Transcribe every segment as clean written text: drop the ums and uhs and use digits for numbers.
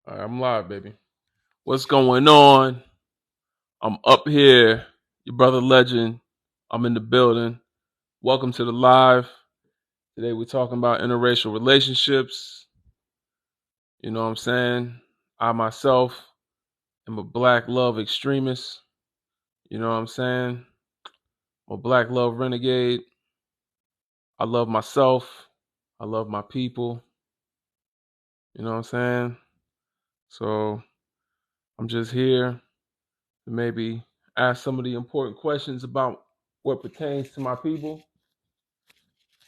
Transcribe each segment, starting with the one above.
All right, I'm live, baby. What's going on? I'm up here, your brother legend. I'm in the building. Welcome to the live. Today we're talking about interracial relationships. You know what I'm saying? I myself am a black love extremist. You know what I'm saying? I'm a black love renegade. I love myself. I love my people. You know what I'm saying? So I'm just here to maybe ask some of the important questions about what pertains to my people.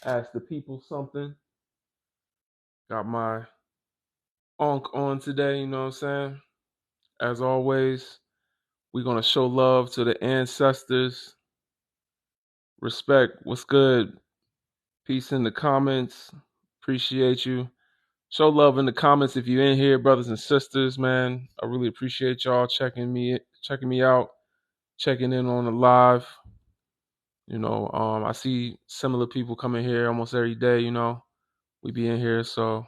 Ask the people something. Got my onk on today, you know what I'm saying? As always, we're going to show love to the ancestors. Respect. What's good? Peace in the comments. Appreciate you. Show love in the comments if you're in here, brothers and sisters, man. I really appreciate y'all checking me out, checking in on the live. I see similar people coming here almost every day, we be in here, so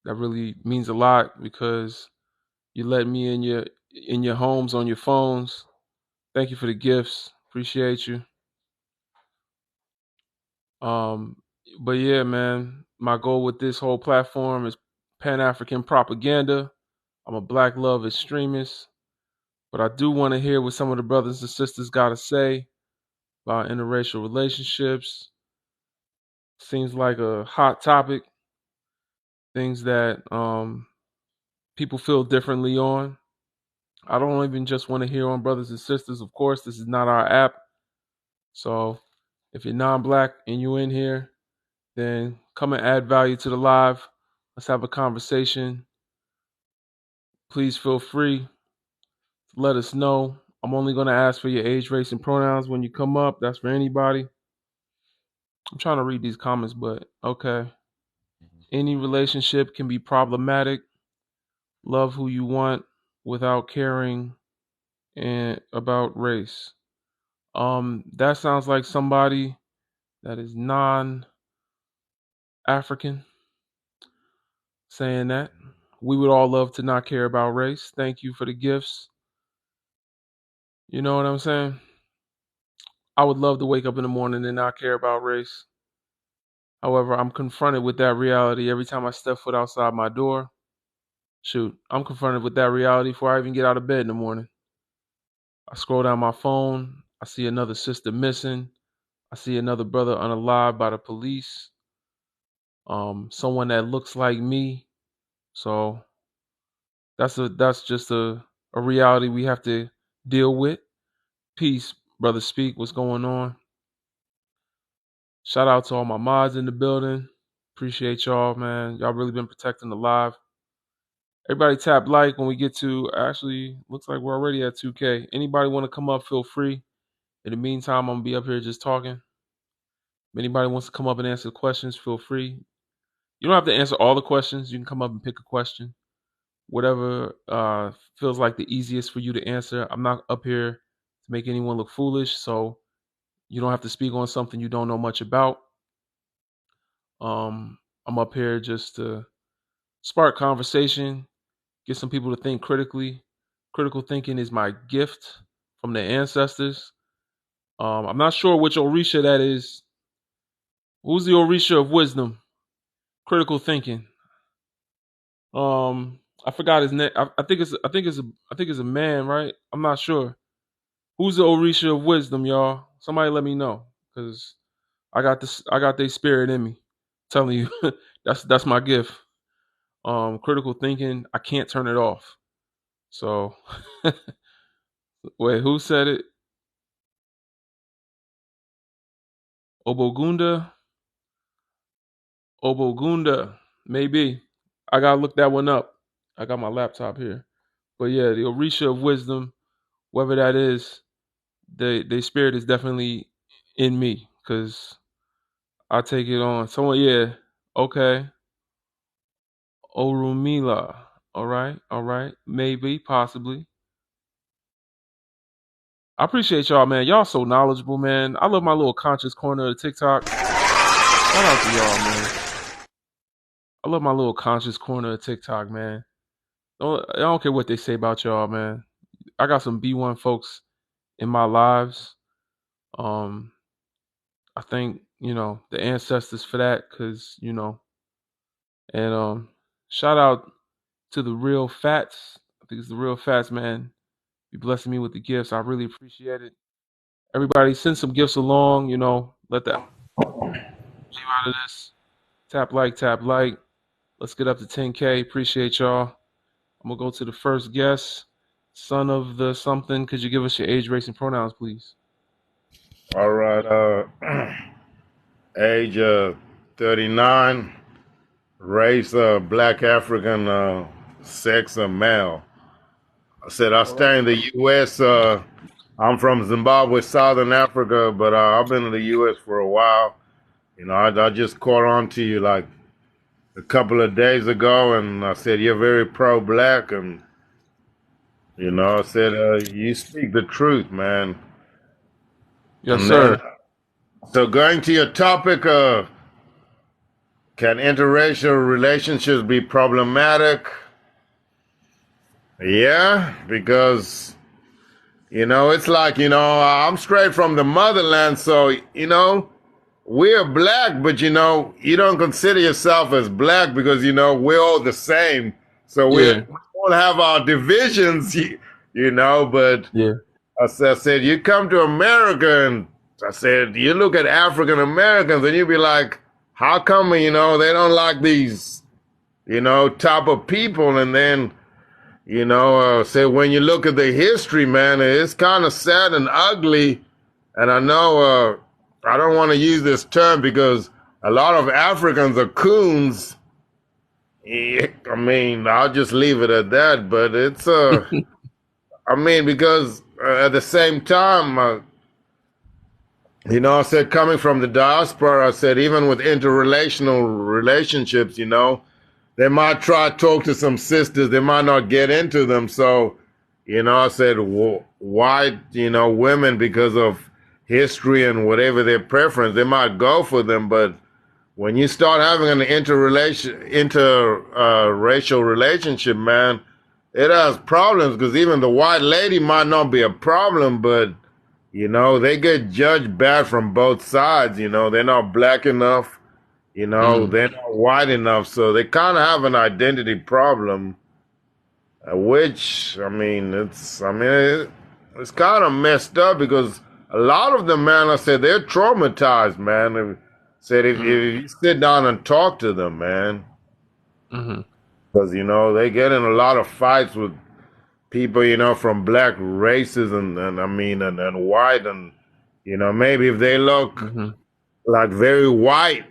that really means a lot because you let me in your homes on your phones. Thank you for the gifts. Appreciate you. Um, but yeah, man, my goal with this whole platform is Pan-African propaganda. I'm a black love extremist, but I do want to hear what some of the brothers and sisters got to say about interracial relationships. Seems like a hot topic, things that people feel differently on. I don't even just want to hear on brothers and sisters. Of course, this is not our app. So if you're non-black and you in here, then come and add value to the live. Let's have a conversation. Please feel free to let us know. I'm only going to ask for your age, race, and pronouns when you come up. That's for anybody. I'm trying to read these comments, but okay. Any relationship can be problematic. Love who you want without caring about race. That sounds like somebody that is non-African saying that. We would all love to not care about race. Thank you for the gifts. You know what I'm saying? I would love to wake up in the morning and not care about race. However, I'm confronted with that reality every time I step foot outside my door. Shoot, I'm confronted with that reality before I even get out of bed in the morning. I scroll down my phone. I see another sister missing. I see another brother unalive by the police. Someone that looks like me. So that's just a reality we have to deal with. Peace, brother Speak. What's going on? Shout out to all my mods in the building. Appreciate y'all, man. Y'all really been protecting the live. Everybody tap like when we get to, actually, looks like we're already at 2K. Anybody want to come up, feel free. In the meantime, I'm going to be up here just talking. If anybody wants to come up and answer questions, feel free. You don't have to answer all the questions. You can come up and pick a question. Whatever feels like the easiest for you to answer. I'm not up here to make anyone look foolish, so you don't have to speak on something you don't know much about. I'm up here just to spark conversation, get some people to think critically. Critical thinking is my gift from the ancestors. I'm not sure which Orisha that is. Who's the Orisha of wisdom? Critical thinking. I forgot his name. I think it's a man, right? I'm not sure. Who's the Orisha of wisdom, y'all? Somebody let me know, cause I got their spirit in me. I'm telling you, that's my gift. Critical thinking, I can't turn it off. So, wait, who said it? Obogunda, maybe. I gotta look that one up. I got my laptop here, but yeah, the Orisha of wisdom, whoever that is, the spirit is definitely in me, cause I take it on. Someone, yeah, okay. Orumila. All right. Maybe, possibly. I appreciate y'all, man. Y'all so knowledgeable, man. I love my little conscious corner of TikTok. Shout out to y'all, man. I love my little conscious corner of TikTok, man. I don't care what they say about y'all, man. I got some B1 folks in my lives. I thank, the ancestors for that, cause, and shout out to the real fats. I think it's the real fats, man. Be blessing me with the gifts. I really appreciate it. Everybody send some gifts along, let the out of this. Tap like, tap like. Let's get up to 10K. Appreciate y'all. I'm gonna go to the first guest. Son of the something. Could you give us your age, race, and pronouns, please? All right. Age 39, race black African, sex male. I said I All right. stay in the U.S. I'm from Zimbabwe, Southern Africa, but I've been in the U.S. for a while. I just caught on to you like a couple of days ago, and I said you're very pro-black, and I said you speak the truth, man. Yes, And then, sir. so going to your topic, can interracial relationships be problematic? Yeah, because, it's like, I'm straight from the motherland, so, we're black, but, you don't consider yourself as black because, we're all the same. So we Yeah. all have our divisions, but Yeah. I said, you come to America and I said, you look at African Americans and you be like, how come, they don't like these, type of people? And then, say when you look at the history, man, it's kind of sad and ugly. And I know, I don't want to use this term because a lot of Africans are coons. I mean, I'll just leave it at that. But it's, because at the same time, I said coming from the diaspora, I said even with interrelational relationships, they might try to talk to some sisters, they might not get into them. So, I said, why, women, because of history and whatever their preference, they might go for them. But when you start having an interracial relationship, man, it has problems because even the white lady might not be a problem, but they get judged bad from both sides. They're not black enough. Mm. They're not white enough. So they kind of have an identity problem, which, it's kind of messed up because a lot of them, man, I said, they're traumatized, man. If Mm. you sit down and talk to them, man, Mm-hmm. because, they get in a lot of fights with people, from black races and white and, maybe if they look Mm-hmm. like very white,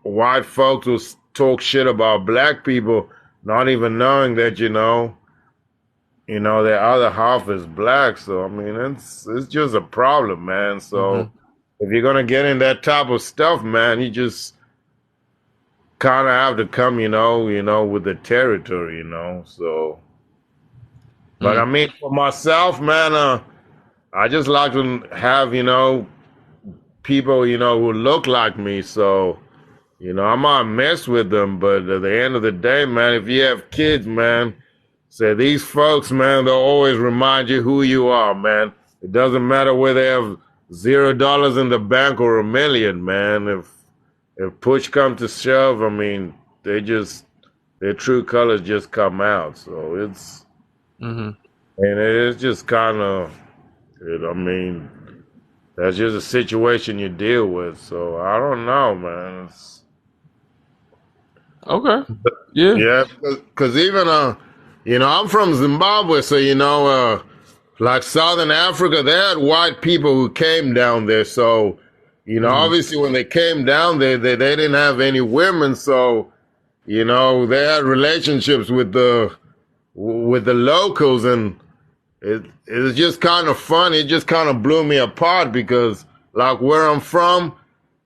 white folks will talk shit about black people, not even knowing that, their other half is black. So, it's just a problem, man. Mm-hmm. So if you're going to get in that type of stuff, man, you just kind of have to come, with the territory, so. But Mm. for myself, man, I just like to have, people, who look like me. So, I might mess with them, but at the end of the day, man, if you have kids, man, say these folks, man, they'll always remind you who you are, man. It doesn't matter whether they have $0 in the bank or $1 million, man. If push comes to shove, their true colors just come out. So Mm-hmm. it's just kind of, that's just a situation you deal with. So I don't know, man. Okay. Yeah. Yeah, because even I'm from Zimbabwe, so like Southern Africa, they had white people who came down there. So Mm-hmm. obviously when they came down there, they didn't have any women, so they had relationships with the locals, and it was just kind of fun. It just kind of blew me apart because, like, where I'm from,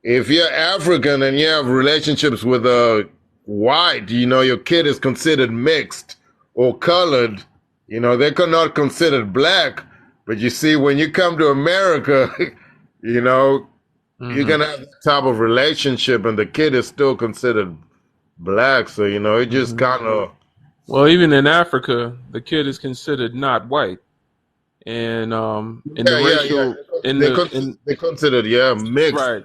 if you're African and you have relationships with a white, your kid is considered mixed or colored. They're not considered black. But you see, when you come to America, you know, you're Mm-hmm. gonna have that type of relationship, and the kid is still considered black. So it just Mm-hmm. kind of Well, even in Africa, the kid is considered not white, and in the Yeah. racial in the in They considered, yeah, mixed. right.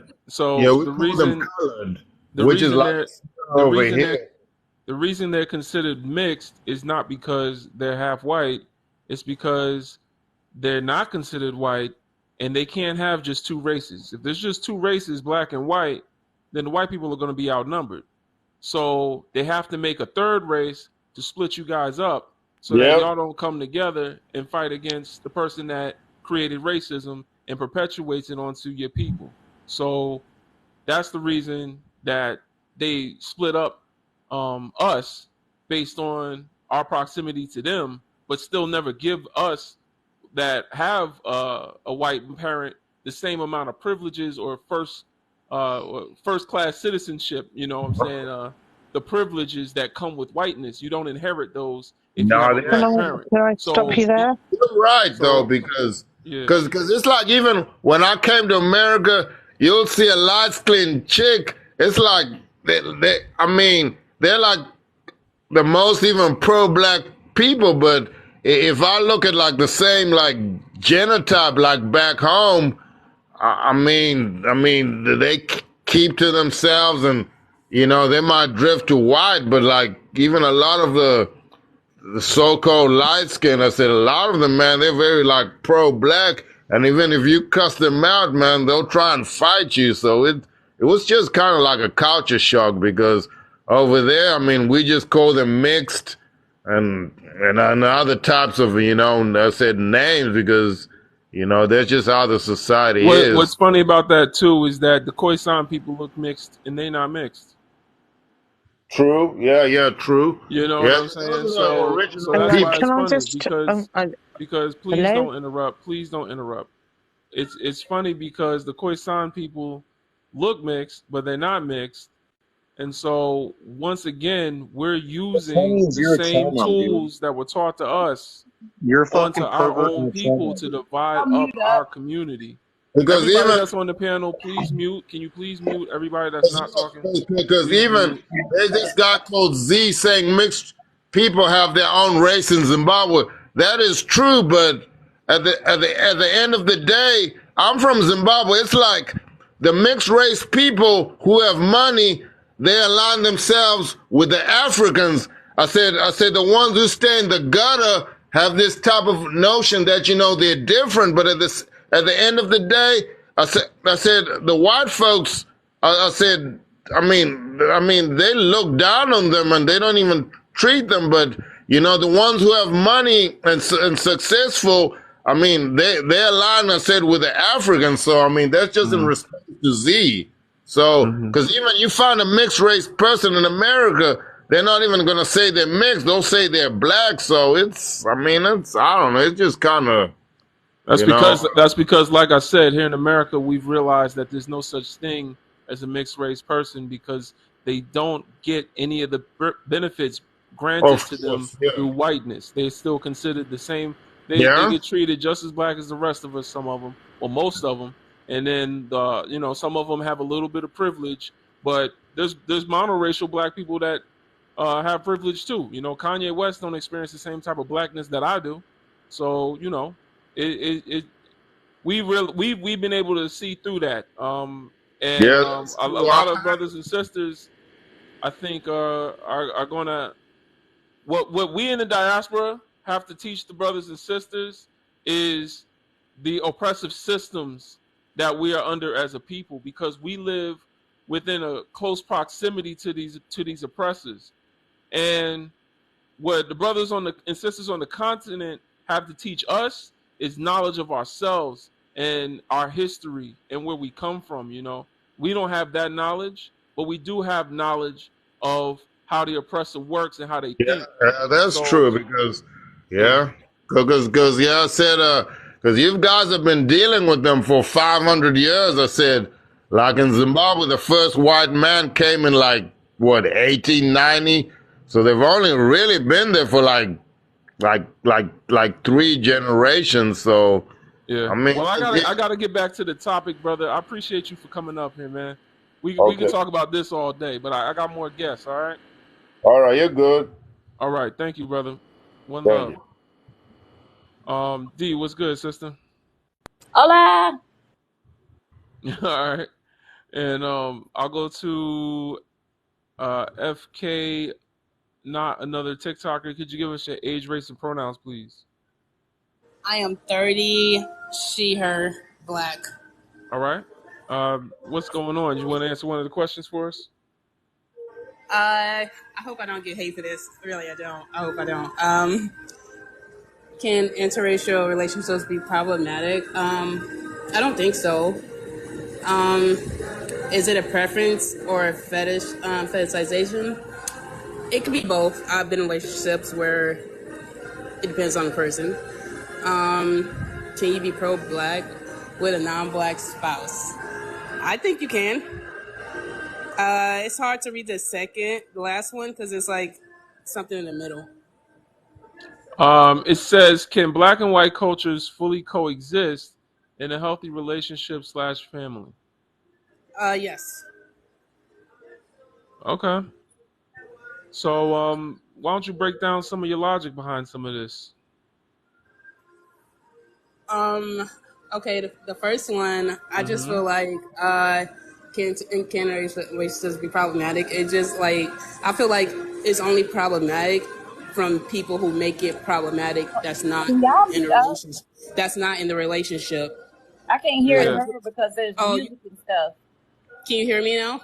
Yeah, So we call them colored, the which is reason like they're the over reason they're here. the reason they're considered mixed is not because they're half white. It's because they're not considered white, and they can't have just two races. If there's just two races, black and white, then the white people are going to be outnumbered. So they have to make a third race to split you guys up so that Yep. y'all don't come together and fight against the person that created racism and perpetuates it onto your people. So that's the reason that they split up us based on our proximity to them, but still never give us that have a white parent the same amount of privileges or first class citizenship. You know what I'm saying? The privileges that come with whiteness, you don't inherit those if you have No, a they Can black I, parent. can I stop So you there? You're right though, so because yeah. because it's like even when I came to America, you'll see a light skinned chick. It's like I mean, they're like the most even pro black people. But if I look at like the same like genotype like back home, I mean, they keep to themselves, and you know they might drift to white, but like even a lot of the so-called light skin, I said a lot of them, man, they're very like pro-black, and even if you cuss them out, man, they'll try and fight you. So it was just kind of like a culture shock because over there, I mean, we just call them mixed and other types of I said names because that's just how the society What's is. funny about that too is that the Khoisan people look mixed and they not mixed. True. Yeah. True. You know what Yeah. I'm saying? Those are So original that's Hello, why people. it's can I funny just, because please hello? don't interrupt. Please don't interrupt. It's funny because the Khoisan people look mixed, but they're not mixed. And so once again, we're What that using means the you're a same Cholo, dude. tools that were taught to us You're a onto fucking our pervert own and a people Cholo, to dude. divide up our community. Because Everybody even that's on the panel, please mute. Can you please mute everybody that's not talking? Because Please even mute. there's this guy called Z saying mixed people have their own race in Zimbabwe. That is true, but at the end of the day, I'm from Zimbabwe. It's like the mixed race people who have money, they align themselves with the Africans. I said the ones who stay in the gutter have this type of notion that they're different, but at the end of the day, I said the white folks. I said, I mean, they look down on them and they don't even treat them. But the ones who have money and successful, I mean, they align. I said with the Africans. So I mean, that's just in Mm-hmm. respect to Z. So Mm-hmm. because even you find a mixed race person in America, they're not even gonna say they're mixed. They'll say they're black. So I mean, I don't know. It's just kind of, That's you know. because, like I said, here in America, we've realized that there's no such thing as a mixed race person because they don't get any of the benefits granted Of to them course, yeah, through whiteness. They're still considered the same. They yeah, get treated just as black as the rest of us. Some of them, or most of them, and then some of them have a little bit of privilege. But there's monoracial black people that have privilege too. Kanye West don't experience the same type of blackness that I do. So it we've been able to see through that and yeah. That's a true. lot of brothers and sisters I think are gonna what we in the diaspora have to teach the brothers and sisters is the oppressive systems that we are under as a people because we live within a close proximity to these oppressors. And what the brothers and sisters on the continent have to teach us is knowledge of ourselves and our history and where we come from. We don't have that knowledge, but we do have knowledge of how the oppressor works and how they think. That's So true because, yeah. yeah, because yeah, I said, because you guys have been dealing with them for 500 years. I said, like in Zimbabwe, the first white man came in like what 1890, so they've only really been there for like three generations. So Yeah. I mean, Well, yeah, I gotta get back to the topic, brother. I appreciate you for coming up here, man. We can okay, talk about this all day, but I got more guests. All right. all right, you're good. All right, thank you, brother. One Thank love. you. D, what's good, sister? Hola. All right, and I'll go to FK, not another TikToker. Could you give us your age, race, and pronouns, please? I am 30, she, her, black. All right. What's going on? You want to answer one of the questions for us? I hope I don't get hate for this. Really, I don't. I hope I don't. Can interracial relationships be problematic? I don't think so. Um, is it a preference or a fetishization? It could be both. I've been in relationships where it depends on the person. Can you be pro-black with a non-black spouse? I think you can. It's hard to read the last one, because it's like something in the middle. It says, can black and white cultures fully coexist in a healthy relationship slash family? Yes. Okay. So, why don't you break down some of your logic behind some of this? Um. Okay. The first one, I just Mm-hmm. feel like can races be problematic? It just like I feel like it's only problematic from people who make it problematic. That's not Can y'all in mute the up? relationship. That's not in the relationship. I can't hear Like, Yeah. her because there's oh, music and stuff. can you hear me now?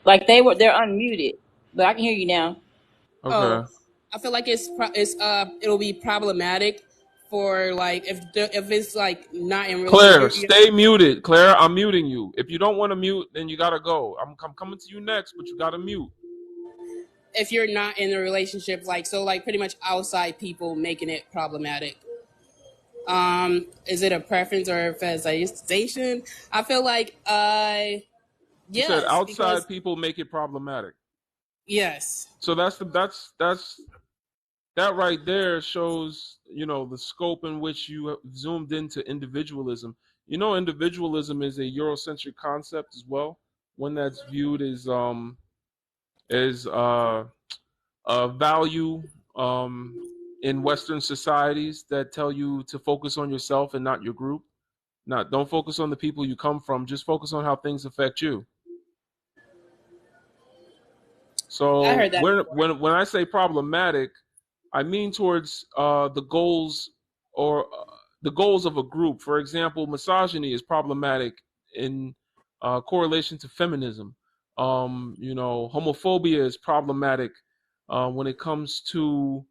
Like they're unmuted, but I can hear you now. Oh, Okay. I feel like it'll be problematic for like if it's like not in really Claire, stay muted. Claire, I'm muting you. If you don't want to mute, then you gotta go. I'm coming to you next, but you gotta mute. if you're not in a relationship, like so like pretty much outside people making it problematic. Is it a preference or a fetishization? I feel like You said yes, because outside people make it problematic. yes. So that's that right there shows, the scope in which you have zoomed into individualism. Individualism is a Eurocentric concept as well, one that's viewed as a value in Western societies that tell you to focus on yourself and not your group. Not don't focus on the people you come from. Just focus on how things affect you. I So heard that before. when I say problematic, I mean towards the goals or the goals of a group. For example, misogyny is problematic in correlation to feminism. Homophobia is problematic when it comes to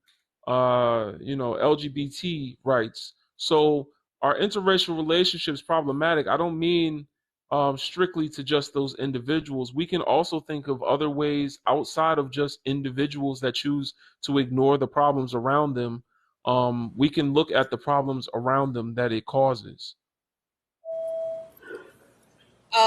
LGBT rights. So are interracial relationships problematic? I don't mean strictly to just those individuals. We can also think of other ways outside of just individuals that choose to ignore the problems around them. We can look at the problems around them that it causes.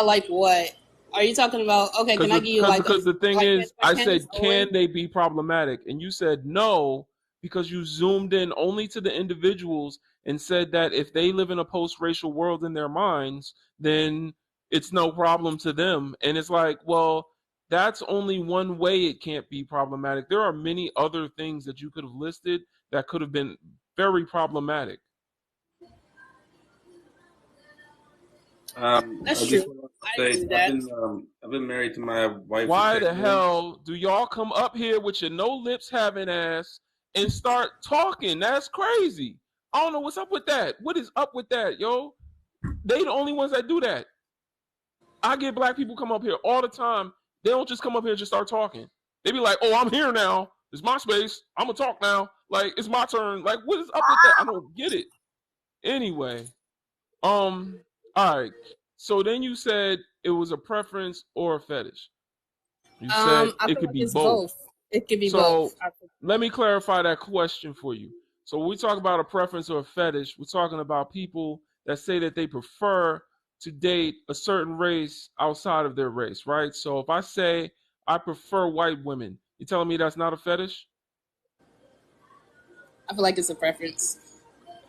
Like what? Are you talking about? Okay, can Because I the, give you because like because the thing is, a I Candace said, can Owens? they be problematic? And you said no because you zoomed in only to the individuals and said that if they live in a post-racial world in their minds, then it's no problem to them. And it's like, well, that's only one way it can't be problematic. There are many other things that you could have listed that could have been very problematic. That's I true. just want to I agree say with that. I've been married to my wife for Why 10 the years. hell do y'all come up here with your no lips having ass and start talking? That's crazy. I don't know what's up with that. What is up with that, yo? They the only ones that do that. I get black people come up here all the time. They don't just come up here and just start talking. They be like, "Oh, I'm here now. It's my space. I'm gonna talk now. Like it's my turn. Like what is up with that? I don't get it." Anyway, um, all right. So then you said it was a preference or a fetish. You said I it feel could like be it's both. both. It could be So both. let me clarify that question for you. So when we talk about a preference or a fetish, we're talking about people that say that they prefer to date a certain race outside of their race, right? So if I say I prefer white women, you telling me that's not a fetish? I feel like it's a preference.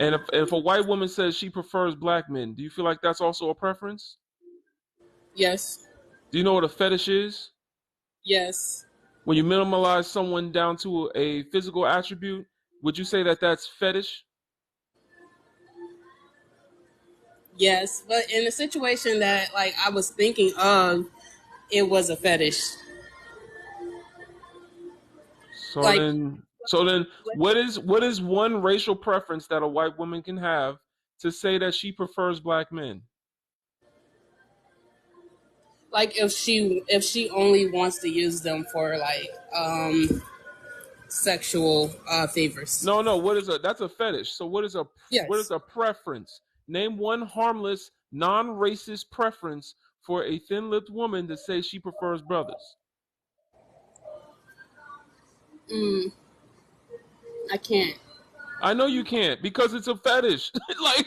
And if a white woman says she prefers black men, do you feel like that's also a preference? Yes. Do you know what a fetish is? Yes. When you minimalize someone down to a physical attribute, would you say that that's fetish? Yes, but in the situation that like I was thinking of, it was a fetish. So Like, then, so then, what is one racial preference that a white woman can have to say that she prefers black men? like if she only wants to use them for like sexual favors. No, no. That's a fetish. So what is Yes. a preference? Name one harmless, non-racist preference for a thin-lipped woman to say she prefers brothers. I can't. I know you can't because it's a fetish. Like,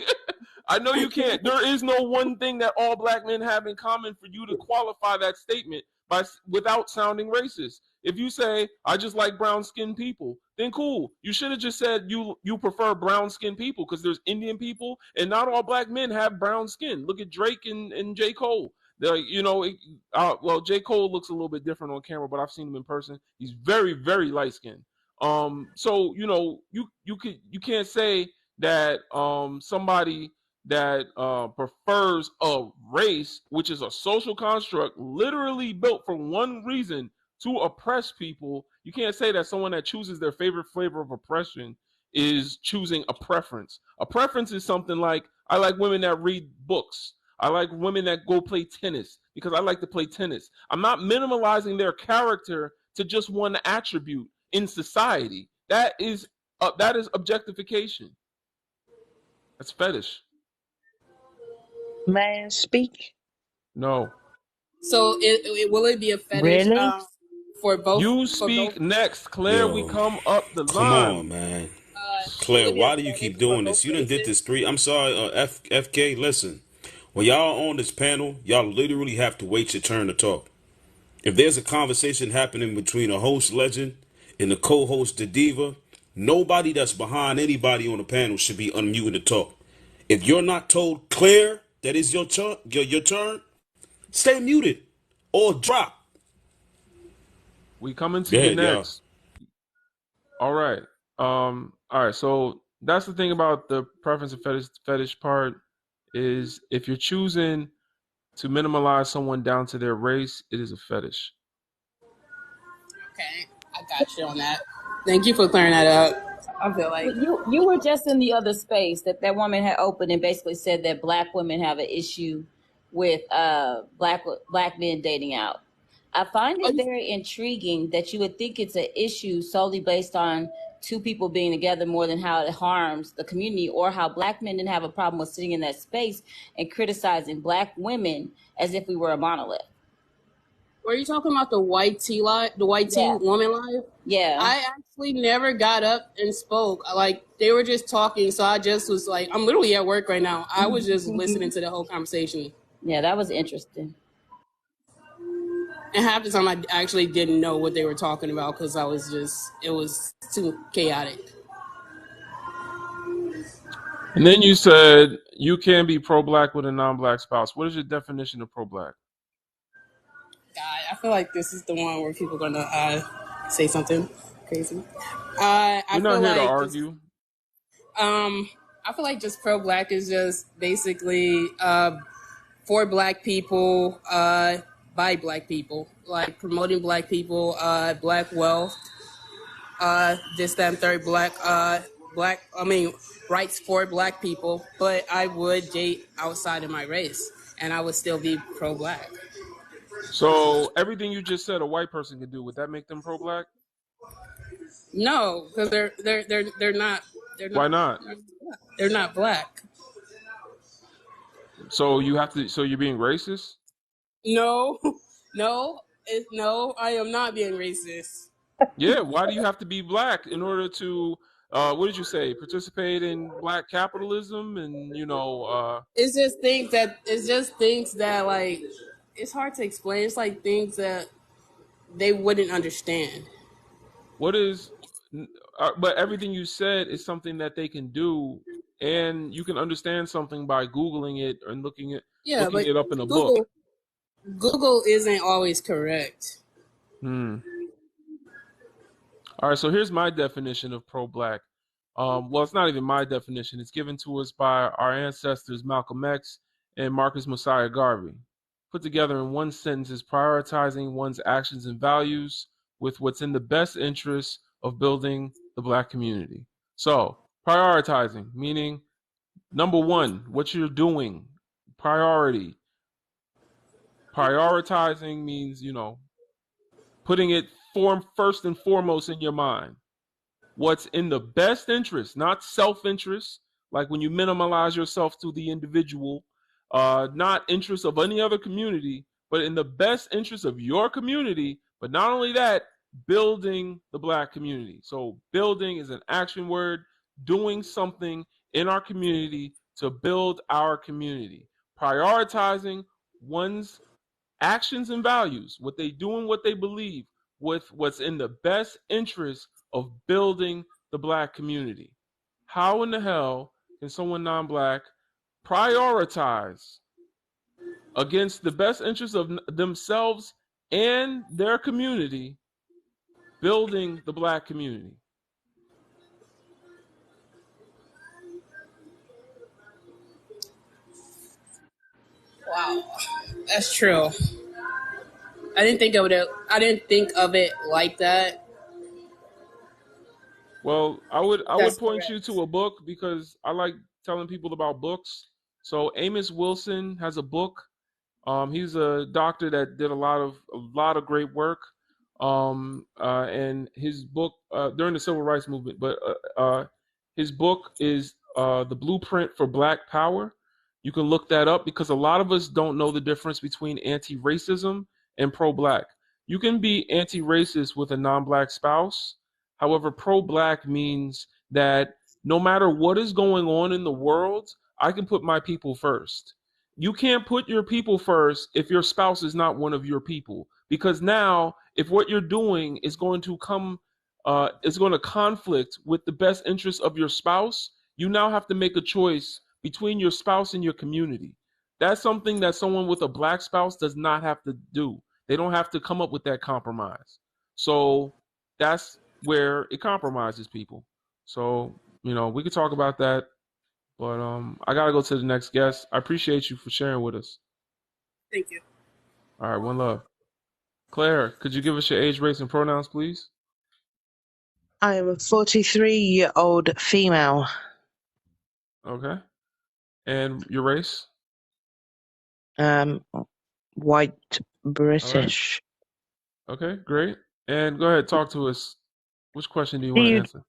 I know you can't. There is no one thing that all black men have in common for you to qualify that statement without sounding racist. If you say I just like brown skinned people, then cool. You should have just said you prefer brown skinned people because there's Indian people and not all black men have brown skin. Look at Drake and J. Cole. Well, J. Cole looks a little bit different on camera, but I've seen him in person. He's very, very light skinned. So you can't say that somebody that prefers a race, which is a social construct literally built for one reason, to oppress people. You can't say that someone that chooses their favorite flavor of oppression is choosing a preference. A preference is something like I like women that read books. I like women that go play tennis because I like to play tennis. I'm not minimalizing their character to just one attribute in society. That is objectification. That's fetish. May I speak? No. So will it be a fetish Really? for both? You For both? speak next, Claire. We Yo, come up the come line. on, man. Will Claire, it be a why do you fetish keep for doing both this? You done did this races? 3. I'm sorry, FK, listen. When y'all on this panel, y'all literally have to wait your turn to talk. If there's a conversation happening between a host legend and the co-host the diva, nobody that's behind anybody on the panel should be unmuted to talk. If you're not told Claire that is your turn, stay muted or drop. We coming to Go you ahead, y'all. next. All right. All right. So that's the thing about the preference and fetish part is if you're choosing to minimize someone down to their race, it is a fetish. Okay, I got you on that. Thank you for clearing that up. I feel like You were just in the other space that woman had opened and basically said that black women have an issue with black men dating out. I find it very intriguing that you would think it's an issue solely based on two people being together more than how it harms the community, or how black men didn't have a problem with sitting in that space and criticizing black women as if we were a monolith. were you talking about the white tea live, the white tea Yeah. woman live? Yeah. I actually never got up and spoke. Like they were just talking, so I just was like, I'm literally at work right now. I was just listening to the whole conversation, Yeah, that was interesting. and half the time I actually didn't know what they were talking about because it was too chaotic. And then you said you can be pro-black with a non-black spouse. What is your definition of pro-black? God, I feel like this is the one where people are gonna say something crazy. I We're not feel here to like argue. I feel like just pro black is just basically for black people, by black people, like promoting black people, black wealth, this, that, and third, rights for black people. But I would date outside of my race, and I would still be pro black. So everything you just said a white person can do, would that make them pro-black? No, because they're not. Why not? They're not black. So you're being racist? No, no, I am not being racist. Yeah, why do you have to be black in order to what did you say? Participate in black capitalism and It's just things that like it's hard to explain. It's like things that they wouldn't understand. what is but everything you said is something that they can do, and you can understand something by googling it and looking Yeah, but it up in a book. Google isn't always correct. All right, so here's my definition of pro-black. Well, it's not even my definition. It's given to us by our ancestors Malcolm X and Marcus Mosiah Garvey. Put together in one sentence is prioritizing one's actions and values with what's in the best interest of building the black community. So, prioritizing, meaning number one, what you're doing, priority. Prioritizing means, putting it first and foremost in your mind. What's in the best interest, not self-interest, like when you minimalize yourself to the individual, not interest of any other community, but in the best interest of your community. But not only that, building the black community. So building is an action word, doing something in our community to build our community. Prioritizing one's actions and values, what they do and what they believe, with what's in the best interest of building the black community. How in the hell can someone non-black prioritize against the best interest of themselves and their community, building the black community? Wow, that's true. I didn't think of it like that. Well, I would That's point you correct. to a book because I like telling people about books. So Amos Wilson has a book. He's a doctor that did a lot of great work. And his book during the civil rights movement, but his book is The Blueprint for Black Power. You can look that up because a lot of us don't know the difference between anti-racism and pro-black. You can be anti-racist with a non-black spouse. However, pro-black means that no matter what is going on in the world, I can put my people first. You can't put your people first if your spouse is not one of your people, because now if what you're doing is going to conflict with the best interest of your spouse, you now have to make a choice between your spouse and your community. That's something that someone with a black spouse does not have to do. They don't have to come up with that compromise. So that's where it compromises people. So, we could talk about that, but I gotta go to the next guest. I appreciate you for sharing with us. Thank you. All right, one love. Claire, could you give us your age, race, and pronouns, please? I am a 43-year-old female. Okay. And your race? White British. Okay, great. And go ahead, talk to us. Which question do you Do want to you answer?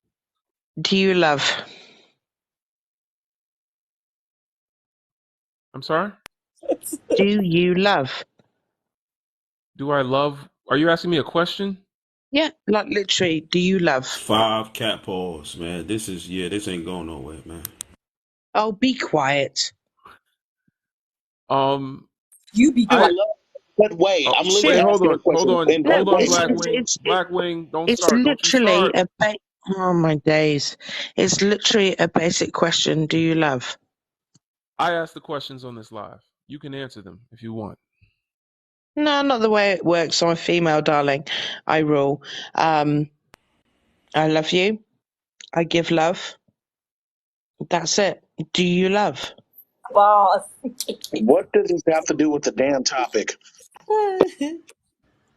do you love? I'm sorry? Do you love? Do I love? Are you asking me a question? Yeah, like literally, do you love? 5 cat paws, man. This ain't going nowhere, man. Oh, be quiet. You be I quiet. What way? oh, I'm wait, literally Shit. hold asking a on, hold question on, in No, hold on, polite it's Black it's language. Wing, it's it, Black Wing, don't it's start, don't you literally start. oh my days. It's literally a basic question. Do you love? I ask the questions on this live. You can answer them if you want. No, not the way it works. I'm a female, darling. I rule. I love you. I give love. That's it. Do you love? Boss. What does this have to do with the damn topic?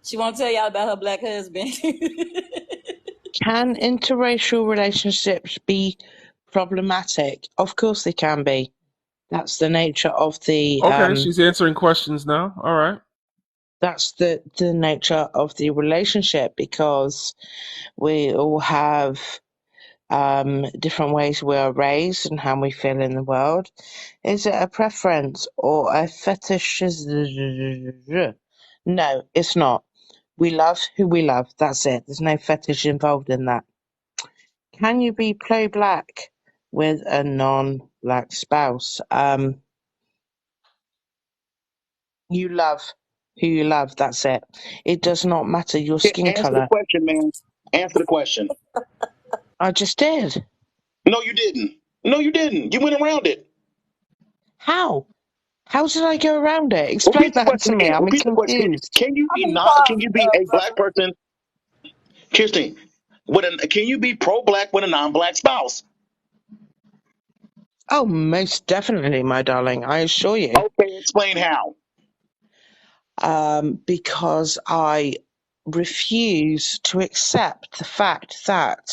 She won't tell y'all about her black husband. Can interracial relationships be problematic? Of course they can be. That's the nature of the Okay, she's answering questions now. All right. that's the nature of the relationship, because we all have different ways we are raised and how we feel in the world. Is it a preference or a fetish? No, it's not. We love who we love. That's it. There's no fetish involved in that. Can you be pro-black with a non-black spouse? You love who you love. That's it. It does not matter your skin Answer the color. question, man. Answer the question. I just did. No, you didn't. No, you didn't. You went around it. How? How did I go around it? Explain Repeat the that question to me. again. I'm Repeat the question. confused. Can you How be many not? calls, Can you be a brother? black person? Kirsten, Can you be pro-black with a non-black spouse? Oh, most definitely, my darling. I assure you. Okay, explain how. Because I refuse to accept the fact that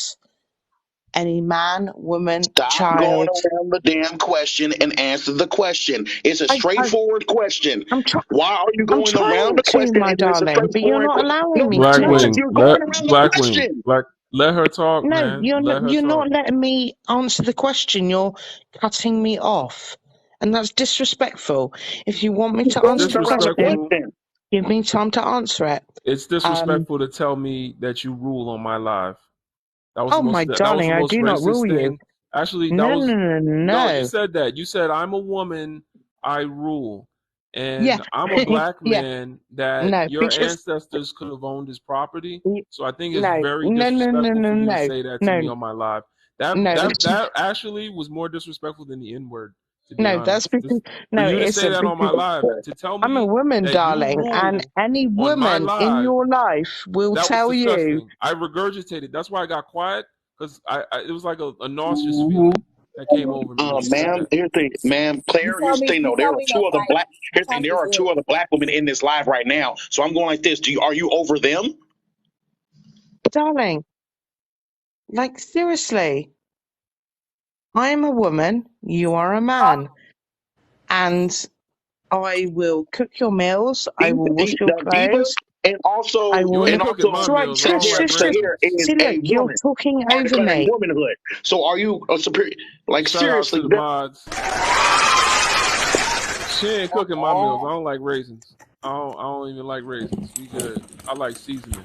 any man, woman, Stop going child. around the damn question and answer the question. It's a straightforward question. I'm trying. Why are you I'm going around trying the to, question my if it's a darling, but you're straightforward not question? allowing No, me to. Blackwing, you're going around the Blackwing, question. let her talk, No, man. Let her you're talk. not letting me answer the question. You're cutting me off, and that's disrespectful. If you want me You're to going answer the around the question, Disrespectful. question. give me time to answer it. It's disrespectful to tell me that you rule on my live. That was Oh the most. my That was darling, the I most do not rule racist you. thing. Actually, that No, was no, no, no. You no. said that. You said I'm a woman. I rule, Yeah, and I'm a black yeah. man. That No, your because ancestors could have owned this property. So I think it's no, very no, no, no, disrespectful no, for you to no, say that to no, me on my live. That no, that that actually was more disrespectful than the N word. To be no. That's honest, because for no, you it to say isn't that on my because live, to tell I'm a me woman, that you darling, and rule any on my woman in live, your life will that was tell you. disgusting. I regurgitated. That's why I got quiet because it was like a nauseous feeling that came over me when you said Ma'am, that. here's the ma'am, Claire, here's the thing You though. There told are me two that other like black here's the thing, Trump there is are two other black women in this live right now. So I'm going like this. Are you over them? Darling, like seriously, I am a woman, you are a man, and I will cook your meals, I will wash your The diva clothes, and I also You will ain't and look. cooking my also So, meals. I don't like Sahir raisins. is see, a look, you're woman. talking Are over declaring me. womanhood. So are you a superior? Like Shout out to seriously, the mods. She ain't cooking my meals. I don't like raisins. I don't even like raisins. We good. I like seasoning.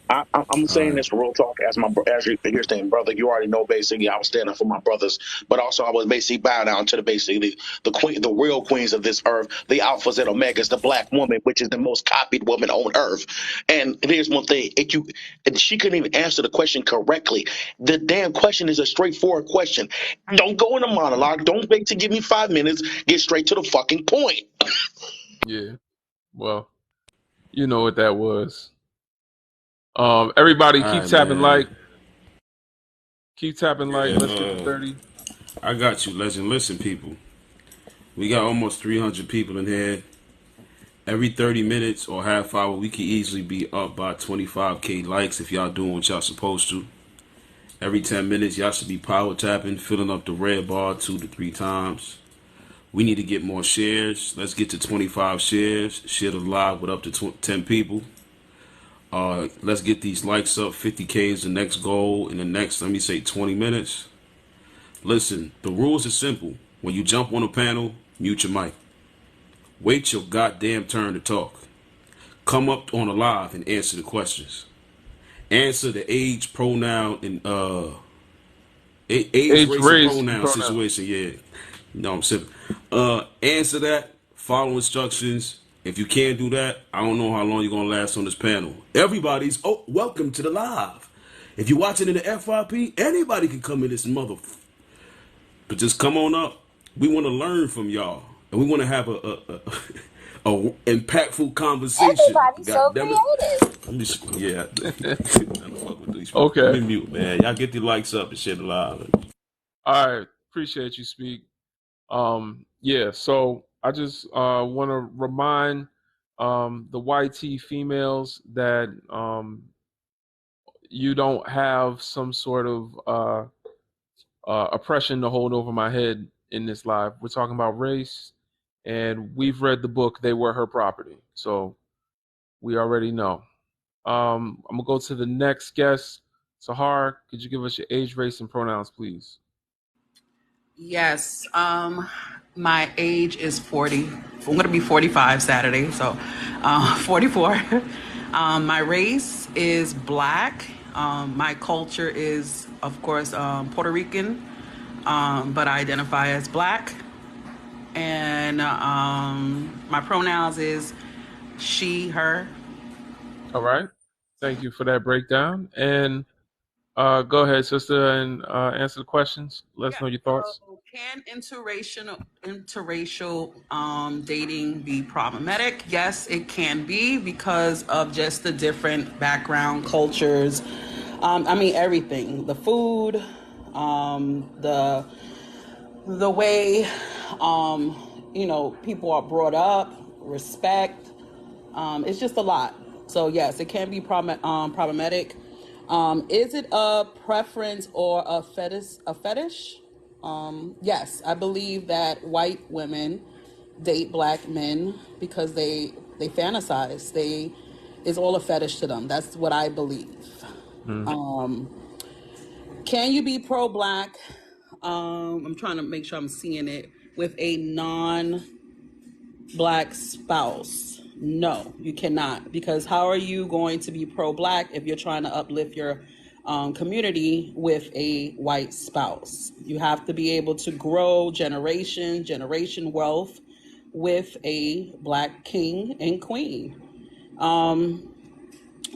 I'm All saying right. this for real talk as here's the thing, brother. You already know basically I was standing up for my brothers, but also I was basically bowing down to the queen, the real queens of this earth, the alphas and omegas, the black woman, which is the most copied woman on earth. And here's one thing: and she couldn't even answer the question correctly. The damn question is a straightforward question. Don't go in a monologue. Don't wait to give me 5 minutes. Get straight to the fucking point. Yeah. Well, you know what that was. Everybody All keep right, tapping man. like. Keep tapping like. Yeah, Let's get to 30. I got you, legend. Listen, people. We got almost 300 people in here. Every 30 minutes or half hour, we could easily be up by 25K likes if y'all doing what y'all supposed to. Every 10 minutes, y'all should be power tapping, filling up the red bar 2 to 3 times. We need to get more shares. Let's get to 25 shares. Share the live with up to 10 people. Let's get these likes up. 50K is the next goal in the next, let me say, 20 minutes. Listen, the rules are simple. When you jump on a panel, mute your mic. Wait your goddamn turn to talk. Come up on a live and answer the questions. Answer the age, pronoun, and age, Age, race, and race, and pronoun pronoun. situation. Yeah, no, I'm simple. Answer that. Follow instructions. If you can't do that, I don't know how long you're gonna last on this panel. Everybody's welcome to the live. If you're watching in the FYP, anybody can come in this mother. But just come on up. We want to learn from y'all, and we want to have a impactful conversation. everybody's so God damn it! creative. Let me, yeah. Fuck with these people. Let Okay. me mute, man. Y'all get the likes up and share the live. All right. Appreciate you, Speak. Yeah. So I just want to remind the YT females that you don't have some sort of oppression to hold over my head in this live. We're talking about race, and we've read the book "They Were Her Property," so we already know. I'm gonna go to the next guest. Sahar, could you give us your age, race, and pronouns, please? Yes. My age is 40. I'm going to be 45 Saturday, so 44. My race is black. My culture is, of course, Puerto Rican, but I identify as black. And my pronouns is she, her. All right. Thank you for that breakdown. And go ahead, sister, and answer the questions. Let us Yeah. know your thoughts. So can interracial dating be problematic? Yes, it can be because of just the different background cultures I mean everything. The food, the way people are brought up, respect. It's just a lot. So yes, it can be problematic. Is it a preference or a fetish? Yes, I believe that white women date black men because they fantasize. They It's all a fetish to them. That's what I believe. Mm. Can you be pro-black? I'm trying to make sure I'm seeing it with a non-black spouse. No, you cannot. Because how are you going to be pro-black if you're trying to uplift your community with a white spouse? You have to be able to grow generation wealth with a black king and queen.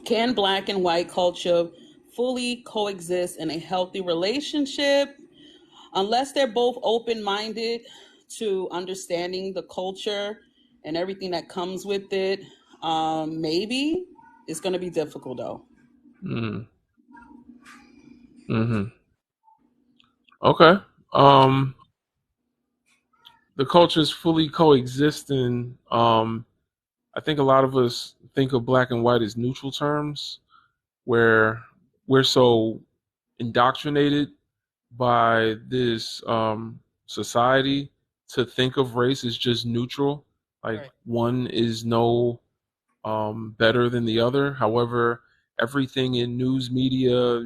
Can black and white culture fully coexist in a healthy relationship? Unless they're both open-minded to understanding the culture and everything that comes with it, maybe it's going to be difficult though. Mm. Mm-hmm. Okay. Um, the cultures fully coexisting. I think a lot of us think of black and white as neutral terms, where we're so indoctrinated by this society to think of race as just neutral, like Right. one is no better than the other. However, everything in news media,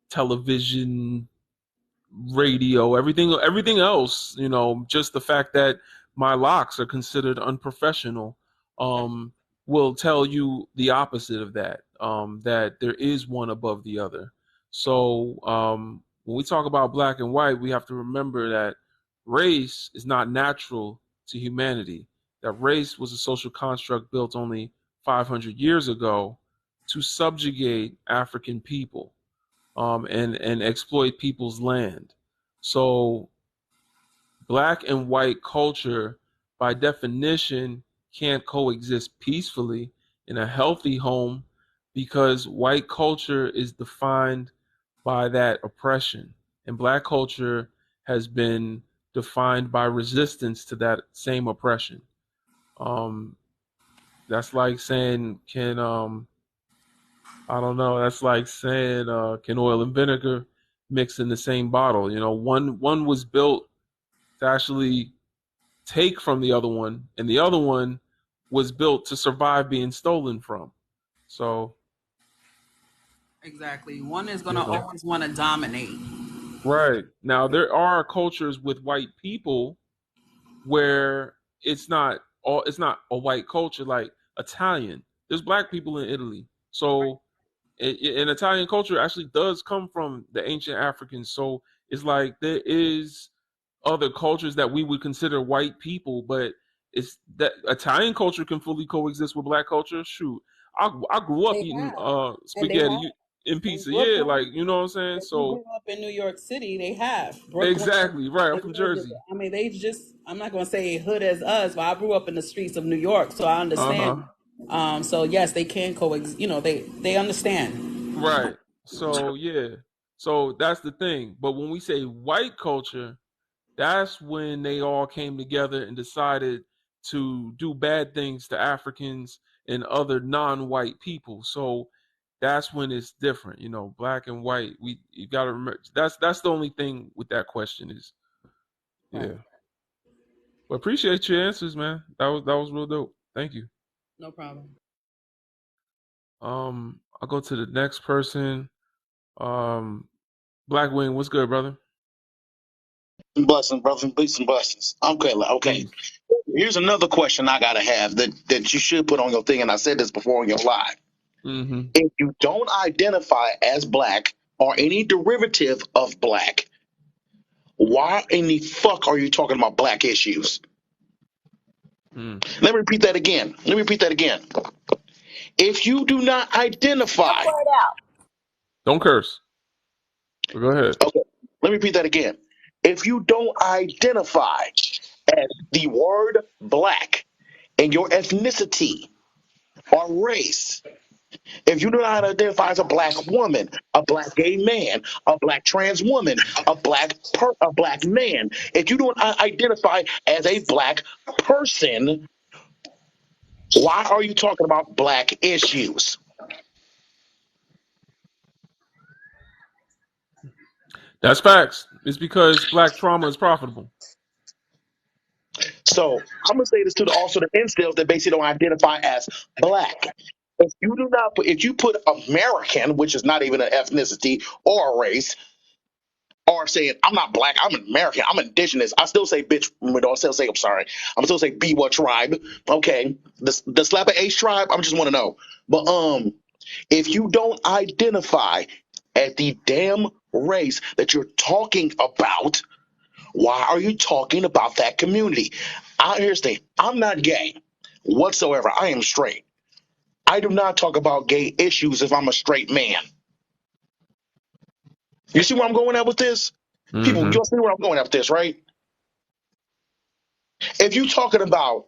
television, radio, everything else, just the fact that my locks are considered unprofessional, um, will tell you the opposite of that. That there is one above the other. So when we talk about black and white, we have to remember that race is not natural to humanity. That race was a social construct built only 500 years ago to subjugate African people, and exploit people's land. So black and white culture, by definition, can't coexist peacefully in a healthy home because white culture is defined by that oppression, and black culture has been defined by resistance to that same oppression. Um, that's like saying, can I don't know. That's like saying, can oil and vinegar mix in the same bottle? One was built to actually take from the other one, and the other one was built to survive being stolen from. So, Exactly. One is going to you know, always want to dominate. right now there are cultures with white people where it's not a white culture, like Italian. There's black people in Italy, so and Italian culture actually does come from the ancient Africans. So it's like there is other cultures that we would consider white people, but it's that Italian culture can fully coexist with black culture. Shoot, I grew up They eating have. And they spaghetti have. in In pizza. Yeah, Brooklyn, like you know what I'm saying. if you So grew up in New York City, they have. Brooklyn, exactly right. I'm they from lived Jersey. I mean, they just, I'm not going to say hood as us, but I grew up in the streets of New York, so I Uh huh. understand. So yes, they can coexist. They understand. Right. So yeah. So that's the thing. But when we say white culture, that's when they all came together and decided to do bad things to Africans and other non-white people. So that's when it's different, black and white. You got to remember that's the only thing with that question is, Right. yeah. But appreciate your answers, man. That was real dope. Thank you. No problem. I'll go to the next person. Black Wing, what's good, brother? Blessings, brother. Peace and blessings. Okay, okay. Peace. Here's another question I gotta have that you should put on your thing, and I said this before on your live. Mm-hmm. If you don't identify as black or any derivative of black, why in the fuck are you talking about black issues? Mm. Let me repeat that again. If you do not identify, Word out. Don't curse. But go ahead. okay, let me repeat that again. If you don't identify as the word black in your ethnicity or race, If you do not identify as a black woman, a black gay man, a black trans woman, a black man, if you don't identify as a black person, why are you talking about black issues? That's facts. It's because black trauma is profitable. So I'm gonna say this to also the incels that basically don't identify as black. If you put American, which is not even an ethnicity or a race, or saying I'm not black, I'm American, I'm indigenous, I still say bitch. I still say I'm sorry. I'm still say be what tribe? Okay, the slap of H tribe. I just want to know. But if you don't identify as the damn race that you're talking about, why are you talking about that community? Here's the thing: I'm not gay whatsoever. I am straight. I do not talk about gay issues if I'm a straight man. You see where I'm going at with this? People, Mm-hmm. you'll see where I'm going at with this, right? If you're talking about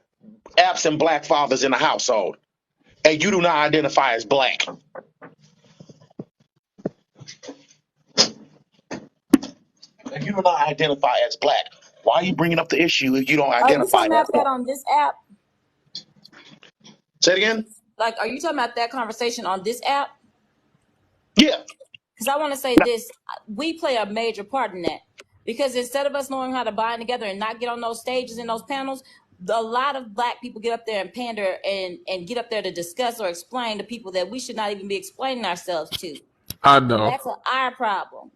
absent black fathers in the household and you do not identify as black, if you do not identify as black, why are you bringing up the issue if you don't Are you identify talking as about that black? on this app? Say it again? Like, are you talking about that conversation on this app? Yeah. Because I want to say this, we play a major part in that. Because instead of us knowing how to bind together and not get on those stages and those panels, a lot of black people get up there and pander and get up there to discuss or explain to people that we should not even be explaining ourselves to. I know. That's our problem.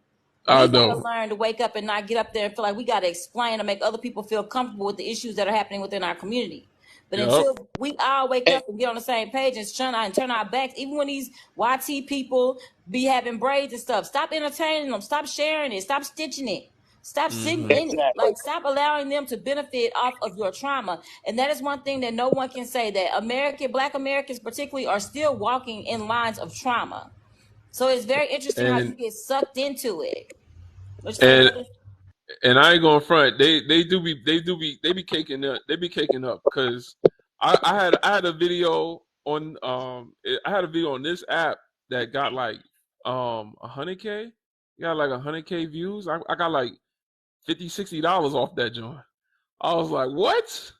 I We got to know. learn to wake up and not get up there and feel like we got to explain or make other people feel comfortable with the issues that are happening within our community. But Yep. until we all wake And up and get on the same page and turn our backs, even when these YT people be having braids and stuff, stop entertaining them, stop sharing it, stop stitching it, stop sitting Mm-hmm. in it. exactly. Like, stop allowing them to benefit off of your trauma. And that is one thing that no one can say, that Black Americans particularly are still walking in lines of trauma. So it's very interesting how you And get sucked into it. What you say, and brother? and I ain't going front. They be caking up because I had a video on I had a video on this app that got like 100K. Got like 100K views. I got like $50-$60 off that joint. I was like, what?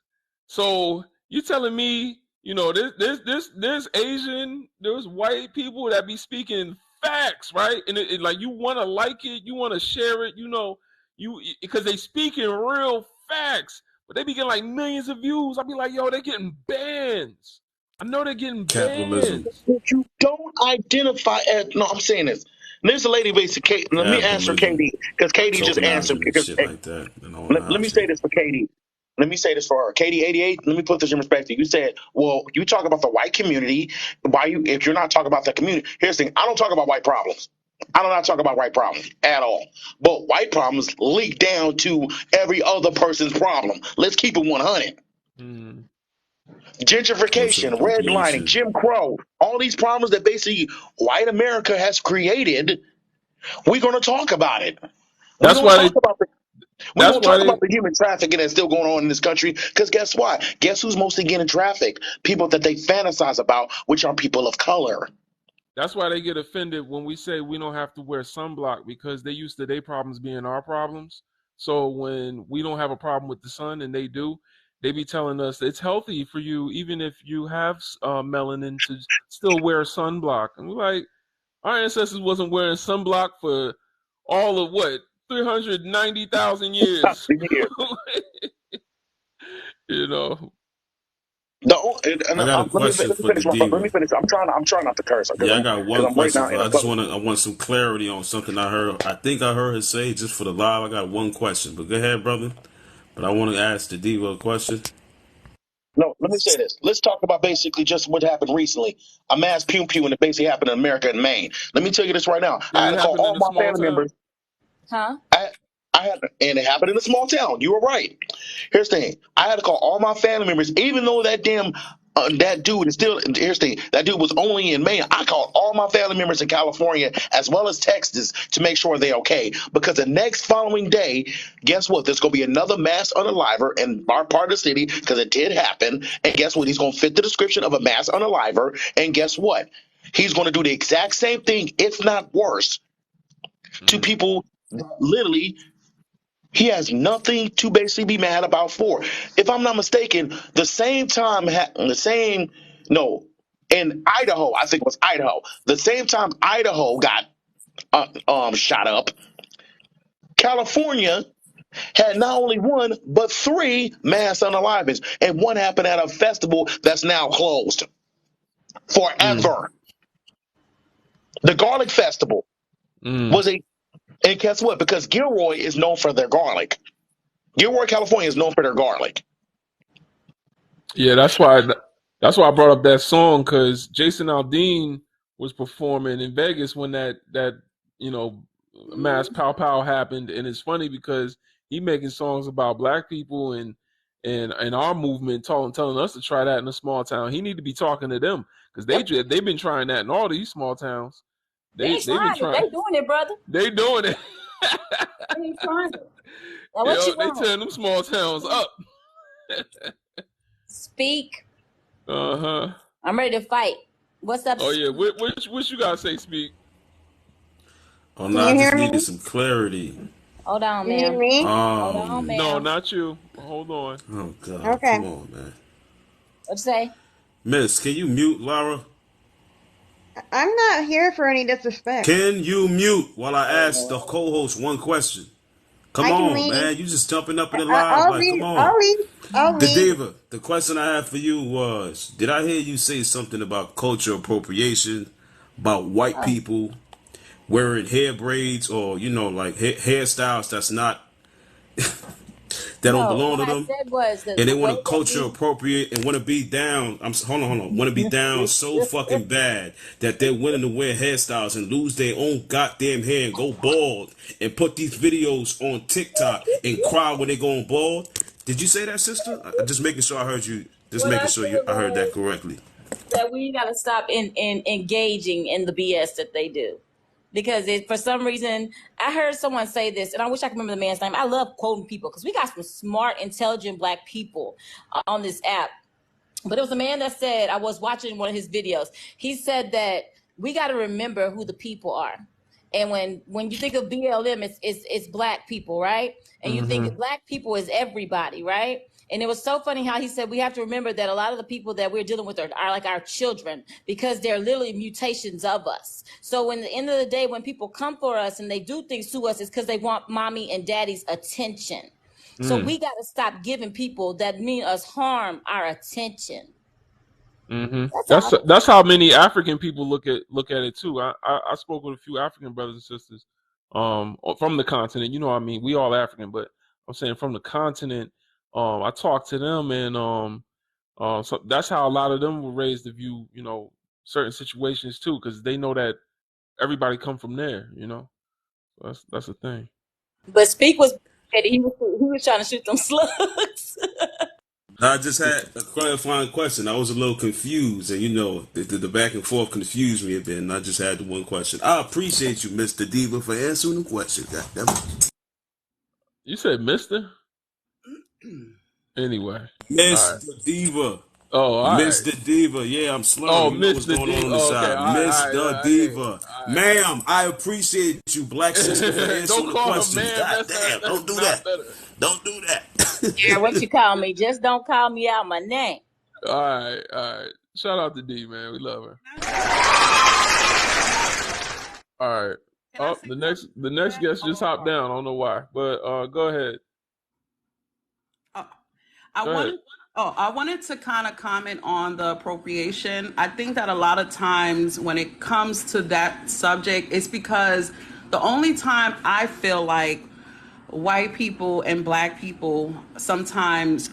So you telling me, there's Asian, there's white people that be speaking facts, right? And like, you want to like it, you want to share it, because they speaking real facts, but they be getting like millions of views. I be like, yo, they're getting bans. I know they're getting Capitalism. bans. if you don't identify as, no, I'm saying this. There's a lady basically, let me answer Capitalism. Katie, because Katie just answered. Tokenizing and Because shit like that. And all let me say nonsense. this for Katie. Let me say this for her. Katie 88, let me put this in perspective. You said, well, you talk about the white community. If you're not talking about the community, here's the thing. I don't talk about white problems. I do not talk about white problems at all. But white problems leak down to every other person's problem. Let's keep it 100. Mm. What's Gentrification, redlining, appropriation? Jim Crow, all these problems that basically white America has created, we're going to talk about it. We're That's going to why talk they. about it. We're That's going to why talk they. about the human trafficking that's still going on in this country. Because guess what? Guess who's mostly getting trafficked? People that they fantasize about, which are people of color. That's why they get offended when we say we don't have to wear sunblock, because they used to their problems being our problems. So when we don't have a problem with the sun and they do, they be telling us it's healthy for you, even if you have melanin, to still wear sunblock. And we're like, our ancestors wasn't wearing sunblock for all of what, 390,000 years. Yeah. you know. I got a question Let me for the finish my. Let me diva. finish. I'm trying not to curse Yeah, I got because one I'm right question now for in her. a public. I want some clarity on something I heard. I think I heard her say just for the live. I got one question, but go ahead, brother. But I want to ask the diva a question. No, let me say this. Let's talk about basically just what happened recently. A mass pew pew, and it basically happened in America and Maine. Let me tell you this right now. I Did had it to call happen all in a my small family town? members. Huh? And it happened in a small town. You were right. Here's the thing. I had to call all my family members, even though that damn that dude is still. Here's the thing. That dude was only in Maine. I called all my family members in California as well as Texas to make sure they're okay. Because the next following day, guess what? There's going to be another mass unaliver in our part of the city because it did happen. And guess what? He's going to fit the description of a mass unaliver. And guess what? He's going to do the exact same thing, if not worse, to people that literally he has nothing to basically be mad about for. If I'm not mistaken, no, in Idaho, I think it was Idaho, the same time Idaho got shot up, California had not only one but three mass unalivings, and one happened at a festival that's now closed forever. The Garlic Festival was and guess what? Because Gilroy is known for their garlic. Gilroy, California is known for their garlic. Yeah, that's why I brought up that song, because Jason Aldean was performing in Vegas when that mass pow pow happened, and it's funny because he making songs about black people and our movement, telling us to try that in a small town. He need to be talking to them, because they've been trying that in all these small towns. They've been trying. They doing it, brother. They doing it. They trying it. Now, what you They tearing them small towns up. Speak. I'm ready to fight. What's up? Oh yeah, what you gotta say, Speak? Oh no, I just needed some clarity. Hold on, man. Hold on, man. No, not you. Hold on. Oh God, okay. Come on, man. What'd you say? Miss, can you mute Lara? I'm not here for any disrespect. Can you mute while I ask the co-host one question? Come on, leave. Man. You just jumping up in the live. Come on. I'll leave. The Diva, the question I have for you was, did I hear you say something about culture appropriation, about white people wearing hair braids or, like hairstyles that's not, that don't belong to them? And they want to culture appropriate and want to be down. Hold on. Want to be down so fucking bad that they're willing to wear hairstyles and lose their own goddamn hair and go bald and put these videos on TikTok and cry when they going bald. Did you say that, sister? I'm just making sure I heard you. Just making sure I heard that correctly. That we got to stop in engaging in the BS that they do. Because for some reason, I heard someone say this, and I wish I could remember the man's name. I love quoting people because we got some smart, intelligent black people on this app. But it was a man that said, I was watching one of his videos. He said that we got to remember who the people are. And when you think of BLM, it's black people, right? And you think black people is everybody, right? And it was so funny how he said we have to remember that a lot of the people that we're dealing with are like our children, because they're literally mutations of us. So in the end of the day, when people come for us and they do things to us, it's because they want mommy and daddy's attention. So we got to stop giving people that mean us harm our attention. That's how many African people look at it too. I spoke with a few African brothers and sisters from the continent. You know what I mean? We all African, but I'm saying from the continent. I talked to them, and so that's how a lot of them were raised to view, certain situations too, because they know that everybody come from there, So that's the thing. But Speak was he was trying to shoot them slugs. I just had a clarifying question. I was a little confused, and the back and forth confused me a bit, and I just had the one question. I appreciate you, Mr. Diva, for answering the question. You said Mr.? Anyway. Mr. Diva. Oh, all Mr. right. Diva. Yeah, I'm slurring. Oh, you know what's going on the side. Mr. Diva. Ma'am, I appreciate you, black sister, for answering the question. God damn, don't do that. Don't do that. Yeah, what you call me? Just don't call me out my name. All right. Shout out to D, man. We love her. All right. Oh, the next guest just hopped down. I don't know why, but go ahead. I wanted to kind of comment on the appropriation. I think that a lot of times when it comes to that subject, it's because the only time I feel like white people and black people sometimes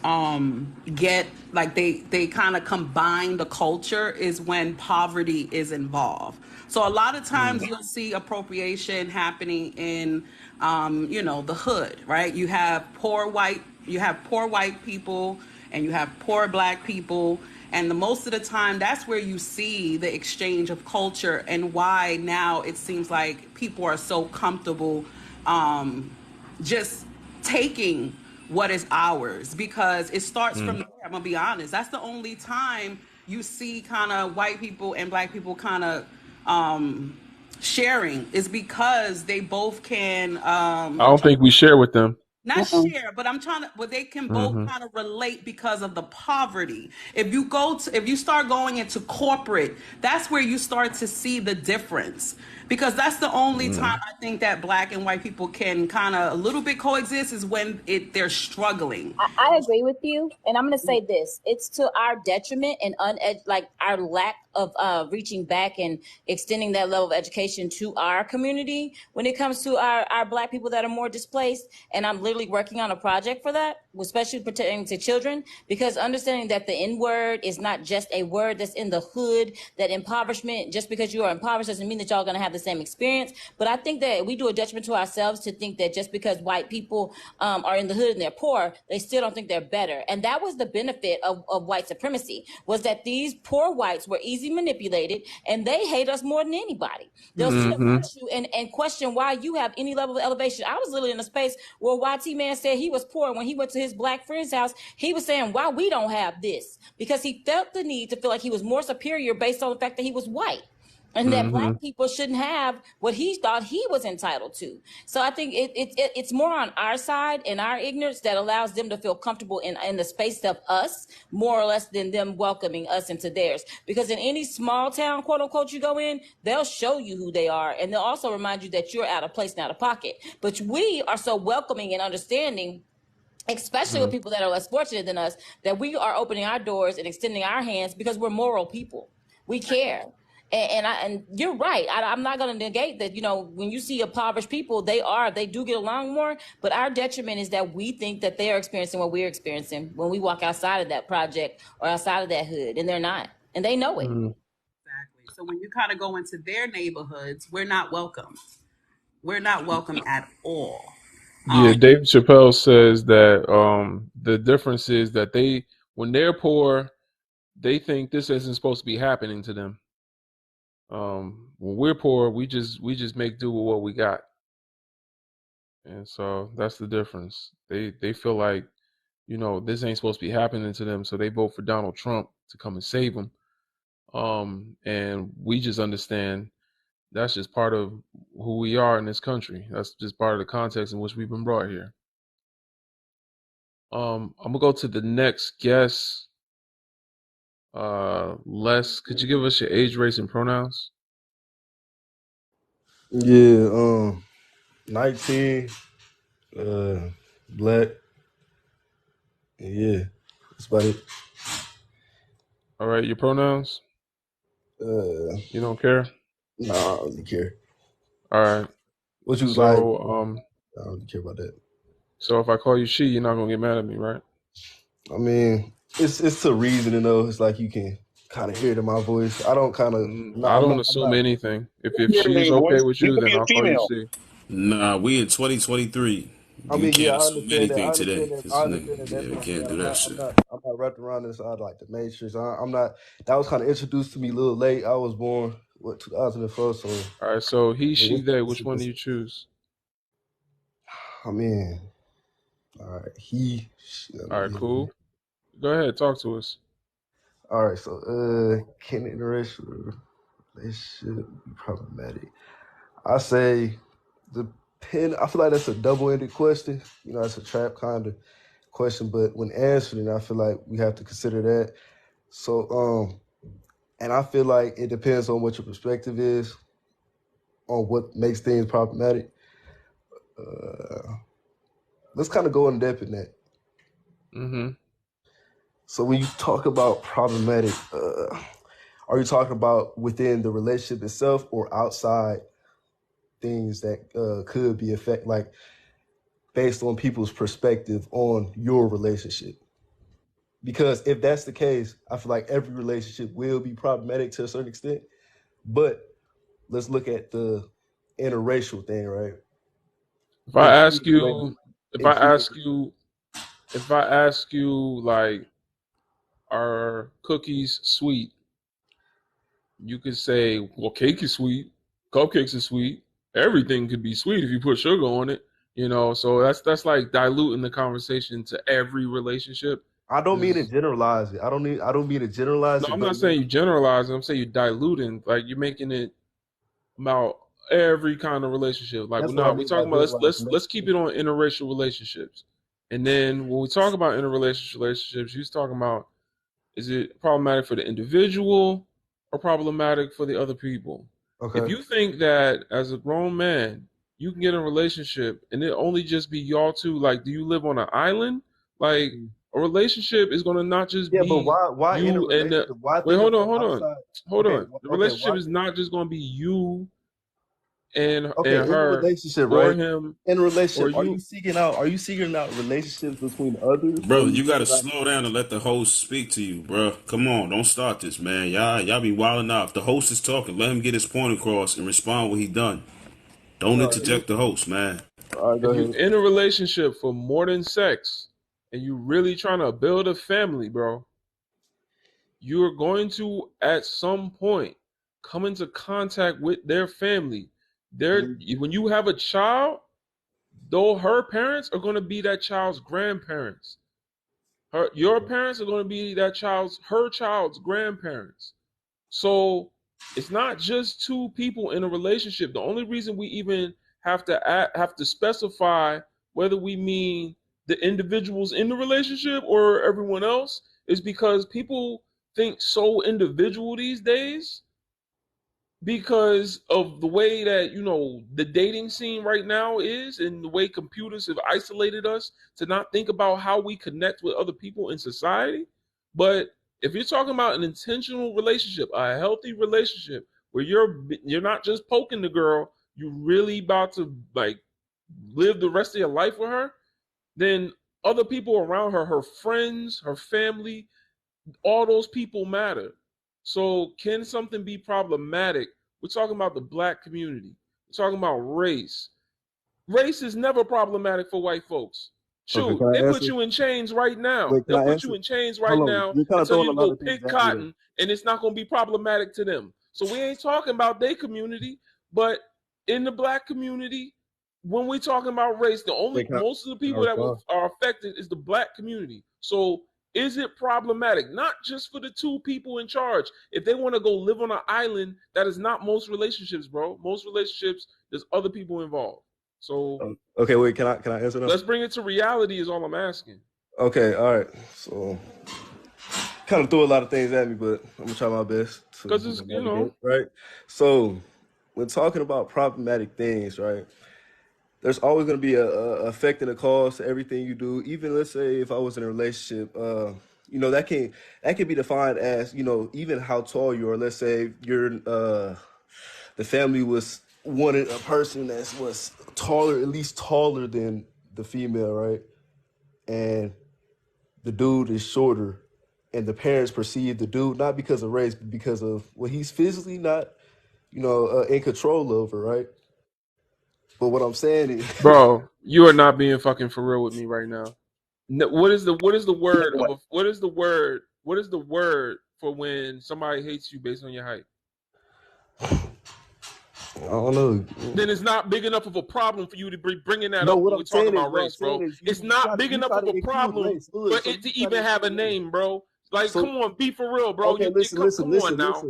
get like they kind of combine the culture is when poverty is involved. So a lot of times you'll see appropriation happening in the hood, right? You have poor white people and you have poor black people, and most of the time that's where you see the exchange of culture, and why now it seems like people are so comfortable just taking what is ours, because it starts from there. I'm gonna be honest, that's the only time you see kind of white people and black people kind of sharing is because they both can I don't think we share with them. not share, but I'm trying to, but they can both Mm-hmm. kind of relate because of the poverty. If you start going into corporate, that's where you start to see the difference. Because that's the only time I think that black and white people can kind of a little bit coexist is when they're struggling. I agree with you, and I'm going to say this: it's to our detriment and like our lack of reaching back and extending that level of education to our community when it comes to our black people that are more displaced. And I'm literally working on a project for that, especially pertaining to children, because understanding that the N word is not just a word that's in the hood. That impoverishment, just because you are impoverished, doesn't mean that y'all going to have the same experience. But I think that we do a detriment to ourselves to think that just because white people are in the hood and they're poor, they still don't think they're better. And that was the benefit of white supremacy, was that these poor whites were easy manipulated and they hate us more than anybody. They'll sit up with you and question why you have any level of elevation. I was literally in a space where YT Man said he was poor. When he went to his black friend's house, he was saying why we don't have this, because he felt the need to feel like he was more superior based on the fact that he was white. And that black people shouldn't have what he thought he was entitled to. So I think it's more on our side and our ignorance that allows them to feel comfortable in the space of us, more or less, than them welcoming us into theirs. Because in any small town, quote unquote, you go in, they'll show you who they are. And they'll also remind you that you're out of place and out of pocket. But we are so welcoming and understanding, especially with people that are less fortunate than us, that we are opening our doors and extending our hands because we're moral people. We care. And you're right. I'm not going to negate that. You know, when you see impoverished people, they do get along more. But our detriment is that we think that they are experiencing what we're experiencing when we walk outside of that project or outside of that hood, and they're not, and they know it. Exactly. So when you kind of go into their neighborhoods, we're not welcome. We're not welcome at all. Yeah, Dave Chappelle says that the difference is that when they're poor, they think this isn't supposed to be happening to them. When we're poor, we just make do with what we got, and so that's the difference. They feel like, you know, this ain't supposed to be happening to them, so they vote for Donald Trump to come and save them. And we just understand that's just part of who we are in this country. That's just part of the context in which we've been brought here. I'm gonna go to the next guest. Les, could you give us your age, race, and pronouns? Yeah, 19, black. Yeah, that's about it. All right, your pronouns? You don't care? Nah, I don't really care. All right. What you So, like? I don't really care about that. So if I call you she, you're not gonna get mad at me, right? I mean, it's a reason to know. It's like you can kind of hear it in my voice. I don't kind of. I don't assume anything. If she's okay with you, then I'll call you she. Nah, we in 2023. I You mean, yeah, can't I assume understand that. anything I today. understand that. 'Cause I understand that. That's yeah, we what I'm can't saying. do that shit. I'm not wrapped around inside like the matrix. I'm not. That was kind of introduced to me a little late. I was born 2004. So All right. So he, she, they. Which one do you choose? I mean, all right. All right. Cool. Go ahead. Talk to us. All right. So, can interracial relationship be problematic? I say I feel like that's a double-ended question. You know, that's a trap kind of question. But when answering, I feel like we have to consider that. So, and I feel like it depends on what your perspective is on what makes things problematic. Let's kind of go in depth in that. Mm-hmm. So when you talk about problematic, are you talking about within the relationship itself or outside things that could be like based on people's perspective on your relationship? Because if that's the case, I feel like every relationship will be problematic to a certain extent. But let's look at the interracial thing, right? If I ask you, like, are cookies sweet? You could say, well, cake is sweet, cupcakes are sweet, everything could be sweet if you put sugar on it. You know, so that's like diluting the conversation to every relationship. I don't mean to generalize it. I don't mean to generalize No, it, I'm but not saying you generalizing. I'm saying you're diluting. Like you're making it about every kind of relationship. Like, well, that's what I no, we're mean by talking about generalizing. let's keep it on interracial relationships. And then when we talk about interrelationship relationships, you're talking about, is it problematic for the individual or problematic for the other people? If Okay. you think that as a grown man you can get in a relationship and it only just be y'all two, like, do you live on an island? Like, a relationship is going to not just Yeah, but be why in a you and the, relationship? Why wait, think about hold on, outside? hold Okay, on. The okay, relationship is not just going to be you and okay, in a her relationship, or right? him In a or relationship, you. are you seeking out relationships between others, or are Brother, you you gotta seeking out? slow down and let the host speak to you, bro. Come on, don't start this, man. Y'all be wilding out. If the host is talking, let him get his point across and respond what he done. Don't All right, interject the host, man. all right, go If you ahead. in a relationship for more than sex and you really trying to build a family, bro, you're going to at some point come into contact with their family. When you have a child, though, her parents are going to be that child's grandparents. Your parents are going to be her child's grandparents. So it's not just two people in a relationship. The only reason we even have to specify whether we mean the individuals in the relationship or everyone else is because people think so individual these days because of the way that, the dating scene right now is, and the way computers have isolated us to not think about how we connect with other people in society. But if you're talking about an intentional relationship, a healthy relationship where you're not just poking the girl, you really about to, like, live the rest of your life with her, then other people around her, her friends, her family, all those people matter. So can something be problematic? We're talking about the black community. We're talking about race. Race is never problematic for white folks. Okay, Shoot, can they I put answer? you in chains right now. Wait, can They'll I put you answer? in chains right Hold on, now you're kind and of tell throwing you a to lot go of things pick at me. cotton, and it's not going to be problematic to them. So we ain't talking about their community, but in the black community, when we're talking about race, Wait, most of the can I people that respond? are affected is the black community. So is it problematic? Not just for the two people in charge. If they want to go live on an island, that is not most relationships, bro. Most relationships, there's other people involved. So Okay, wait, can I answer now? let's bring it to reality is all I'm asking. Okay, all right. So kind of threw a lot of things at me, but I'm gonna try my best to Because it's, navigate. Right. So when talking about problematic things, right? There's always going to be a effect and a cause to everything you do. Even let's say if I was in a relationship, that can be defined as, even how tall you are. Let's say you're the family wanted a person that was taller, at least taller than the female, right? And the dude is shorter, and the parents perceive the dude not because of race, but because of what he's physically not, in control over, right? But what I'm saying is, bro, you are not being fucking for real with me right now. What is the word Anyway, what is the word for when somebody hates you based on your height? I don't know. Then it's not big enough of a problem for you to be bringing that No, up when we talk about race, bro. It's not big you enough try of to a include problem race. for Look, so it you to try to even have a include race. name, bro. Like, come So on, be for real, bro. okay, Come on now.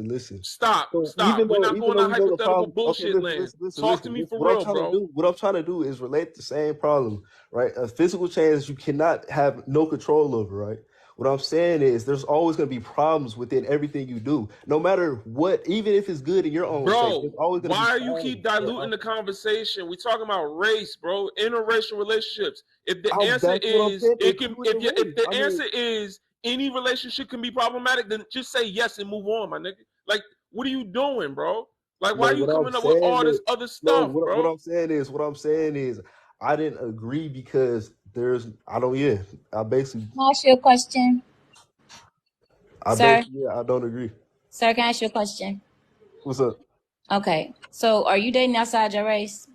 listen. Stop, So stop. We're not even going though to we know the hypothetical problem, okay, bullshit land. Talk to me listen. for real, bro. What I'm trying to do is relate the same problem, right? A physical change you cannot have no control over, right? What I'm saying is there's always going to be problems within everything you do, no matter what, even if it's good in your own sake. There's Bro, always going to be why are you problems keep that diluting are. the conversation? We talking about race, bro. Interracial relationships. If the answer That's what I'm is saying, it can, including if race. the I mean, answer is any relationship can be problematic, then just say yes and move on, my nigga. Like, what are you doing, bro? Like, why no, are you what I'm coming up with saying all is, this other no, stuff, what bro? I'm saying is, I didn't agree because I don't, yeah, I basically, Can I ask you a question, sir? I don't agree. Sir, can I ask you a question? What's up? Okay. So are you dating outside your race?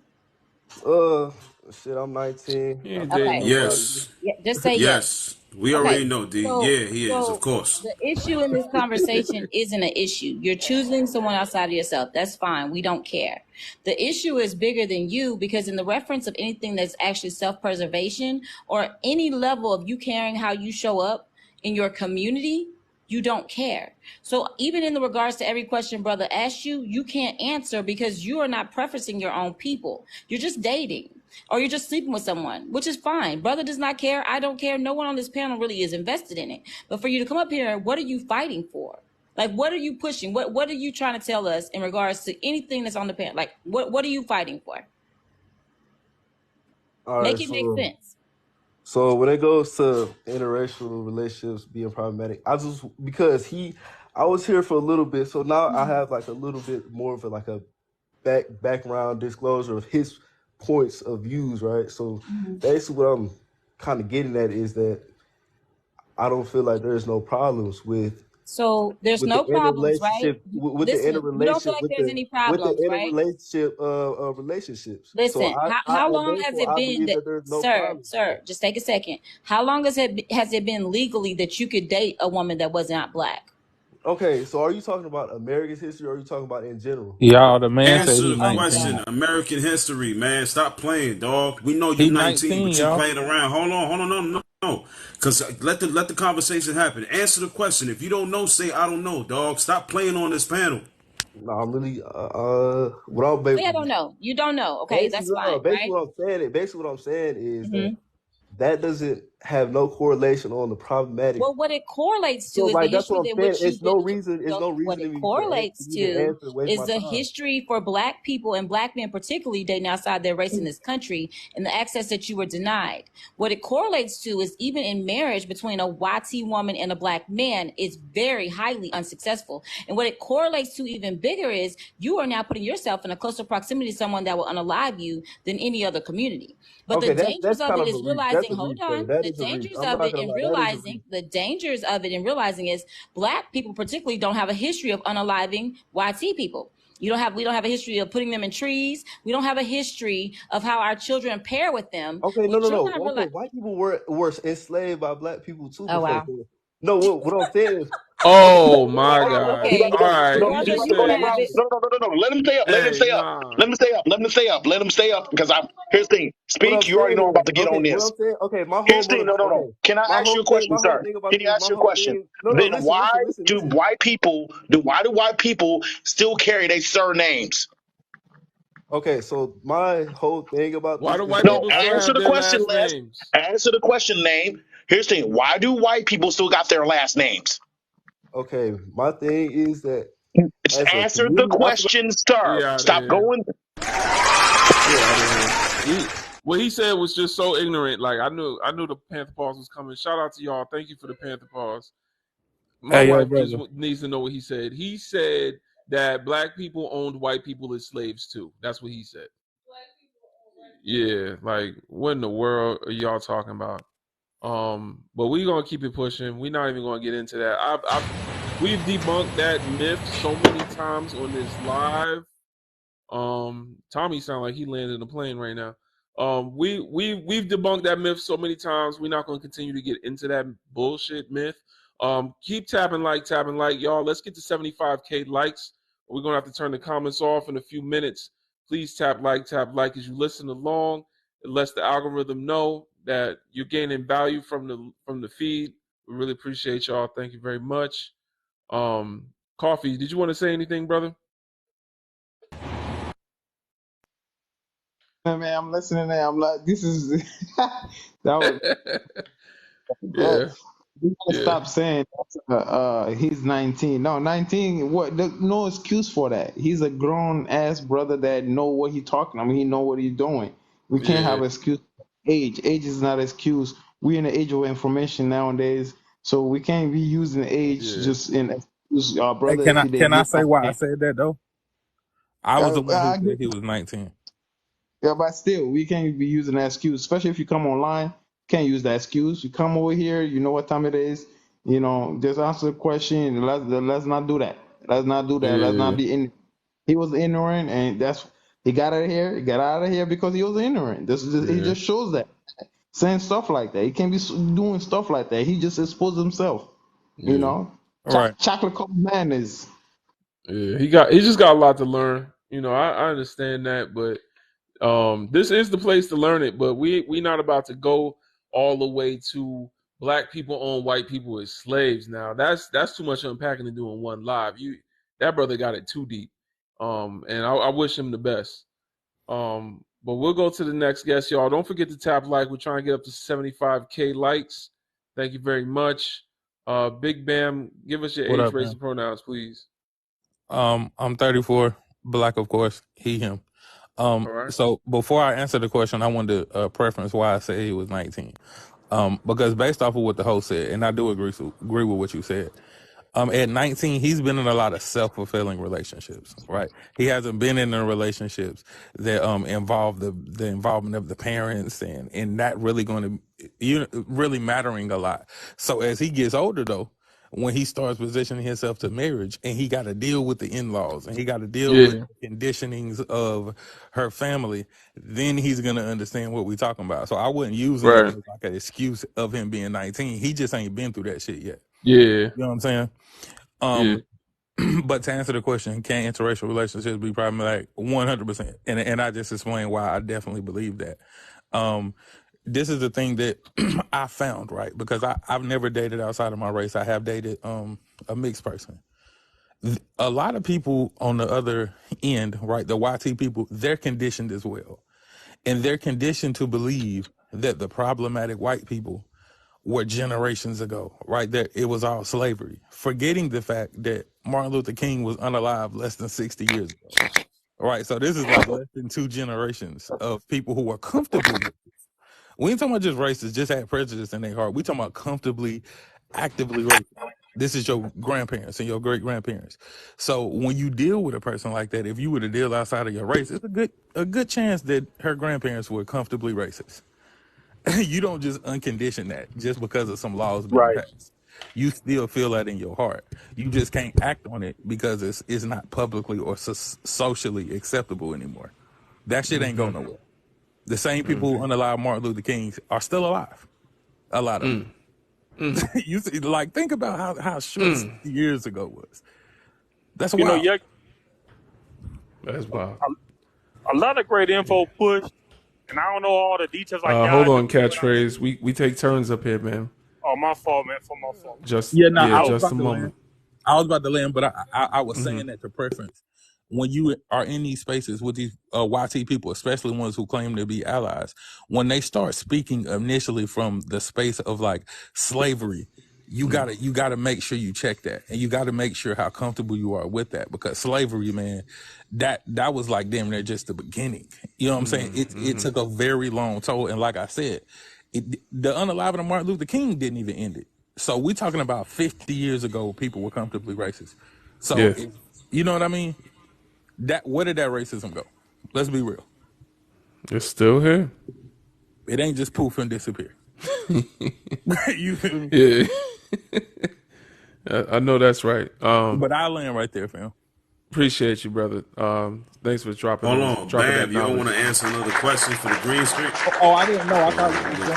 Uh, Shit, I'm 19. He I ain't feel like dating Okay. nobody. nobody. Yes. Yeah, just say yes. Yes. We Okay, already know, D. so Yeah, he is, of so course. the issue in this conversation isn't an issue. You're choosing someone outside of yourself. That's fine. We don't care. The issue is bigger than you because in the reference of anything that's actually self-preservation or any level of you caring how you show up in your community, you don't care. So even in the regards to every question brother asked you, you can't answer because you are not preferencing your own people. You're just dating or you're just sleeping with someone, which is fine. Brother does not care. I don't care. No one on this panel really is invested in it. But for you to come up here, what are you fighting for? Like, what are you pushing? What are you trying to tell us in regards to anything that's on the panel? Like, what are you fighting for? All right, Make it make sense. so when it goes to interracial relationships being problematic, I was here for a little bit, so now I have like a little bit more of a background disclosure of his points of views, right? So basically, what I'm kind of getting at is that I don't feel like there's no problems So there's with the no problems, right? interrelationship with the Listen, you don't feel interrelationship like there's any problems, right? relationships. So Listen, how long has therefore it I been believe that, that there's no sir, problem. just take a second. How long has it been legally that you could date a woman that was not black? Okay, so are you talking about America's history or are you talking about in general? Y'all, the man said Answer he the Oh my 19. question. God. American history, man. Stop playing, dog. We know you He 19, 19, but you y'all. playing around. Hold on, no. Because let the conversation happen. Answer the question. If you don't know, say I don't know, dog. Stop playing on this panel. No, I'm really what I'm Say I don't know. You don't know. Okay, that's fine, basically right? what I'm saying is hmm that doesn't have no correlation on the problematic. Well, what it correlates So to is the like that's what history I'm that saying. which you've been. It's no What reason it to correlates me to to answer and waste is my the time. history for black people and black men, particularly dating outside their race in this country, and the access that you were denied. What it correlates to is even in marriage between a YT woman and a black man is very highly unsuccessful. And what it correlates to even bigger is you are now putting yourself in a closer proximity to someone that will unalive you than any other community. But the Okay, dangers that's of kind it of a is reach. That's realizing, a hold reach though. on, That the is a reach. dangers I'm of not it gonna and lie. That is a reach. realizing the dangers of it and realizing is black people particularly don't have a history of unaliving YT people. We don't have a history of putting them in trees. We don't have a history of how our children pair with them. Okay, no, What no, you're no. not Okay, realizing. white people were enslaved by black people too Oh before. wow. So, no, what I'm saying is, Oh my Oh, God! You okay. about to All go? right, No, he Brother, you about just to you go can that said, have route? it. No. Let him stay up. Let him "Hey, stay up. nah." Let him stay up. Let him stay up. Let him stay up because I'm. Here's the thing. what I'm Speak. You already saying know I'm is, about to get okay, on what this. I'm saying, okay, Here's the thing. No. Can I ask you a question, my whole sir? thing about Can you this, ask my you a whole question? thing, no, no, Then listen, why listen, listen, do listen. why do white people still carry their surnames? Okay, so my whole thing about Why this do is white No, that, people still answer have the their question, last Les. names? Answer the question, name. Here's the thing. Why do white people still got their last names? okay, my thing is that Just as a answer the community, I feel question, sir. He out of Stop here. going. like, out of here. What he said was just so ignorant. Like I knew the Panther pause was coming. Shout out to y'all. Thank you for the Panther pause. My Hey, yo, wife just brother. needs to know what he said. He said that black people owned white people as slaves too. That's what he said. Yeah, like what in the world are y'all talking about? But we're gonna keep it pushing. We're not even gonna get into that. We've debunked that myth so many times on this live. Tommy sound like he landed a plane right now. We've debunked that myth so many times. We're not going to continue to get into that bullshit myth. Keep tapping like, y'all. Let's get to 75K likes. We're gonna have to turn the comments off in a few minutes. Please tap like as you listen along. It lets the algorithm know that you're gaining value from the feed. We really appreciate y'all. Thank you very much. Coffee, did you want to say anything, brother? Man, I'm listening there. I'm like, this is that was. Yeah, You gotta yeah, stop saying he's 19. No, 19. What? No excuse for that. He's a grown ass brother that know what he talking. I mean, he know what he's doing. We can't yeah, have excuse. Age is not excuse. We're in the age of information nowadays, so we can't be using age yeah. just in excuse our Hey, brother if he didn't can I get say why I said that though? I was the one who I said he was 19. Yeah, but still, we can't be using that excuse, especially if you come online. Can't use that excuse. You come over here, you know what time it is. Just answer the question. Let's not do that. Let's not do that. Let's Yeah, not be in. He was ignorant, and he got out of here. He got out of here because he was ignorant. He yeah, just shows that. saying stuff like that. He can't be doing stuff like that. He just exposed himself. You Yeah. know, Right. chocolate covered man is. Yeah. He just got a lot to learn. I understand that, but this is the place to learn it. But we not about to go all the way to black people own white people as slaves. Now that's too much unpacking to do in one live. That brother got it too deep. And I wish him the best. But we'll go to the next guest, y'all. Don't forget to tap like. We're trying to get up to 75K likes. Thank you very much. Big Bam, give us your What age, up, race, man? and pronouns, please. I'm 34, black, of course. He, him. All right. So before I answer the question, I wanted to preference why I say he was 19. Because based off of what the host said, and I do agree with what you said. At 19, he's been in a lot of self-fulfilling relationships, right? He hasn't been in the relationships that involve the involvement of the parents and that really going to really mattering a lot. So as he gets older, though, when he starts positioning himself to marriage, and he got to deal with the in-laws, and he got to deal with Yeah. the conditionings of her family, then he's gonna understand what we're talking about. So I wasn't using it Right. as like an excuse of him being 19. He just ain't been through that shit yet. Yeah. You know what I'm saying? Yeah. But to answer the question, can interracial relationships be problematic? 100%. And I just explained why I definitely believe that. This is the thing that I found, right? Because I've never dated outside of my race. I have dated a mixed person. A lot of people on the other end, right, the YT people, they're conditioned as well. And they're conditioned to believe that the problematic white people were generations ago, right? That it was all slavery, forgetting the fact that Martin Luther King was unalive less than 60 years ago, right? So this is like less than 2 generations of people who were comfortably. We ain't talking about just racist, just had prejudice in their heart. We talking about comfortably, actively racist. This is your grandparents and your great grandparents. So when you deal with a person like that, if you were to deal outside of your race, it's a good chance that her grandparents were comfortably racist. You don't just uncondition that just because of some laws being Right. passed. You still feel that in your heart. You just can't act on it because it's not publicly or socially acceptable anymore. That shit ain't going nowhere. The same people who unalive Martin Luther King are still alive. A lot of them. You see, like, think about how short 60 years ago was. That's You know, wild. yeah, That's wild. a lot of great info pushed, and I don't know all the details like Hold y'all on, do, but catchphrase. We take turns up here, man. oh, my fault, man, for my fault. Yeah, no, I was Just a about to land. moment. But I was saying that to preference. When you are in these spaces with these YT people, especially ones who claim to be allies, when they start speaking initially from the space of like slavery, you gotta make sure you check that, and you gotta make sure how comfortable you are with that, because slavery, man, that was like damn near just the beginning. You know what I'm saying? It took a very long toll, and like I said, the unaliving of Martin Luther King didn't even end it. So we talking about 50 years ago, people were comfortably racist. So Yeah. you know what I mean? Where did that racism go? Let's be real. It's still here. It ain't just poof and disappear. You feel me? Yeah. I know that's right. But I land right there, fam. Appreciate you, brother. Thanks for dropping Hold on, dropping that Bam. You don't knowledge. want to answer another question for the green streak? Oh, I didn't know. I thought we was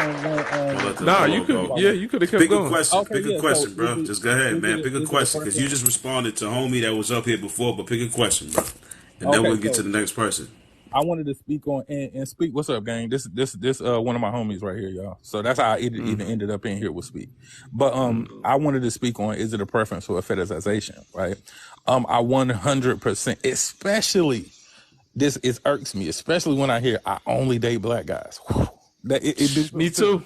Don't let the Nah, you flow could. go. Yeah, you could have kept Pick a going. question. okay, Pick a yeah. So question, bro. Just go ahead, man. Pick a is it a question because you preference? just responded to homie that was up here before. But pick a question, bro, and then Okay, we'll get to so the next person. I wanted to speak on and speak. What's up, gang? This one of my homies right here, y'all. So that's how I even ended up in here with speak. But I wanted to speak on, is it a preference or a fetishization, right? I 100%, especially this irks me, especially when I hear I only date black guys. Whew. That it do Me something to me. too.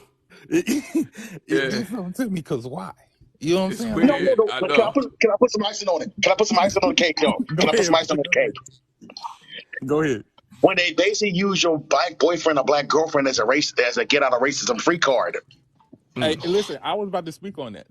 It do something to me, because why? You know what I'm It's saying? No, Like, no, weird. no. I But know. can I put some icing on it? Can I put some icing on the cake, though? go Can I put ahead, some icing on go the cake? ahead. Go ahead. When they basically use your black boyfriend or black girlfriend as a get out of racism free card. Hey, listen, I was about to speak on that.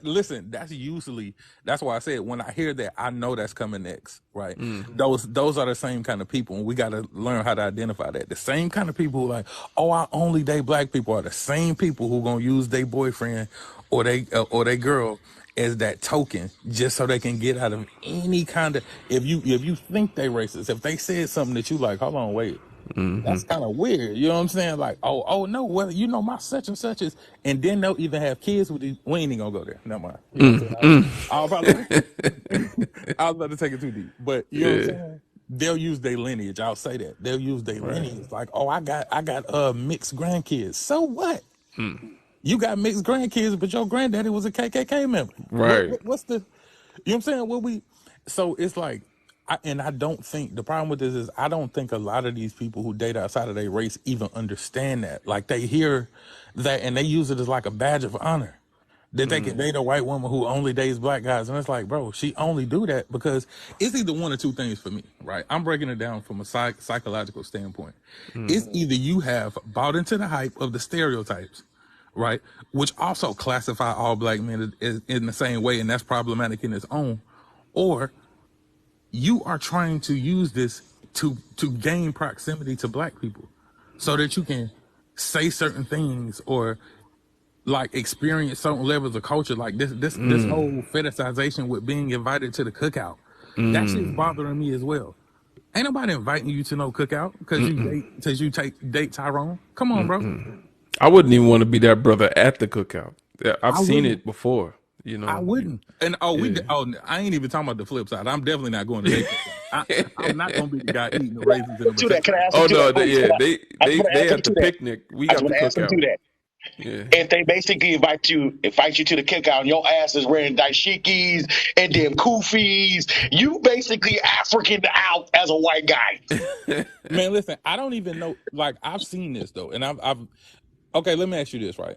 Listen, that's why I said when I hear that, I know that's coming next, right? Those are the same kind of people, and we got to learn how to identify that. The same kind of people who like, oh, I only date black people, are the same people who gonna use their boyfriend or they girl as that token just so they can get out of any kind of. If you think they racist, if they said something that you like, hold on, wait. That's kind of weird. You know what I'm saying? Like, oh no, well, you know, my such and such is, and then they'll even have kids with these. We ain't even gonna go there. Never mind. You know what I'm saying? I was about to, I was about to take it too deep, but you know what I'm Yeah. saying? They'll use their lineage. I'll say that they'll use their Right. lineage. Like, oh, I got mixed grandkids. So what? You got mixed grandkids, but your granddaddy was a KKK member. Right. What's the, you know what I'm saying? So it's like, I don't think, the problem with this is I don't think a lot of these people who date outside of their race even understand that. Like they hear that and they use it as like a badge of honor. That they can date a white woman who only dates black guys. And it's like, bro, she only do that because it's either one or two things for me, right? I'm breaking it down from a psychological standpoint. It's either you have bought into the hype of the stereotypes, right? Which also classify all black men in the same way, and that's problematic in its own. Or you are trying to use this to gain proximity to black people so that you can say certain things or like experience certain levels of culture, like this whole fetishization with being invited to the cookout. That shit's bothering me as well. Ain't nobody inviting you to no cookout because you date Tyrone. Come on, bro. I wouldn't even want to be that brother at the cookout. Yeah, I've I seen wouldn't. it before. You I know. wouldn't. And Yeah. I ain't even talking about the flip side. I'm definitely not going to date cookout. I'm not gonna be the guy eating the raisins in the To that, potato can I salad. ask him Oh to no, that, please? yeah, I just want to they ask him at to the that. picnic. We I just got the want to ask him to cookout. that. Yeah. If they basically invite you to the cookout and your ass is wearing dashikis and them kufis, you basically African out as a white guy. Man, listen, I don't even know. Like, I've seen this though, and I've. Okay, let me ask you this, right?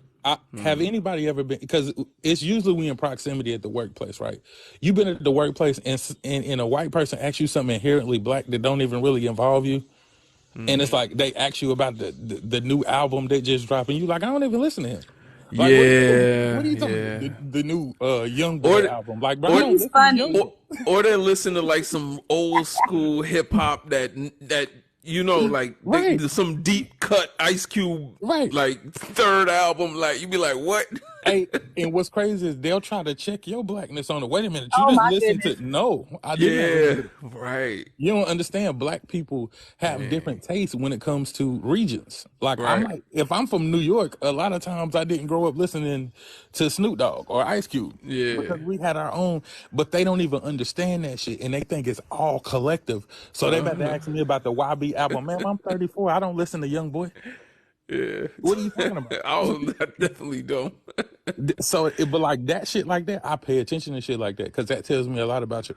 Have anybody ever been? Because it's usually we in proximity at the workplace, right? You've been at the workplace and a white person asks you something inherently black that don't even really involve you, and it's like they ask you about the new album that just dropped, and you like, I don't even listen to him. Like, Yeah, what are you talking about? yeah. The new Young Boy Or album? Like, bro, I or don't He's listen to Young funny. Boy. or they listen to like some old school hip hop that you know, like Right, some deep cut Ice Cube right. like third album. Like you be like, what? Hey, and what's crazy is they'll try to check your blackness on it. Wait a minute, you Oh didn't my listen goodness. to? No, I did not listen Yeah, to that. right, You don't understand. Black people have different tastes when it comes to regions. Like I right. might, if I'm from New York, a lot of times I didn't grow up listening to Snoop Dogg or Ice Cube Yeah, because we had our own. But they don't even understand that shit, and they think it's all collective. So they about to ask me about the YB album. Man, I'm 34. I don't listen to Young Boy. yeah. What are you talking about? I definitely don't. So, but like that shit like that, I pay attention to shit like that because that tells me a lot about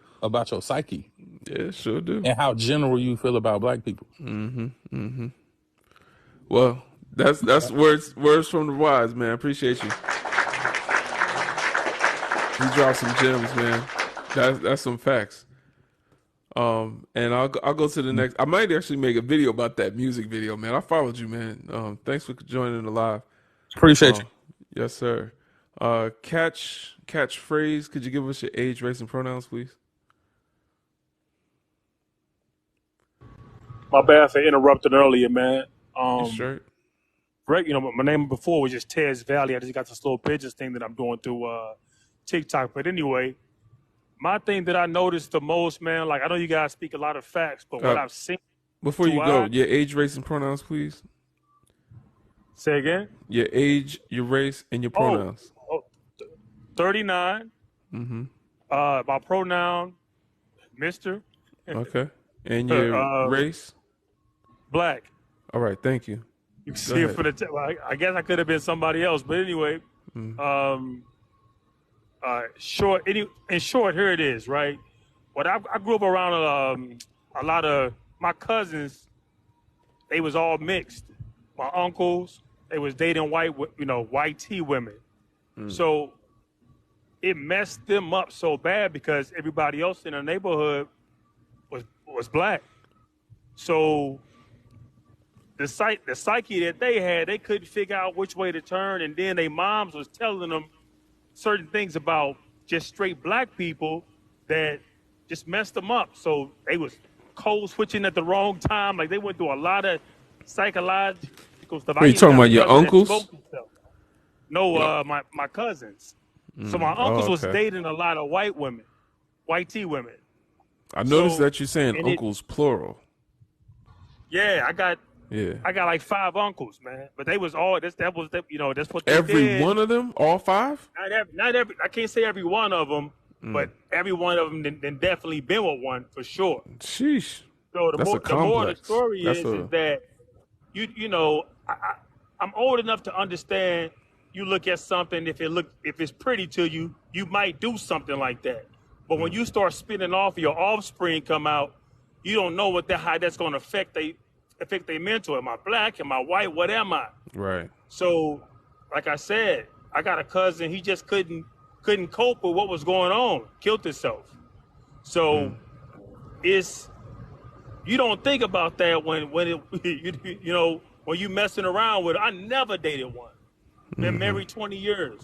your psyche Yeah, sure do. and how general you feel about black people. Well, that's words from the wise, man. Appreciate you. You dropped some gems, man. That's some facts. And I'll go to the next. I might actually make a video about that music video, man. I followed you, man. Thanks for joining the live. Appreciate you. Yes, sir. Catchphrase. Could you give us your age, race, and pronouns, please? My bad for interrupting earlier, man. You straight? Greg, my name before was just Tez Valley. I just got this little pigeons thing that I'm doing through TikTok. But anyway, my thing that I noticed the most, man, like I know you guys speak a lot of facts, but what I've seen Before you go, your age, race, and pronouns, please. Say again? Your age, your race, and your pronouns. 39. My pronoun, Mr. Okay. And your race? Black. All right, thank you. You can see it for the I guess I could have been somebody else, but anyway, in short, here it is, right? But I grew up around a lot of my cousins. They was all mixed. My uncles, they was dating white tea women. So it messed them up so bad because everybody else in the neighborhood was black. So the psyche that they had, they couldn't figure out which way to turn, and then their moms was telling them certain things about just straight black people that just messed them up. So they was code switching at the wrong time. Like they went through a lot of psychological stuff. Are you talking about your uncles? No, my cousins. So my uncles was okay. dating a lot of white women, white tea women. I noticed that you're saying uncles plural. Yeah, Yeah. I got like 5 uncles, man. But they was all that was you know, that's what they Every did. one of them, all 5? Not every. I can't say every one of them, but every one of them then definitely been with one for sure. Sheesh. So That's a the more the complex. story That's is a that you know I'm old enough to understand. You look at something, if it's pretty to you, you might do something like that. But when you start spinning off, your offspring come out, you don't know how that's going to affect they mental. Am I black? Am I white? What am I? right. So, like I said, I got a cousin. He just couldn't cope with what was going on. Killed himself. So it's you don't think about that when it you know when you messing around with. I never dated one. Been married 20 years.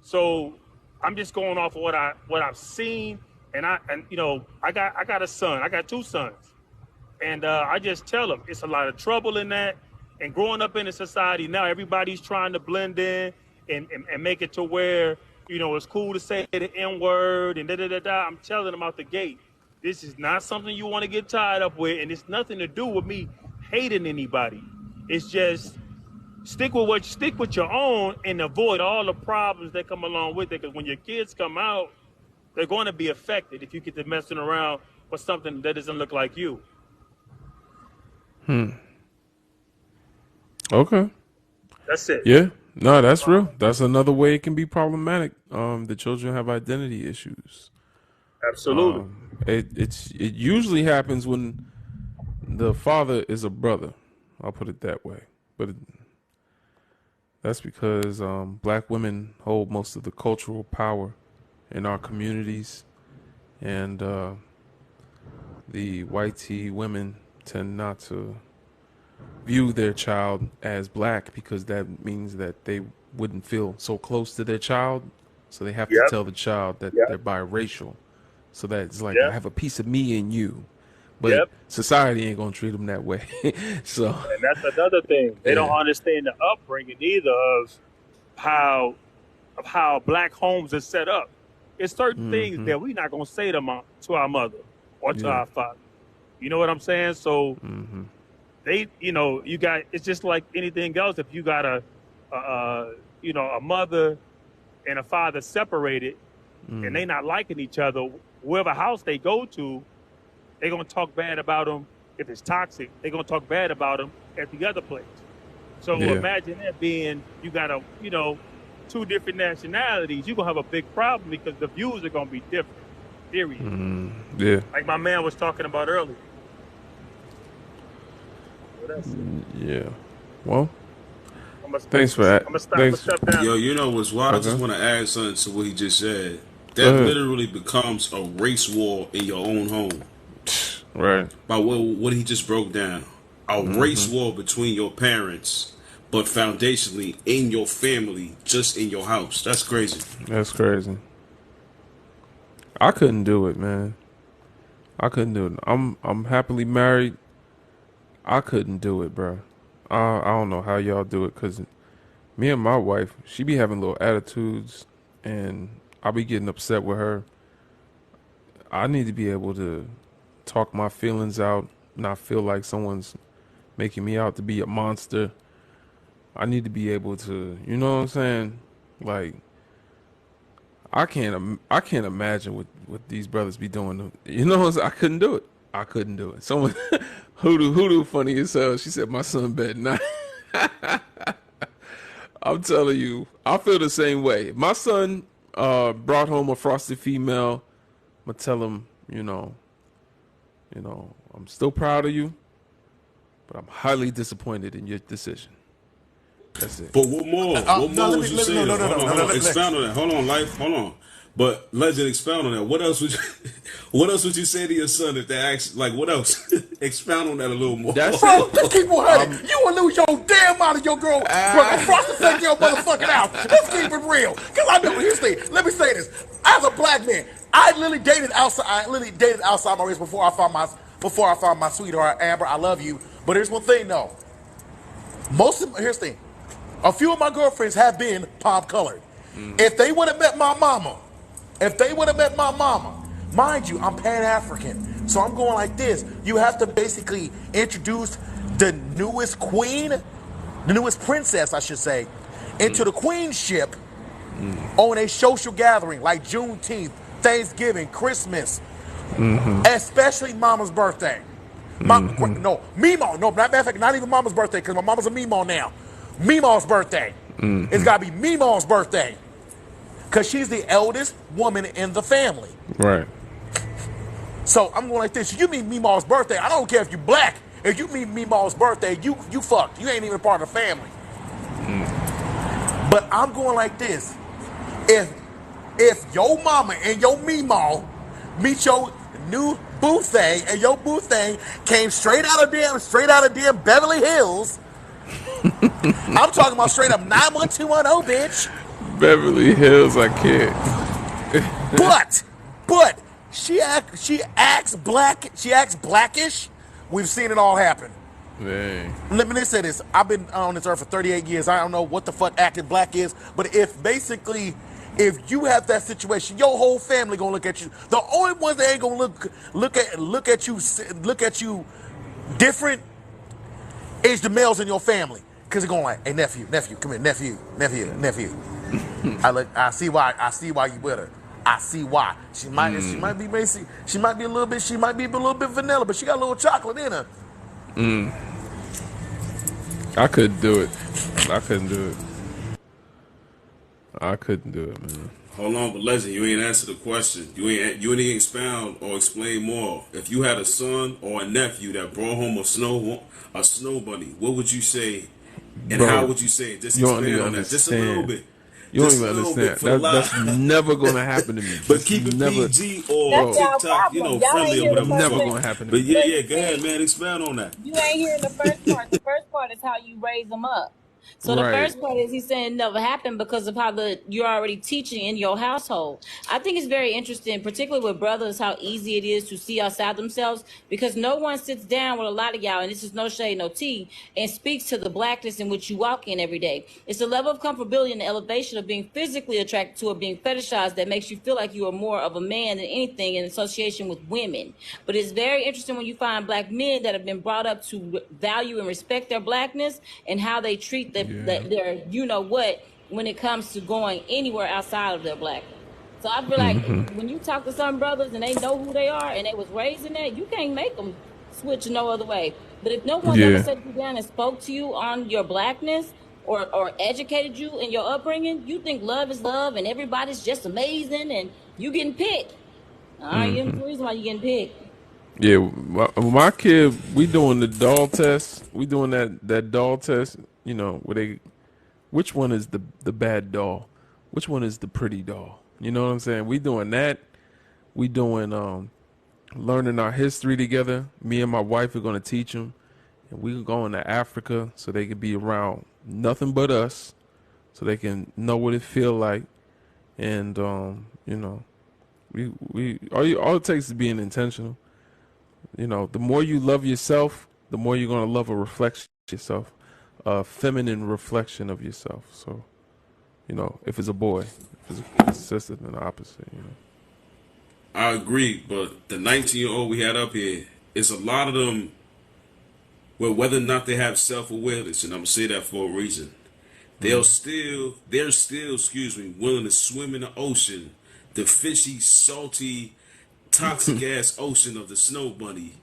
So I'm just going off of what I've seen, and you know I got a son. I got 2 sons, and I just tell them it's a lot of trouble in that. And growing up in a society now, everybody's trying to blend in and make it to where you know it's cool to say the N word and da da da da. I'm telling them out the gate, this is not something you want to get tied up with, and it's nothing to do with me hating anybody. It's just stick with your own and avoid all the problems that come along with it. Because when your kids come out, they're going to be affected if you get to messing around with something that doesn't look like you. Okay. That's it. Yeah. No, that's real. That's another way it can be problematic. The children have identity issues. Absolutely. It usually happens when the father is a brother. I'll put it that way. But that's because black women hold most of the cultural power in our communities, and the white tea women tend not to view their child as black because that means that they wouldn't feel so close to their child, so they have to Yep. tell the child that Yep. they're biracial, so that it's like I Yep. have a piece of me in you, but Yep. society ain't gonna treat them that way. So And that's another thing. They don't yeah. understand the upbringing either of how black homes are set up. It's certain things that we're not gonna say to our mother or to Yeah. our father. You know what I'm saying? So they, you know, it's just like anything else. If you got you know, a mother and a father separated and they not liking each other, whoever house they go to, they're going to talk bad about them. If it's toxic, they're going to talk bad about them at the other place. So Yeah. imagine that being, you got you know, 2 different nationalities, you're going to have a big problem because the views are going to be different, period. Yeah. Like my man was talking about earlier. So that's it. Yeah. Well, I'm gonna thanks for that. I'm gonna stop. I'm gonna Thanks. step down. Yo, you know what's wild? I just Okay. want to add something to what he just said. Go That ahead. literally becomes a race war in your own home. Right. By what he just broke down. A race war between your parents, but foundationally in your family, just in your house. That's crazy. That's crazy. I couldn't do it, man. I couldn't do it. I'm happily married. I couldn't do it, bro. I don't know how y'all do it, cause me and my wife, she be having little attitudes, and I be getting upset with her. I need to be able to talk my feelings out, not feel like someone's making me out to be a monster. I need to be able to, you know what I'm saying? Like, I can't imagine what these brothers be doing. You know what I'm saying? I couldn't do it. I couldn't do it. Someone hoodoo funny as hell. She said my son better not. I'm telling you, I feel the same way. If my son brought home a frosted female, I'm gonna tell him, I'm still proud of you, but I'm highly disappointed in your decision. That's it. But what more? What more would you say? Hold on. Expound on that. Hold on, life. Hold on. But legend, expound on that. What else would you? What else would you say to your son if they ask? Like, what else? Expound on that a little more. That's Bro, it. let's keep 100. You want to lose your damn mind of your girl. Bro, Frost take your motherfucking house. Let's keep it real. Because I know, here's the thing. Let me say this. As a black man, I literally dated outside my race before I found my sweetheart, Amber. I love you. But here's one thing, though. Here's the thing. A few of my girlfriends have been pop colored. If they would have met my mama, mind you, I'm Pan-African. So I'm going like this. You have to basically introduce the newest queen, the newest princess, I should say, into the queenship on a social gathering like Juneteenth, Thanksgiving, Christmas, especially Mama's birthday. No, Mimo. No, matter of fact, not even Mama's birthday, because my mama's a Mimo now. Mima's birthday. It's got to be Mima's birthday, because she's the eldest woman in the family. Right. So I'm going like this. You mean Mima's birthday? I don't care if you're black. If you mean Mima's birthday, you fucked. You ain't even part of the family. But I'm going like this. If your mama and your Mimo meet your new boo thing, and your boo thing came straight out of damn Beverly Hills. I'm talking about straight up 91210, bitch. Beverly Hills, I can't. But she acts blackish. We've seen it all happen. Dang. Let me say this. I've been on this earth for 38 years. I don't know what the fuck acting black is, but if you have that situation, your whole family gonna look at you. The only ones that ain't gonna look at you different is the males in your family, because they're going like, hey, nephew, come here, nephew. I see why you with her. I see why. She might be a little bit vanilla, but she got a little chocolate in her. I couldn't do it. I couldn't do it, man. Hold on, but Legend, you ain't answered the question. You ain't expound or explain more. If you had a son or a nephew that brought home a snow bunny, what would you say, and Bro, how would you say it? Just expand on that, just a little bit. You don't even understand. That's never gonna happen to me. But keep it PG or TikTok, friendly or whatever. Never gonna happen to me. But yeah, go ahead, man. Expound on that. You ain't hearing the first part. The first part is how you raise them up. So the first part is he's saying it never happened because of how you're already teaching in your household. I think it's very interesting, particularly with brothers, how easy it is to see outside themselves, because no one sits down with a lot of y'all, and this is no shade, no tea, and speaks to the blackness in which you walk in every day. It's the level of comfortability and the elevation of being physically attracted to or being fetishized that makes you feel like you are more of a man than anything in association with women. But it's very interesting when you find black men that have been brought up to value and respect their blackness and how they treat their when it comes to going anywhere outside of their blackness. So I feel like when you talk to some brothers and they know who they are and they was raised in that, you can't make them switch no other way. But if no one ever sat you down and spoke to you on your blackness or educated you in your upbringing, you think love is love and everybody's just amazing and you getting picked. All right, you the reason why you getting picked. Yeah, my kid, we doing the doll test. We doing that doll test, where which one is the bad doll? Which one is the pretty doll? You know what I'm saying? We doing that. We doing learning our history together. Me and my wife are going to teach them. And we going to Africa so they can be around nothing but us, so they can know what it feel like. And, we all it takes is being intentional. The more you love yourself, the more you're going to love a reflection of yourself, a feminine reflection of yourself. So, if it's a boy, if it's a sister, then the opposite, I agree, but the 19-year-old we had up here, it's a lot of them, well, whether or not they have self-awareness, and I'm going to say that for a reason, they're still, willing to swim in the ocean, the fishy, salty, toxic ass ocean of the snow bunny,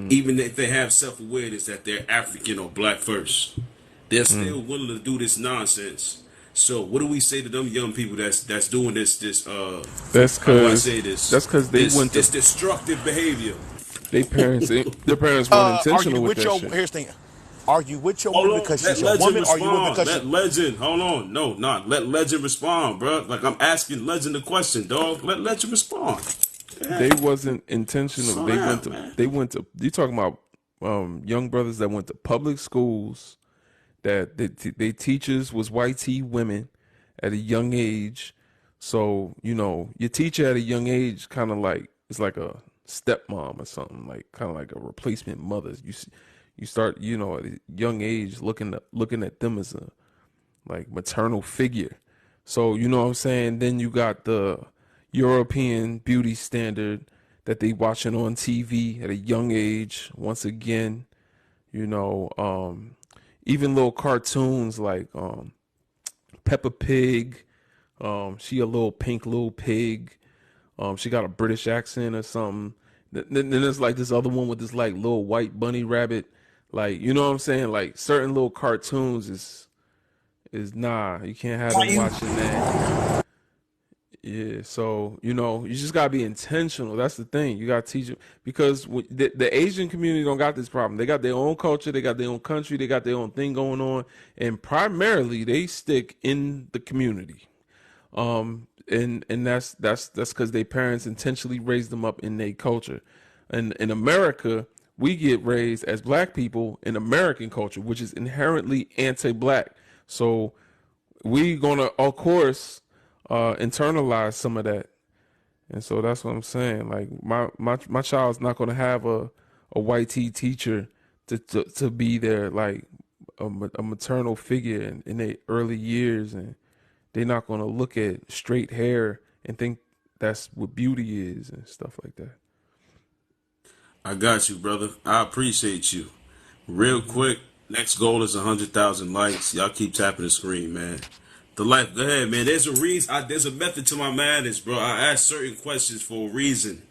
even if they have self-awareness that they're African or black first, they're still willing to do this nonsense. So what do we say to them young people that's doing this that's because they went to this destructive behavior? Their parents weren't intentional with that shit. Here's the thing. Argue with your woman because she's a woman, or you woman because let Legend, hold on. No, not let Legend respond, bro. Like, I'm asking Legend the question, dog. Let Legend respond. Yeah. They wasn't intentional. They went to you talking about young brothers that went to public schools, that they teachers was white tee women at a young age. So, your teacher at a young age kind of like, it's like a stepmom or something, like kind of like a replacement mother. You start, at a young age looking at them as a like maternal figure. So, you know what I'm saying? Then you got the European beauty standard that they watching on TV at a young age. Once again, you know, even little cartoons like Peppa Pig. She a little pink little pig. She got a British accent or something. Then there's like this other one with this like little white bunny rabbit. Like, you know what I'm saying? Like certain little cartoons is nah. You can't have them watching that. Yeah, so you know, you just gotta be intentional. That's the thing. You gotta teach them because the Asian community don't got this problem. They got their own culture, they got their own country, they got their own thing going on, and primarily they stick in the community. And that's because their parents intentionally raised them up in their culture. And in America, we get raised as black people in American culture, which is inherently anti-black. So we gonna, of course, internalize some of that. And so that's what I'm saying. Like my child's not gonna have a white teacher to be there like a maternal figure in their early years, and they're not gonna look at straight hair and think that's what beauty is and stuff like that. I got you, brother. I appreciate you. Real quick, next goal is 100,000 likes. Y'all keep tapping the screen, man. The life, go ahead, man. There's a reason. There's a method to my madness, bro. I ask certain questions for a reason,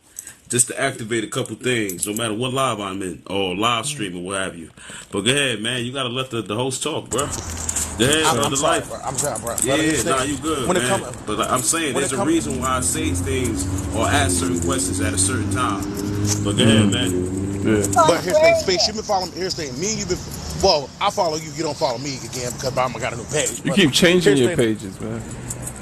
just to activate a couple things, no matter what live I'm in or live stream or what have you. But go ahead, man. You gotta let the host talk, bro. Go ahead, bro. I'm The sorry, life. bro. I'm sorry, bro. Yeah, nah, you good, man. But like, I'm saying there's a reason why I say things or ask certain questions at a certain time. But go ahead, man. Yeah. But here's the thing, Space, you've been following me. Here's the thing, me and you've been, well, I follow you, you don't follow me again because I got a new page. You But keep changing here's your the thing, pages, man.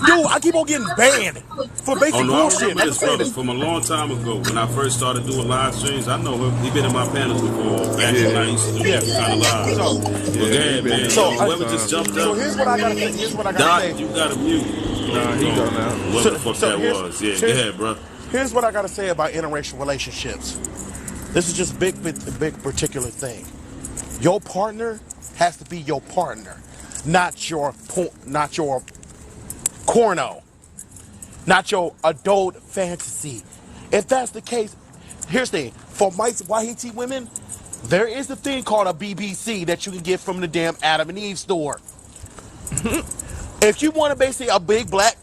dude, I keep on getting banned for Oh basic no, I bullshit. remember Like I this said, brother from a long time ago when I first started doing live streams. I know him. He been in my panels before. Back when I used to do yeah. kind of live. So, But go ahead, man. so, Whoever just jumped so up, here's what I gotta say. Here's what I gotta Doc, say. you got to mute. Nah, he go now. Whoever the fuck that here's- was. Yeah, go here's- ahead, bro. Here's what I gotta say about interracial relationships. This is just big particular thing. Your partner has to be your partner, not your corno, not your adult fantasy. If that's the case, here's the thing. For Wahiti women, there is a thing called a BBC that you can get from the damn Adam and Eve store. If you want to basically a big black,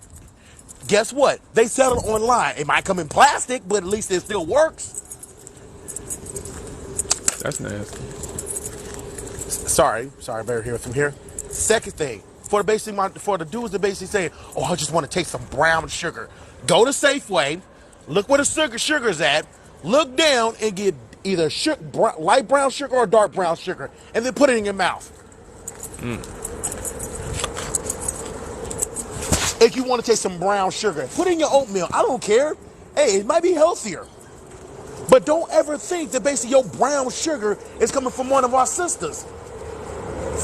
guess what? They sell it online. It might come in plastic, but at least it still works. That's nasty. Sorry, better hear from here. Second thing, for the dudes that basically say, "Oh, I just want to take some brown sugar." Go to Safeway, look where the sugar's at, look down and get either light brown sugar or dark brown sugar, and then put it in your mouth. If you want to take some brown sugar, put it in your oatmeal. I don't care. Hey, it might be healthier. But don't ever think that basically your brown sugar is coming from one of our sisters.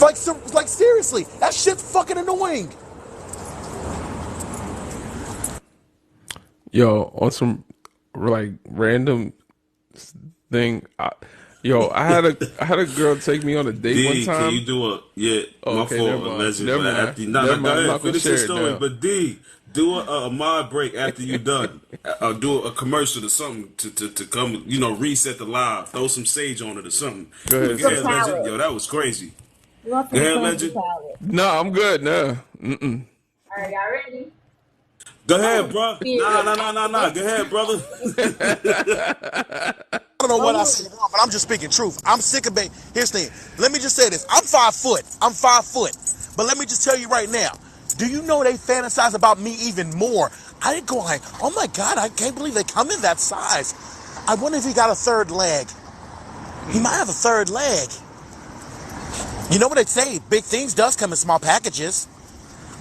Like seriously, that shit's fucking annoying. Yo, on some like random thing, I had a girl take me on a date one time. Can you do a my Okay, fault, never mind. legend. Never But mind. after Never mind. go I'm ahead, not gonna finish your share it story. now. But D, do a mod break after you done. Do a commercial or something to come, reset the live. Throw some sage on it or something. Go ahead, Go ahead, sis. legend. Yo, that was crazy. You want Go some ahead, cleanse legend. the palate. No, I'm good now. All right, y'all ready? Go ahead, bro. Nah. Go ahead, brother. I don't know what I said wrong, but I'm just speaking truth. I'm sick of it. Here's the thing. Let me just say this. I'm 5 foot. But let me just tell you right now. Do you know they fantasize about me even more? I didn't go like, oh my God, I can't believe they come in that size. I wonder if he got a third leg. He might have a third leg. You know what they say? Big things does come in small packages.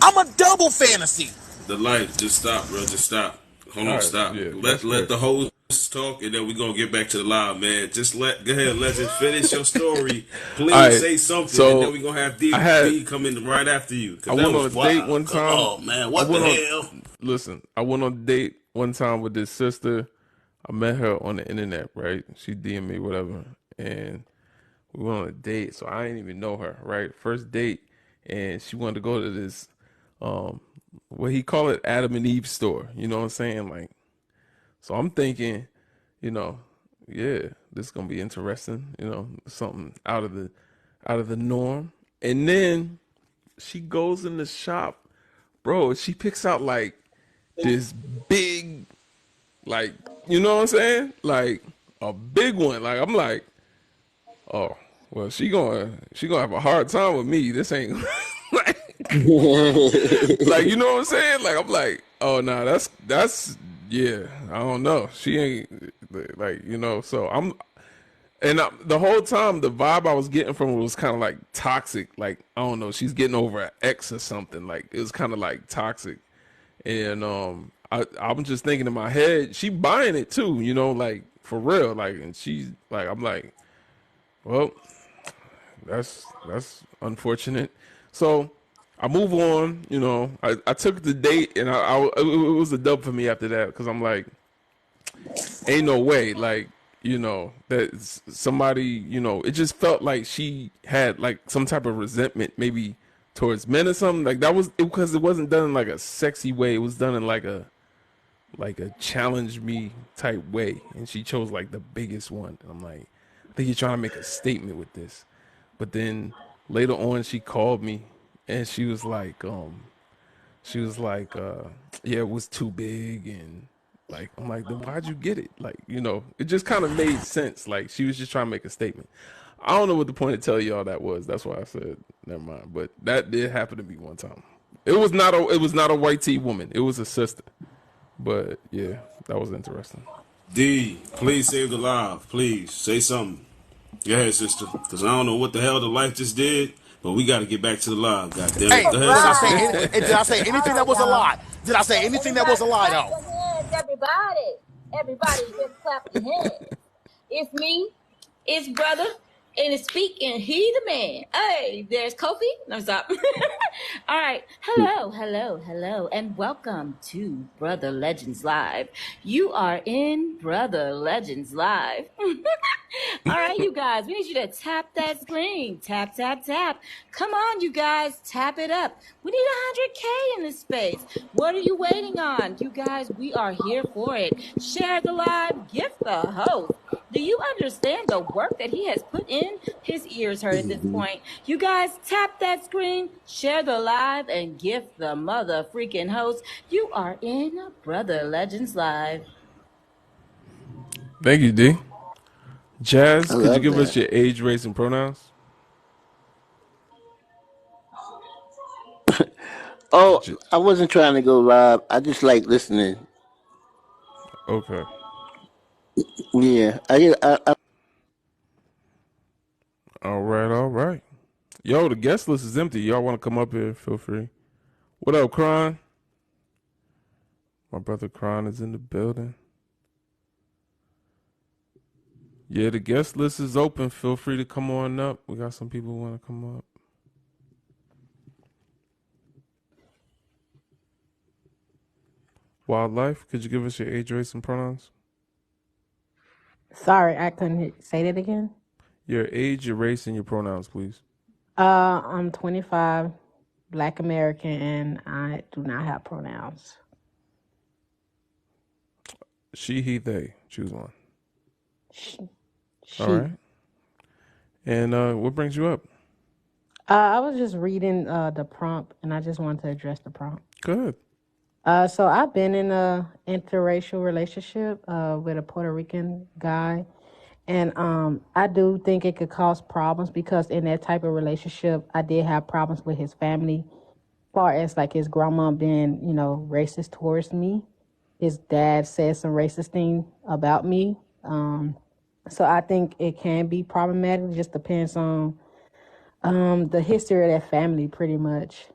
I'm a double fantasy. The life, just stop, bro. Just stop. Hold on, right, stop. yeah, let the host talk, and then we're gonna get back to the live, man. Just go ahead, legend, finish your story. Please All right, say something, so and then we're gonna have D come in right after you. I went on a date one time. Oh man, what the hell? Listen, I went on a date one time with this sister. I met her on the internet, right? She DM'd me, whatever, and we went on a date. So I didn't even know her, right? First date, and she wanted to go to this, what he call it, Adam and Eve store. You know what I'm saying? Like, so I'm thinking, yeah, this is gonna be interesting. Something out of the norm. And then she goes in the shop, bro. She picks out like this big, like, you know what I'm saying, like a big one. Like I'm like, oh, well, she gonna have a hard time with me. This ain't like, you know what I'm saying? Like I'm like, oh no, that's yeah. I don't know. She ain't like, So the whole time the vibe I was getting from her was kind of like toxic. Like I don't know, she's getting over an ex or something. Like it was kind of like toxic. And I'm just thinking in my head, she buying it too. Like for real. Like, and she's like, I'm like, well, that's unfortunate. So I move on. I took the date, and it was a dub for me after that because I'm like, ain't no way, like, that somebody, it just felt like she had like some type of resentment, maybe towards men or something. Like that was because it wasn't done in like a sexy way. It was done in like a challenge me type way, and she chose like the biggest one. And I'm like, I think you're trying to make a statement with this. But then later on, she called me, and she was like, yeah, it was too big, and like I'm like, then why'd you get it? Like, it just kind of made sense. Like she was just trying to make a statement. I don't know what the point of telling y'all that was. That's why I said never mind. But that did happen to me one time. It was not a white tea woman. It was a sister. But yeah, that was interesting. D, please save the live. Please say something. Go ahead, sister. Because I don't know what the hell the life just did, but we got to get back to the live. God damn Hey, it. Go ahead, sister. did I say anything that was a lie? Did I say anything that was a lie, Clap though? your hands, everybody. Everybody, just clap your hands. It's me. It's brother. And it's speaking. He the man. Hey, there's Kofi. No, stop. All right. Hello, and welcome to Brother Legends Live. You are in Brother Legends Live. All right, you guys, we need you to tap that screen. Tap, tap, tap. Come on, you guys, tap it up. We need 100K in this space. What are you waiting on? You guys, we are here for it. Share the live, gift the host. Do you understand the work that he has put in? His ears hurt at this point. You guys, tap that screen, share the live, and gift the mother freaking host. You are in Brother Legends Live. Thank you, D. Jazz, I could you love give us that. your age, race, and pronouns? Oh, J- I wasn't trying to go live. I just like listening. okay. Yeah, I All right, all right. Yo, the guest list is empty. Y'all want to come up here? Feel free. What up, Kron? My brother Kron is in the building. Yeah, the guest list is open. Feel free to come on up. We got some people who want to come up. Wildlife, could you give us your age, race, and pronouns? Sorry, I couldn't say that again. Your age, your race, and your pronouns, please. I'm 25, Black American, and I do not have pronouns. She, he, they. Choose one. She. All right. And what brings you up? I was just reading the prompt, and I just wanted to address the prompt. Good. So I've been in a interracial relationship with a Puerto Rican guy, and I do think it could cause problems because in that type of relationship, I did have problems with his family, far as like his grandma being, racist towards me. His dad said some racist thing about me. So I think it can be problematic. It just depends on the history of that family, pretty much.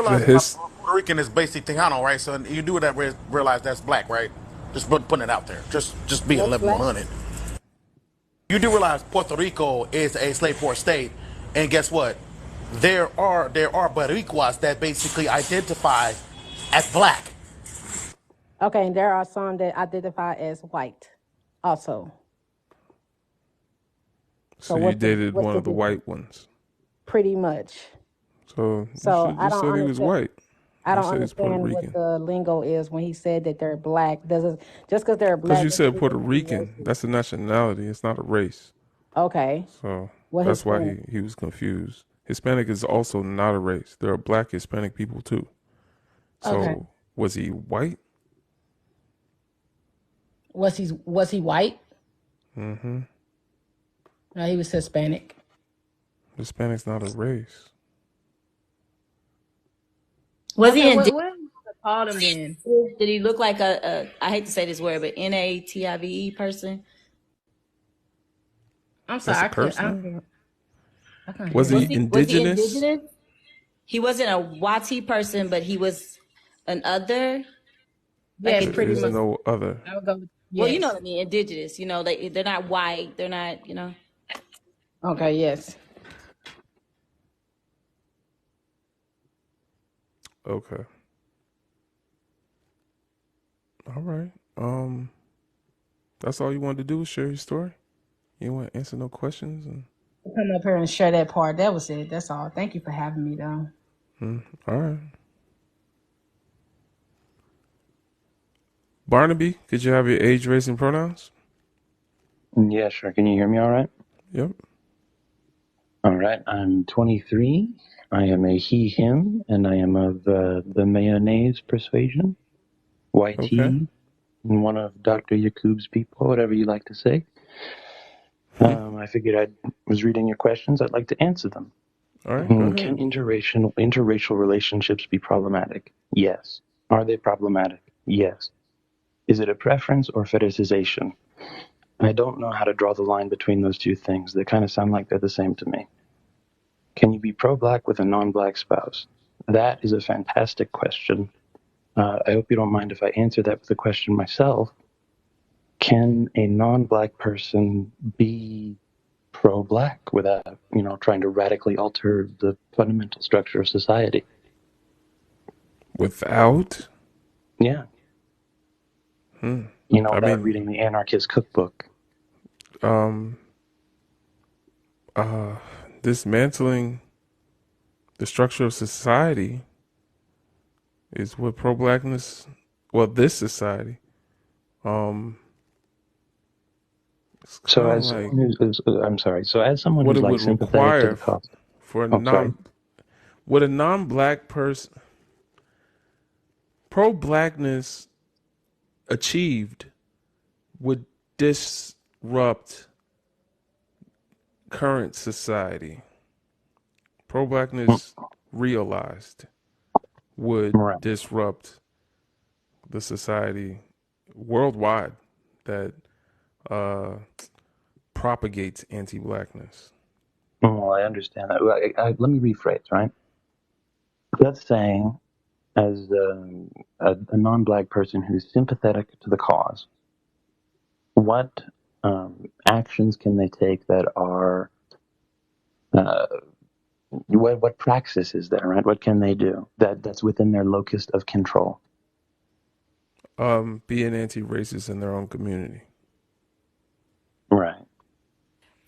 The Realize his. Puerto Rican is basic Tejano, right? So you do that, realize that's black, right? Just putting it out there. Just being That's black. 11-100. You do realize Puerto Rico is a slave port state, and guess what? There are Boricuas that basically identify as black. Okay, and there are some that identify as white, also. So you dated what's one the of the difference? white ones. Pretty much. So you So should I just don't said he was understand. white. I You don't said he's Puerto understand what Rican. the lingo is when he said that they're black. Does it just because they're Because black you doesn't said mean Puerto they can be Rican. racist? That's a nationality. It's not a race. Okay. So What that's why Hispanic? he was confused. Hispanic is also not a race. There are black Hispanic people too. Okay. So was he white? Was he white? Mm-hmm. No, he was Hispanic. Hispanic's not a race. Was Okay, he indigenous? what called him then? Did he look like a I hate to say this word, but NATIVE person? I'm That's sorry, a curse now? I can't Was hear he you. Was he indigenous? indigenous? He wasn't a Wati person, but he was an other. Like Yes, There pretty is much. indigenous. no other. I would go with Well, you know yes. what I mean. Indigenous. They're not white. They're not. Okay, yes. Okay. All right. That's all you wanted to do was share your story? You want to answer no questions? Come up here and share that part. That was it. That's all. Thank you for having me, though. All right. Barnaby, could you have your age, race, and pronouns? Yeah, sure. Can you hear me all right? Yep. All right. I'm 23. I am a he, him, and I am of the mayonnaise persuasion, YT, Okay. and one of Dr. Yakub's people, whatever you like to say. I figured I was reading your questions. I'd like to answer them. All right, go Can ahead. interracial relationships be problematic? Yes. Are they problematic? Yes. Is it a preference or fetishization? I don't know how to draw the line between those two things. They kind of sound like they're the same to me. Can you be pro-black with a non-black spouse? That is a fantastic question. I hope you don't mind if I answer that with a question myself. Can a non-black person be pro-black without, trying to radically alter the fundamental structure of society? Without? Yeah. I Without mean, reading the anarchist cookbook. um, dismantling the structure of society is what pro-blackness, well, this society, it's So kind of as like someone I'm sorry. So as someone what who's it like would sympathetic to the require cause. for a Oh, sorry. what a non-black person, pro-blackness achieved would disrupt current society. Pro-blackness realized would Right. disrupt the society worldwide that propagates anti-blackness. Well, I understand that. Let me rephrase, right? Let's say, as a non-black person who's sympathetic to the cause, what actions can they take that are uh, what praxis is there, right? What can they do that's within their locus of control? Being anti-racist in their own community. Right.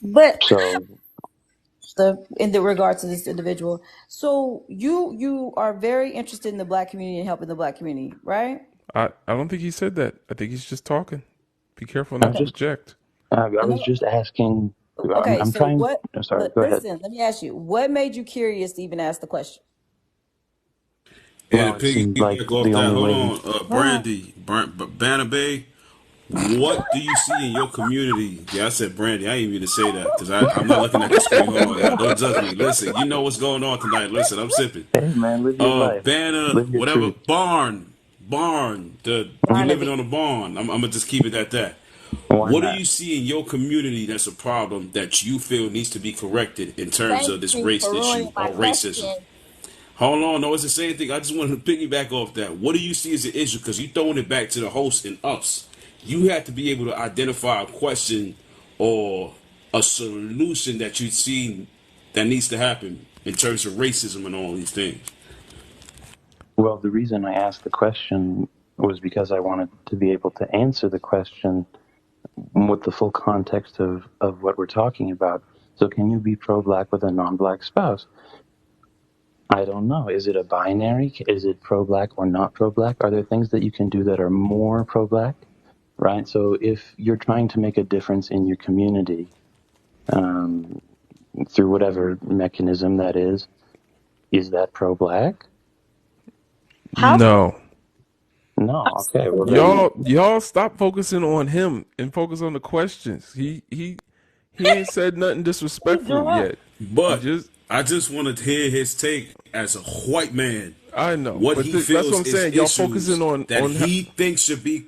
But So, in the regard to this individual, so you are very interested in the black community and helping the black community, right? I don't think he said that. I think he's just talking. Be careful I'm not to Okay. just project. I was No, just asking. okay. I'm So trying. what? Sorry. Go ahead. Listen, let me ask you. What made you curious to even ask the question? And Well, to it seems like piggyback off the that, only hold way. on, Brandy, Banner Bay. What do you see in your community? Yeah, I said Brandy. I didn't mean to say that because I'm not looking at the screen. Hold on, y'all. Don't judge me. Listen, you know what's going on tonight. Listen, I'm sipping. Hey, man, live your life. Banner, Live your whatever, truth. barn. We living Barnaby. on a barn. I'm gonna just keep it at that. Why What do not? you see in your community that's a problem that you feel needs to be corrected in terms Thank of this you race for ruining issue my or racism? question. Hold on, no, it's the same thing. I just wanted to piggyback off that. What do you see as an issue? Because you throwing it back to the host and us. You have to be able to identify a question or a solution that you see that needs to happen in terms of racism and all these things. Well, the reason I asked the question was because I wanted to be able to answer the question with the full context of what we're talking about. So, can you be pro-black with a non-black spouse? I don't know. Is it a binary? Is it pro-black or not pro-black? Are there things that you can do that are more pro-black? Right? So if you're trying to make a difference in your community through whatever mechanism that is that pro-black? How No. No. Okay. Well, then Y'all stop focusing on him and focus on the questions. He ain't said nothing disrespectful yet. He But just I just want to hear his take as a white man. I know, What but he that's what feels I'm is saying. Y'all focusing issues that on he thinks should be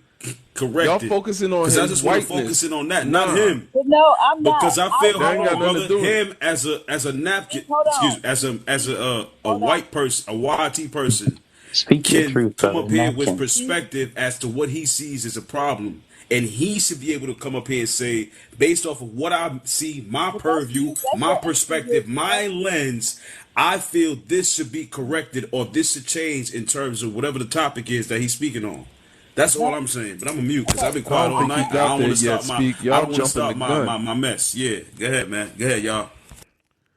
y'all corrected. focusing on Because I his just want to focus whiteness. in on that, not Nah, him. But no, I'm not. Because I feel, that hold ain't got on, nothing to brother, do with it. him as a napkin, Hold excuse me, on. as a Hold on. white person, a YT person, speak your can truth, come brother. up here with Napkin. perspective as to what he sees as a problem. And he should be able to come up here and say, based off of what I see, my But purview, that's my your answer here, perspective, my sir. lens, I feel this should be corrected or this should change in terms of whatever the topic is that he's speaking on. That's all No. I'm saying. But I'm a mute because I've been I quiet don't all think he night. And I got don't there want to yet. start my Speak. I Y'all don't want to jumping the start my, gun. my my mess. Yeah. Go ahead, man. Go ahead, y'all.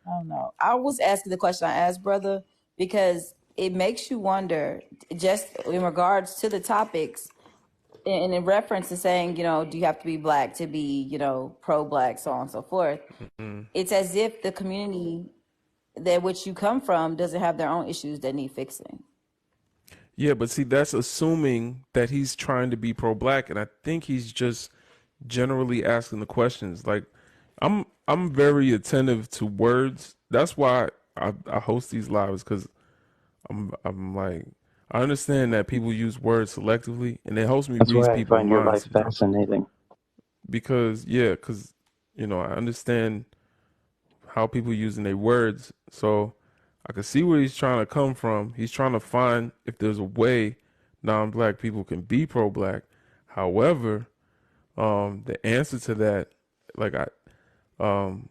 I don't know. I was asking the question I asked, brother, because it makes you wonder, just in regards to the topics, and in reference to saying, do you have to be black to be, pro-black, so on and so forth. It's as if the community that which you come from doesn't have their own issues that need fixing. Yeah, but see, that's assuming that he's trying to be pro-black, and I think he's just generally asking the questions. Like, I'm very attentive to words. That's why I host these lives because I'm like I understand that people use words selectively, and it helps me That's read why I people's find your minds life sometimes. fascinating. Because I understand how people using their words, so I can see where he's trying to come from. He's trying to find if there's a way non-black people can be pro-black. However, the answer to that, like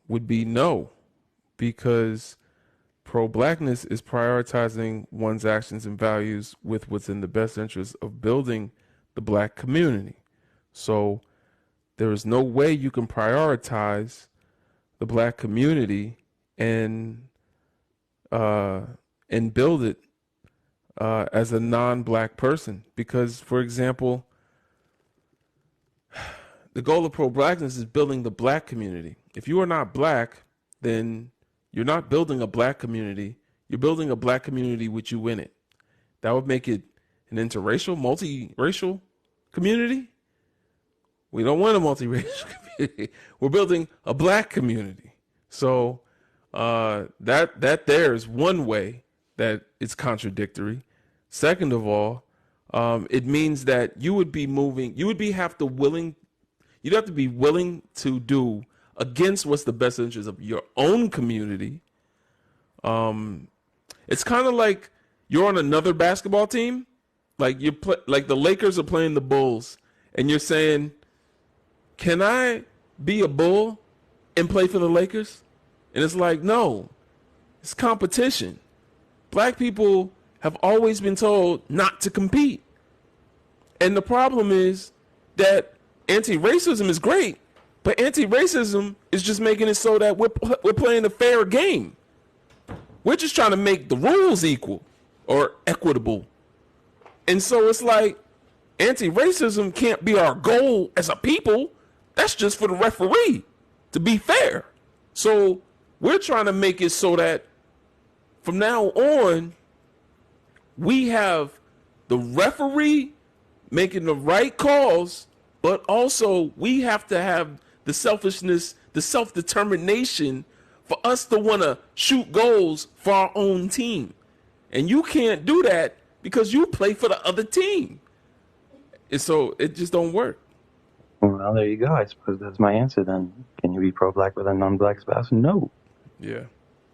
would be no, because pro-blackness is prioritizing one's actions and values with what's in the best interest of building the black community. So there is no way you can prioritize the black community and uh, and build it as a non-black person, because, for example, the goal of pro-blackness is building the black community. If you are not black, then you're not building a black community. You're building a black community with you in it. That would make it an interracial, multiracial community. We don't want a multiracial community. We're building a black community. So that there is one way that it's contradictory. Second of all, it means that you would be moving. You'd have to be willing to do against what's the best interest of your own community. It's kind of like you're on another basketball team, like like the Lakers are playing the Bulls, and you're saying, "Can I be a Bull and play for the Lakers?" And it's like, no, it's competition. Black people have always been told not to compete. And the problem is that anti-racism is great, but anti-racism is just making it so that we're playing a fair game. We're just trying to make the rules equal or equitable. And so it's like anti-racism can't be our goal as a people. That's just for the referee to be fair. So we're trying to make it so that from now on, we have the referee making the right calls, but also we have to have the selfishness, the self-determination for us to want to shoot goals for our own team. And you can't do that because you play for the other team. And so it just don't work. Well, there you go. I suppose that's my answer then. Can you be pro-black with a non-black spouse? No. Yeah.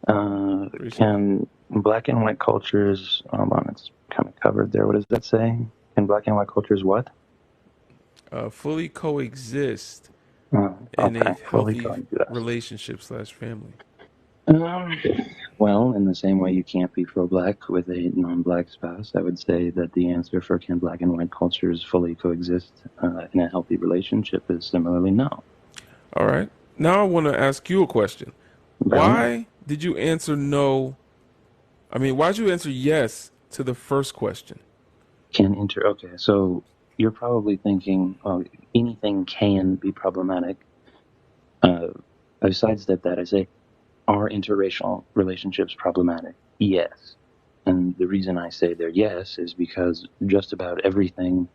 Can black and white cultures, hold on, it's kind of covered there. What does that say? Can black and white cultures what? Fully coexist in Okay, a fully healthy coexist. relationship/family. Well, in the same way you can't be pro-black with a non-black spouse, I would say that the answer for can black and white cultures fully coexist in a healthy relationship is similarly no. All right. Now I want to ask you a question. Well, Why did you answer no I mean, why'd you answer yes to the first question? Okay, so you're probably thinking, oh, anything can be problematic. I sidestep that. I say, are interracial relationships problematic? Yes. And the reason I say they're yes is because just about everything,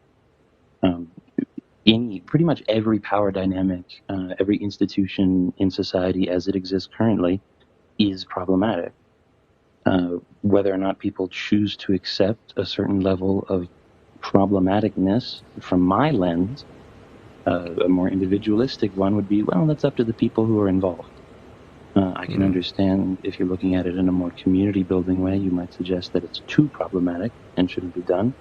pretty much every power dynamic, every institution in society as it exists currently is problematic. Whether or not people choose to accept a certain level of problematicness from my lens, a more individualistic one would be, well, that's up to the people who are involved. I can understand if you're looking at it in a more community building way, you might suggest that it's too problematic and shouldn't be done.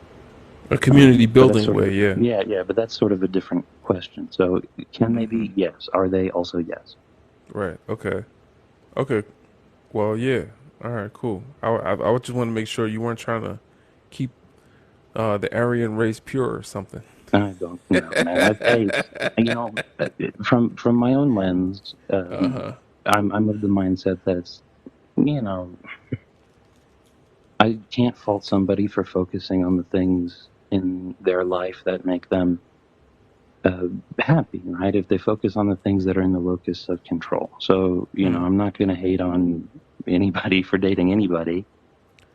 A community But that's building sort of way, yeah. yeah, but that's sort of a different question. So can they be? Yes. Are they also yes? Right. Okay. Okay. Well, yeah. All right. Cool. I would just want to make sure you weren't trying to keep the Aryan race pure or something. I don't know, man. From my own lens, I'm of the mindset that's, I can't fault somebody for focusing on the things in their life that make them happy, right? If they focus on the things that are in the locus of control. So, I'm not going to hate on anybody for dating anybody,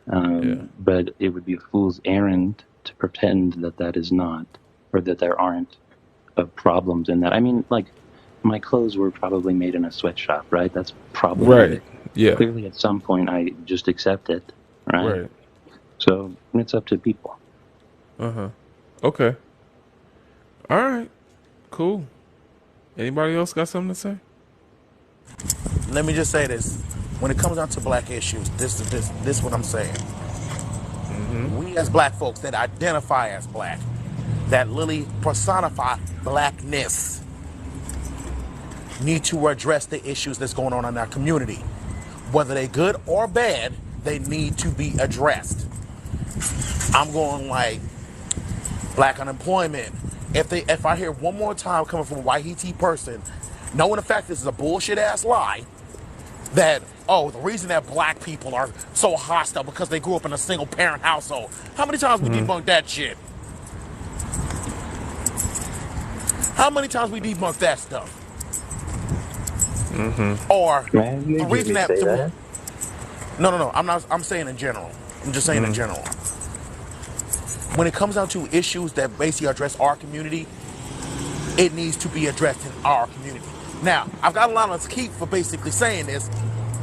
but it would be a fool's errand to pretend that that is not, or that there aren't problems in that. I mean, like, my clothes were probably made in a sweatshop, right? That's Right. problematic. Yeah. Clearly, at some point, I just accept it, right? Right. So it's up to people. Okay. All right. Cool. Anybody else got something to say? Let me just say this. When it comes down to black issues, this is what I'm saying. We as black folks that identify as black, that literally personify blackness, need to address the issues that's going on in our community. Whether they're good or bad, they need to be addressed. I'm going like black unemployment. If I hear one more time coming from a white ET person, knowing the fact this is a bullshit ass lie, that, oh, the reason that black people are so hostile because they grew up in a single parent household. How many times we debunked that shit? How many times we debunked that stuff? Or Man, you the hear reason me that say that? no, I'm saying in general. I'm just saying in general. When it comes down to issues that basically address our community, it needs to be addressed in our community. Now, I've got a lot of keep for basically saying this.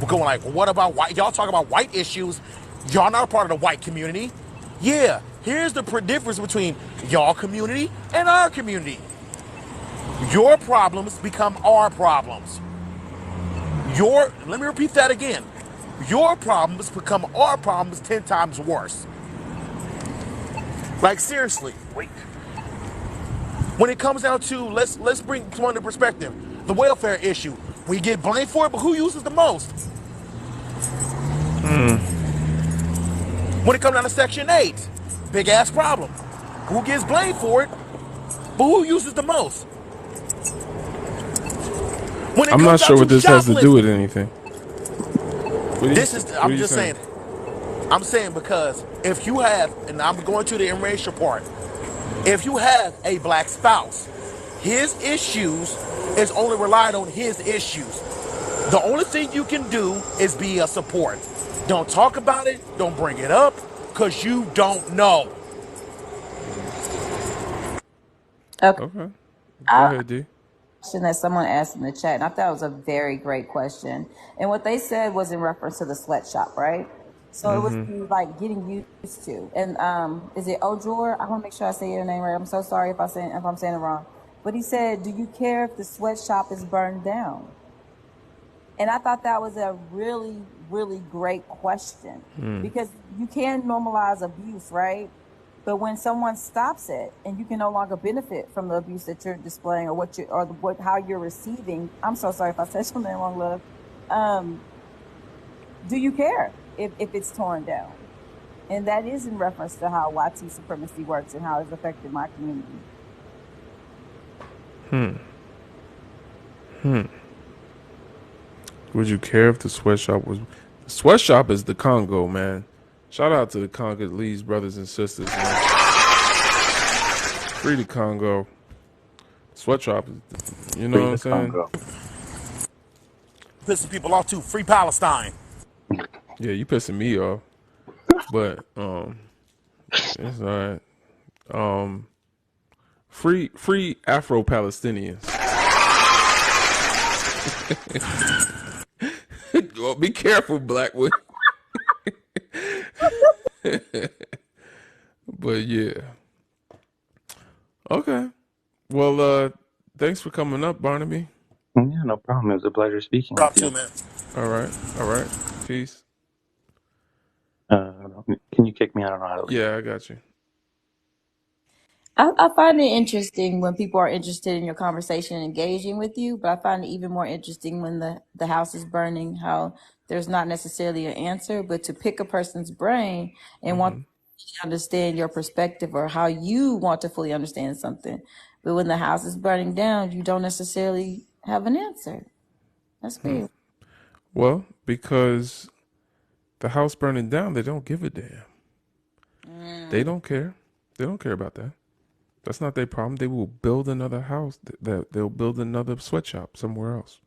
We're going like, well, what about white? Y'all talk about white issues. Y'all not a part of the white community. Yeah, here's the difference between y'all community and our community. Your problems become our problems. Let me repeat that again. Your problems become our problems 10 times worse. Like, seriously. Wait. When it comes down to, let's bring someone into perspective. The welfare issue. We get blamed for it, but who uses the most? When it comes down to Section 8, big ass problem. Who gets blamed for it, but who uses the most? When it I'm not comes sure down what to this has to do with shoplifting, anything. I'm just saying. I'm saying because if you have, and I'm going to the interracial part, if you have a black spouse, his issues is only relied on his issues. The only thing you can do is be a support. Don't talk about it, don't bring it up, because you don't know. Okay. Okay. Go I, ahead, D. question that someone asked in the chat, and I thought it was a very great question. And what they said was in reference to the sweatshop, right? So it was like getting used to. And is it Ojor? I want to make sure I say your name right. I'm so sorry if I'm saying it wrong. But he said, "Do you care if the sweatshop is burned down?" And I thought that was a really, really great question because you can normalize abuse, right? But when someone stops it and you can no longer benefit from the abuse that you're displaying or how you're receiving, I'm so sorry if I said something wrong, love. Do you care if it's torn down? And that is in reference to how YT supremacy works and how it's affected my community. Would you care if the sweatshop was? The sweatshop is the Congo, man. Shout out to the Congolese brothers and sisters, man. Free the Congo. Sweatshop, you know Free what I'm the saying? Congo. Pissing people off too. Free Palestine. Yeah, you pissing me off. But it's all right. Free Afro-Palestinians. Well, be careful, Blackwood. But yeah. Okay. Well, thanks for coming up, Barnaby. Yeah, no problem. It was a pleasure speaking Talk with to you. man. All right. Peace. Can you kick me? I don't know how to leave. Yeah, I got you. I find it interesting when people are interested in your conversation and engaging with you, but I find it even more interesting when the house is burning, how there's not necessarily an answer, but to pick a person's brain and want to understand your perspective or how you want to fully understand something. But when the house is burning down, you don't necessarily have an answer. That's weird. Well, because the house burning down, they don't give a damn. They don't care. They don't care about that. That's not their problem. They will build another house. They'll build another sweatshop somewhere else.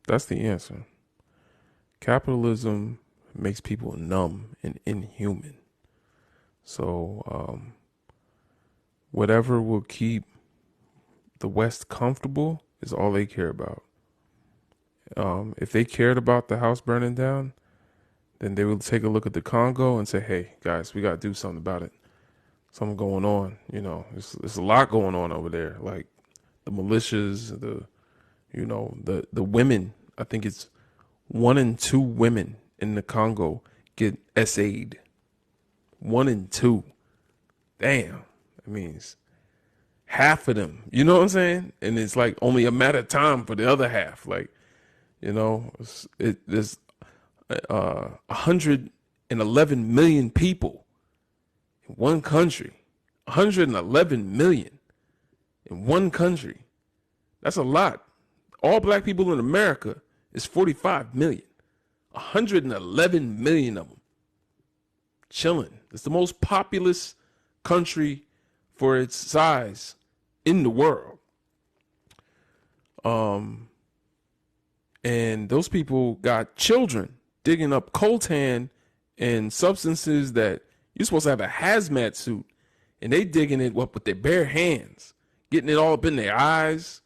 That's the answer. Capitalism makes people numb and inhuman. So whatever will keep the West comfortable is all they care about. If they cared about the house burning down, then they would take a look at the Congo and say, hey, guys, we got to do something about it. Something going on, you know, there's a lot going on over there. Like the militias, the women. I think it's 1 in 2 women in the Congo get SA'd. 1 in 2. Damn. That means half of them. You know what I'm saying? And it's like only a matter of time for the other half. Like, you know, there's 111 million people in one country. 111 million in one country. That's a lot. All black people in America is 45 million. 111 million of them chilling. It's the most populous country for its size in the world. And those people got children digging up coltan and substances that you're supposed to have a hazmat suit, and they digging it up with their bare hands, getting it all up in their eyes,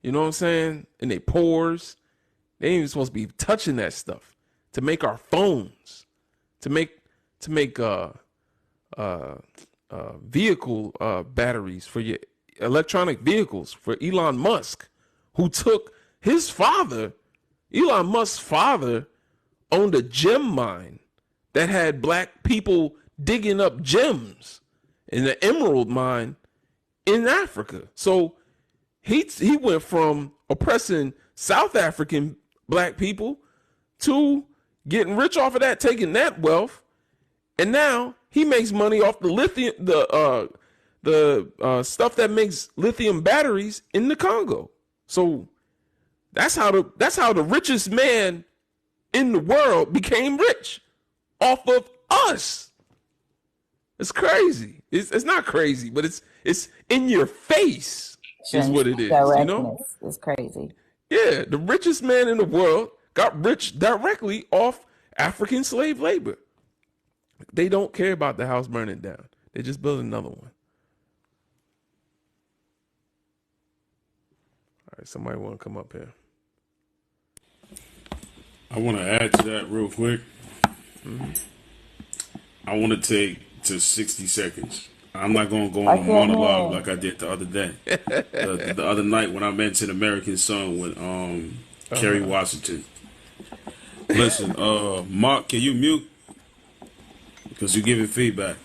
you know what I'm saying, in their pores. They ain't even supposed to be touching that stuff to make our phones, to make vehicle batteries for your electronic vehicles for Elon Musk, who took his father. Elon Musk's father owned a gem mine that had black people digging up gems in the emerald mine in Africa. So he went from oppressing South African black people to getting rich off of that, taking that wealth, and now he makes money off the lithium, the stuff that makes lithium batteries in the Congo. So that's how the richest man in the world became rich, off of us. It's crazy. It's not crazy, but it's in your face is what it is, you know? It's crazy. Yeah, the richest man in the world got rich directly off African slave labor. They don't care about the house burning down. They just build another one. All right, somebody want to come up here. I want to add to that real quick. I want to take to 60 seconds. I'm not going to go on a monologue like I did the other day. The other night when I mentioned American Son with Kerry Washington. Listen, Mark, can you mute? Because you're giving feedback.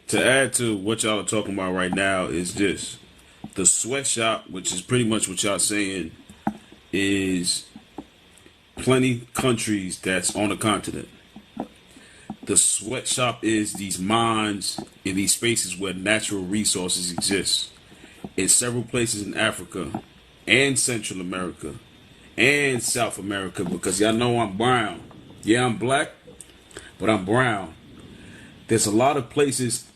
To add to what y'all are talking about right now is this. The sweatshop, which is pretty much what y'all saying, is plenty countries that's on the continent. The sweatshop is these mines in these spaces where natural resources exist. In several places in Africa and Central America and South America, because y'all know I'm brown. Yeah, I'm black, but I'm brown. There's a lot of places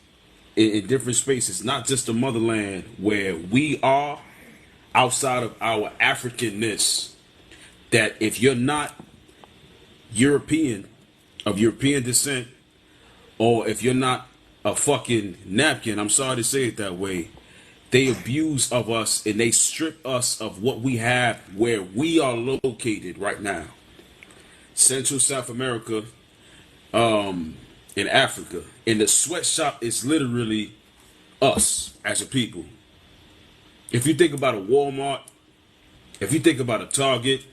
in different spaces, not just the motherland, where we are outside of our Africanness. That if you're not European, of European descent, or if you're not a fucking napkin, I'm sorry to say it that way, they abuse of us and they strip us of what we have where we are located right now. Central South America, in Africa. And the sweatshop is literally us as a people. If you think about a Walmart, if you think about a Target,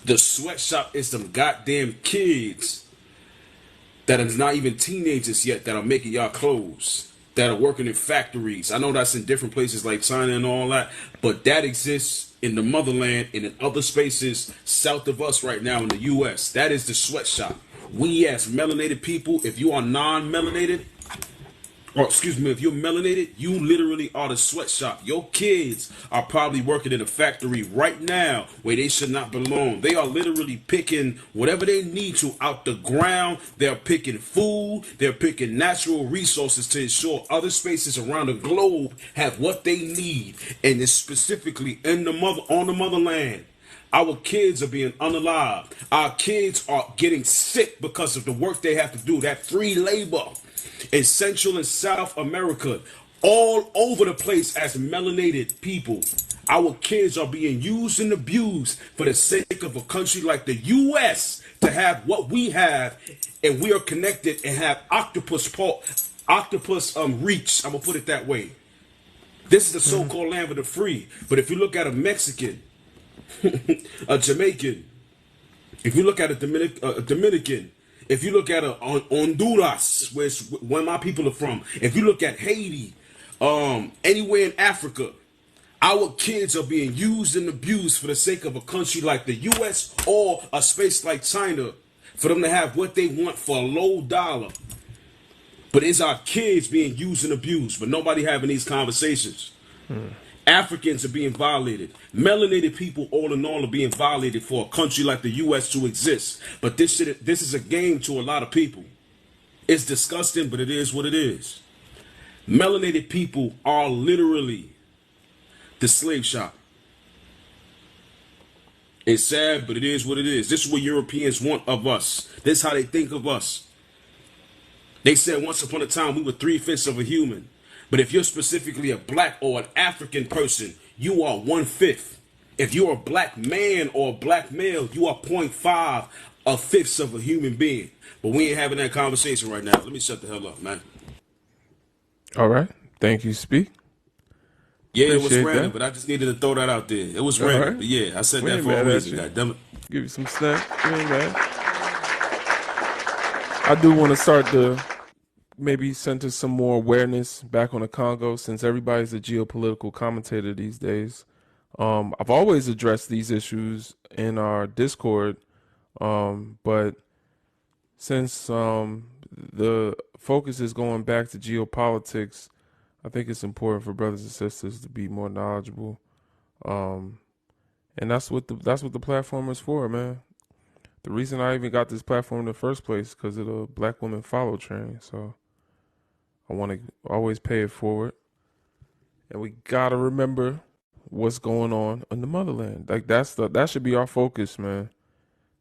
the sweatshop is them goddamn kids that is not even teenagers yet that are making y'all clothes, that are working in factories. I know that's in different places like China and all that, but that exists in the motherland and in other spaces south of us right now in the U.S. That is the sweatshop. We as melanated people, if you are non-melanated, or excuse me, if you're melanated, you literally are the sweatshop. Your kids are probably working in a factory right now where they should not belong. They are literally picking whatever they need to out the ground. They're picking food. They're picking natural resources to ensure other spaces around the globe have what they need. And it's specifically on the motherland. Our kids are being unalived. Our kids are getting sick because of the work they have to do. That free labor in Central and South America, all over the place as melanated people. Our kids are being used and abused for the sake of a country like the U.S. to have what we have, and we are connected and have octopus reach. I'm gonna put it that way. This is the so-called land of the free. But if you look at a Mexican, a Jamaican, if you look at a Dominican, if you look at a Honduras, where my people are from, if you look at Haiti, anywhere in Africa, our kids are being used and abused for the sake of a country like the U.S. or a space like China for them to have what they want for a low dollar. But it's our kids being used and abused, but nobody having these conversations. Africans are being violated. Melanated people, all in all, are being violated for a country like the U.S. to exist. But this is a game to a lot of people. It's disgusting, but it is what it is. Melanated people are literally the slave shop. It's sad, but it is what it is. This is what Europeans want of us. This is how they think of us. They said once upon a time we were 3/5 of a human. But if you're specifically a black or an African person, you are 1/5. If you're a black man or a black male, you are 0.5 of fifths of a human being. But we ain't having that conversation right now. Let me shut the hell up, man. All right. Thank you, Speak. Yeah, it was Appreciate random, that. but I just needed to throw that out there. It was All random, right. but yeah, I said We that ain't for a mad at reason. you. Goddammit. Give you some snack. We ain't mad. I do want to start to maybe center some more awareness back on the Congo, since everybody's a geopolitical commentator these days. I've always addressed these issues in our Discord, but since the focus is going back to geopolitics, I think it's important for brothers and sisters to be more knowledgeable, and that's what the platform is for, man. The reason I even got this platform in the first place because of the Black Women Follow train. So I want to always pay it forward, and we gotta remember what's going on in the motherland. Like that should be our focus, man.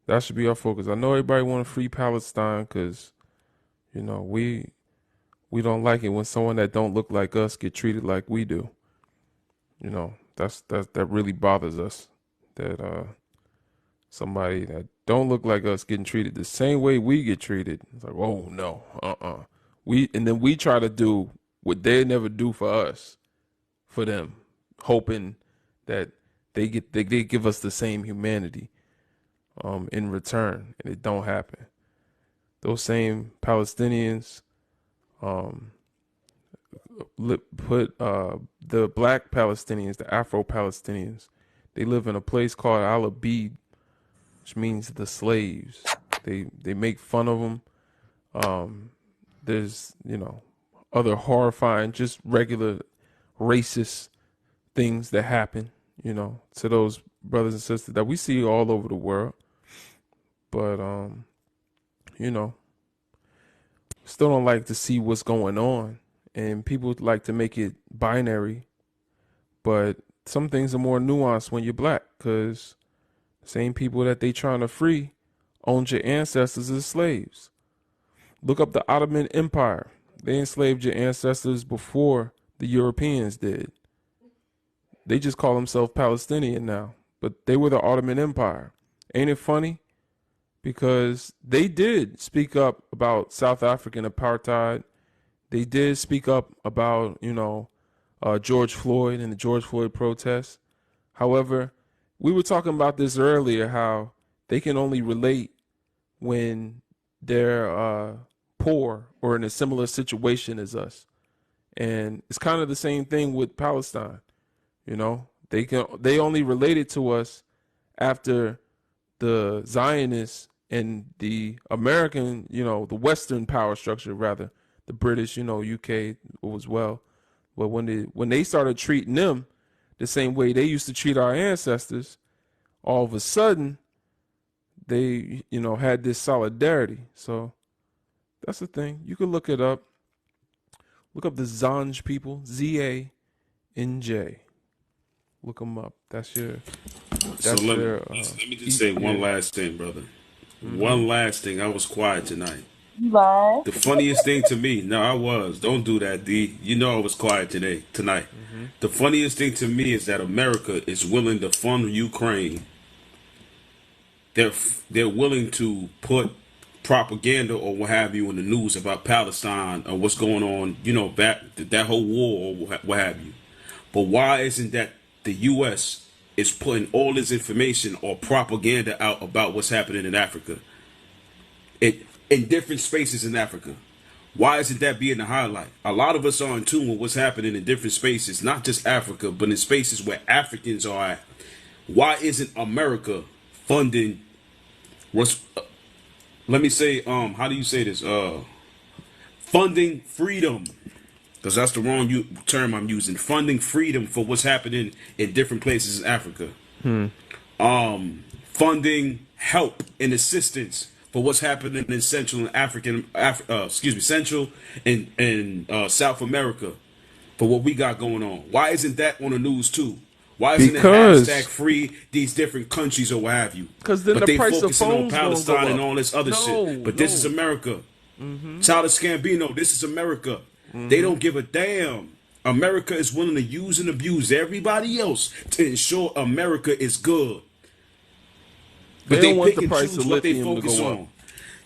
That should be our focus. I know everybody want to free Palestine because we don't like it when someone that don't look like us get treated like we do. That really bothers us. That somebody that don't look like us getting treated the same way we get treated. It's like, oh no, then we try to do what they never do for us, for them, hoping that they give us the same humanity in return, and it don't happen. Those same Palestinians put the black Palestinians, the Afro Palestinians, they live in a place called Al Abid, which means the slaves. They make fun of them. There's other horrifying, just regular racist things that happen to those brothers and sisters that we see all over the world. But still don't like to see what's going on, and people like to make it binary. But some things are more nuanced when you're black, because the same people that they trying to free owned your ancestors as slaves. Look up the Ottoman Empire. They enslaved your ancestors before the Europeans did. They just call themselves Palestinian now, but they were the Ottoman Empire. Ain't it funny? Because they did speak up about South African apartheid. They did speak up about, George Floyd and the George Floyd protests. However, we were talking about this earlier, how they can only relate when they're poor or in a similar situation as us. And it's kind of the same thing with Palestine. They only related to us after the Zionists and the American, the Western power structure, rather, the British, UK as well. But when they started treating them the same way they used to treat our ancestors, all of a sudden they, had this solidarity. So that's the thing. You can look it up. Look up the Zanj people, Zanj. Look them up. That's your. So let me just say one last thing, brother. One last thing. I was quiet tonight. You lied. The funniest thing to me, no, I was. Don't do that, D. You know I was quiet tonight. The funniest thing to me is that America is willing to fund Ukraine. They're willing to put propaganda or what have you in the news about Palestine or what's going on, that whole war or what have you. But why isn't that the U.S. is putting all this information or propaganda out about what's happening in Africa? In different spaces in Africa. Why isn't that being the highlight? A lot of us are in tune with what's happening in different spaces, not just Africa, but in spaces where Africans are at. Why isn't America funding let me say, how do you say this? Funding freedom. Because that's the wrong term I'm using. Funding freedom for what's happening in different places in Africa. Funding help and assistance for what's happening in Central and Central and South America for what we got going on. Why isn't that on the news too? Why isn't it hashtag free these different countries or what have you? Because then but the they price of focusing on phones Palestine go and up. all this other shit. But this is America. Childish Gambino, this is America. They don't give a damn. America is willing to use and abuse everybody else to ensure America is good. But they don't want pick the and price choose of what they lithium to focus go on. up.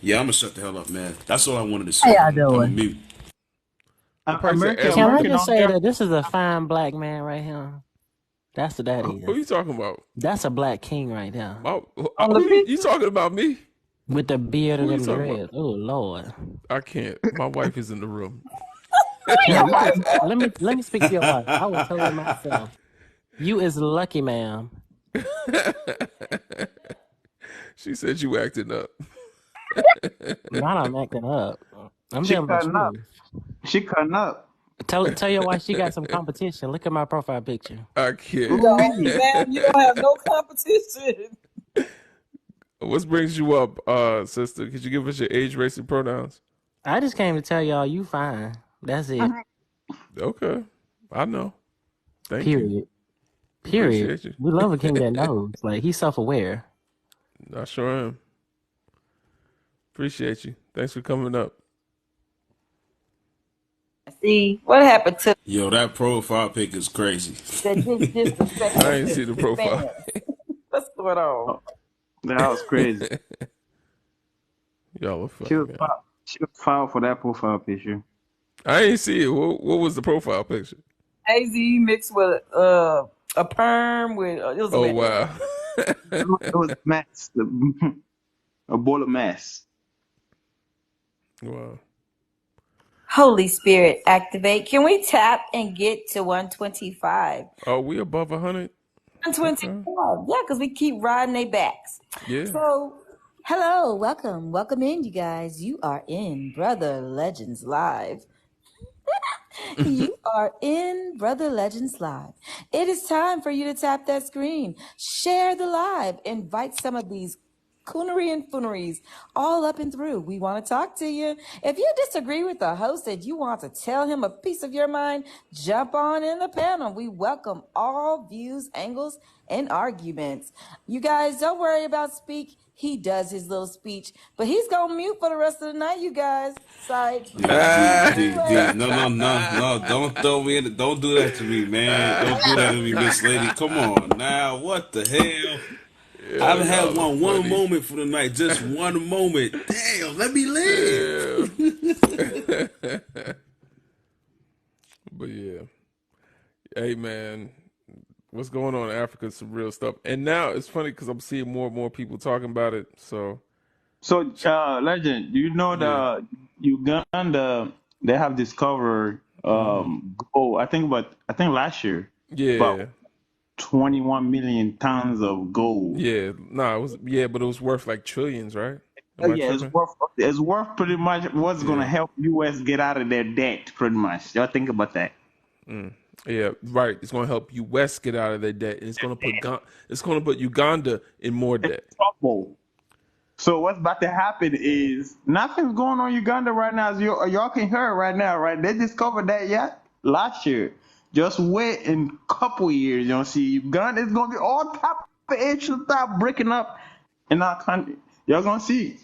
Yeah, I'm gonna shut the hell up, man. That's all I wanted to How say. y'all I'm gonna doing? mute. The price American, of Can I American just don't say have. that this is a fine black man right here? That's what that Who are is. you talking about? That's a black king right there. You talking about me? With the beard Who and are you them talking about? dreads. Oh Lord. I can't. My wife is in the room. Can you just let me speak to your wife. I would tell her myself. You is lucky, ma'am. She said you acting up. Not I'm acting up. I'm She telling the cutting up. truth. She cutting up. Tell your wife she got some competition. Look at my profile picture. I can't. Ooh, Ma'am, you don't have no competition. What brings you up, sister? Could you give us your age, race, and pronouns? I just came to tell y'all you fine. That's it. Okay. I know. Thank you. Period. Appreciate you. We love a king that knows. Like he's self-aware. I sure am. Appreciate you. Thanks for coming up. See, what happened to Yo, that profile pic is crazy. the disrespect? I ain't see the profile. What's going on? that was crazy. Y'all are funny, man. She was foul for that profile picture. I ain't see it. What was the profile picture? AZ mixed with a perm with it was Oh, wow. It was mass, a bowl of mass. Wow. Holy Spirit activate. Can we tap and get to 125? Oh, we above 100? 125. Okay. Yeah, because we keep riding their backs. Yeah. So, hello, welcome in, you guys. You are in Brother Legends Live. You are in Brother Legends Live. It is time for you to tap that screen, share the live, invite some of these coonery and fooneries all up and through. We want to talk to you. If you disagree with the host and you want to tell him a piece of your mind, jump on in the panel. We welcome all views, angles, and arguments. You guys don't worry about speak. He does his little speech, but he's gonna mute for the rest of the night, you guys. Side. No, don't throw me in. Don't do that to me, man. Don't do that to me, Miss Lady. Come on now, what the hell? Yeah, I've had y'all are one funny. moment for the night, just one moment. Damn, let me live. Yeah. But yeah. Hey man, what's going on in Africa is some real stuff. And now it's funny because I'm seeing more and more people talking about it. So Legend, you know yeah. the Uganda they have discovered gold. I think last year Yeah. about 21 million tons of gold. Yeah. Nah, it was but it was worth like trillions, right? Oh, Am I yeah, tripping? it's worth pretty much what's gonna Yeah. help US get out of their debt, pretty much. Y'all think about that. Yeah, right. It's gonna help US get out of their debt, and it's gonna put Uganda in more debt. Trouble. So what's about to happen is nothing's going on in Uganda right now. As y'all can hear it right now, right? They discovered that yet last year. Just wait in a couple years, you'll see Uganda is gonna be all type of issues start breaking up in our country. Y'all gonna see.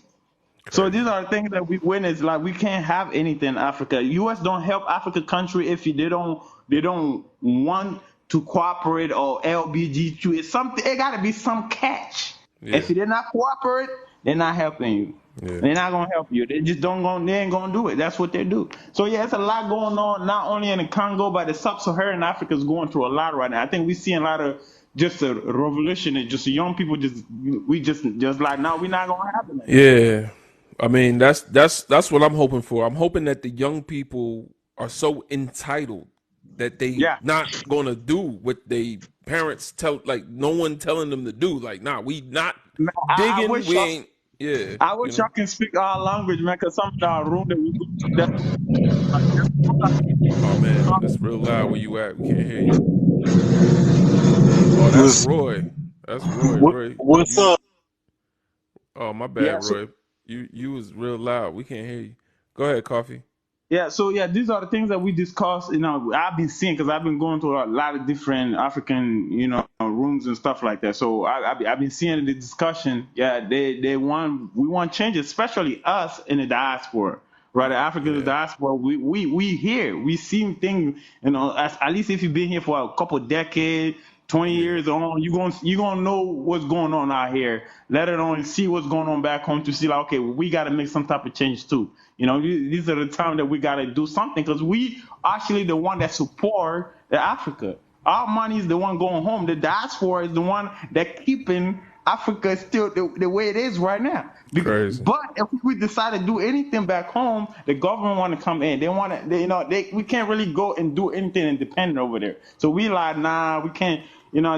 So these Crazy. are things that we witness. Like we can't have anything in Africa. U.S. don't help Africa country if they don't want to cooperate or LBGQ. It's something. It got to be some catch. Yeah. If they're not cooperate, they're not helping you. Yeah. They're not gonna help you. They just don't go. They ain't gonna do it. That's what they do. So yeah, it's a lot going on. Not only in the Congo, but the sub-Saharan Africa is going through a lot right now. I think we see a lot of just a revolution and just young people just like no, we're not gonna have it no more. Yeah. I mean, that's what I'm hoping for. I'm hoping that the young people are so entitled that they Yeah. not gonna do what they parents tell, like no one telling them to do. Like, nah, we not Man, digging, we ain't I you wish know. y'all can speak our language, man. Cause some of the room that we go to, that's Oh man, it's real loud where you at. We can't hear you. Oh, that's What's Roy. That's Roy. what, Roy, what's you. up? Oh, my bad, yeah. So Roy. You was real loud. We can't hear you. Go ahead, Coffee. these are the things that we discuss. I've been seeing because I've been going to a lot of different African, rooms and stuff like that. So I've been seeing the discussion. Yeah, we want changes, especially us in the diaspora. Right, the African Yeah. diaspora, we hear, we see things, at least if you've been here for a couple decades, 20 Yeah. years on, you gonna know what's going on out here. Let it on and see what's going on back home to see like, okay, we got to make some type of change too. These are the time that we got to do something because we actually the one that support the Africa. Our money is the one going home. The diaspora is the one that keeping Africa still the way it is right now. Crazy. But if we decide to do anything back home, the government want to come in. They want to, we can't really go and do anything independent over there. So we like, nah, we can't.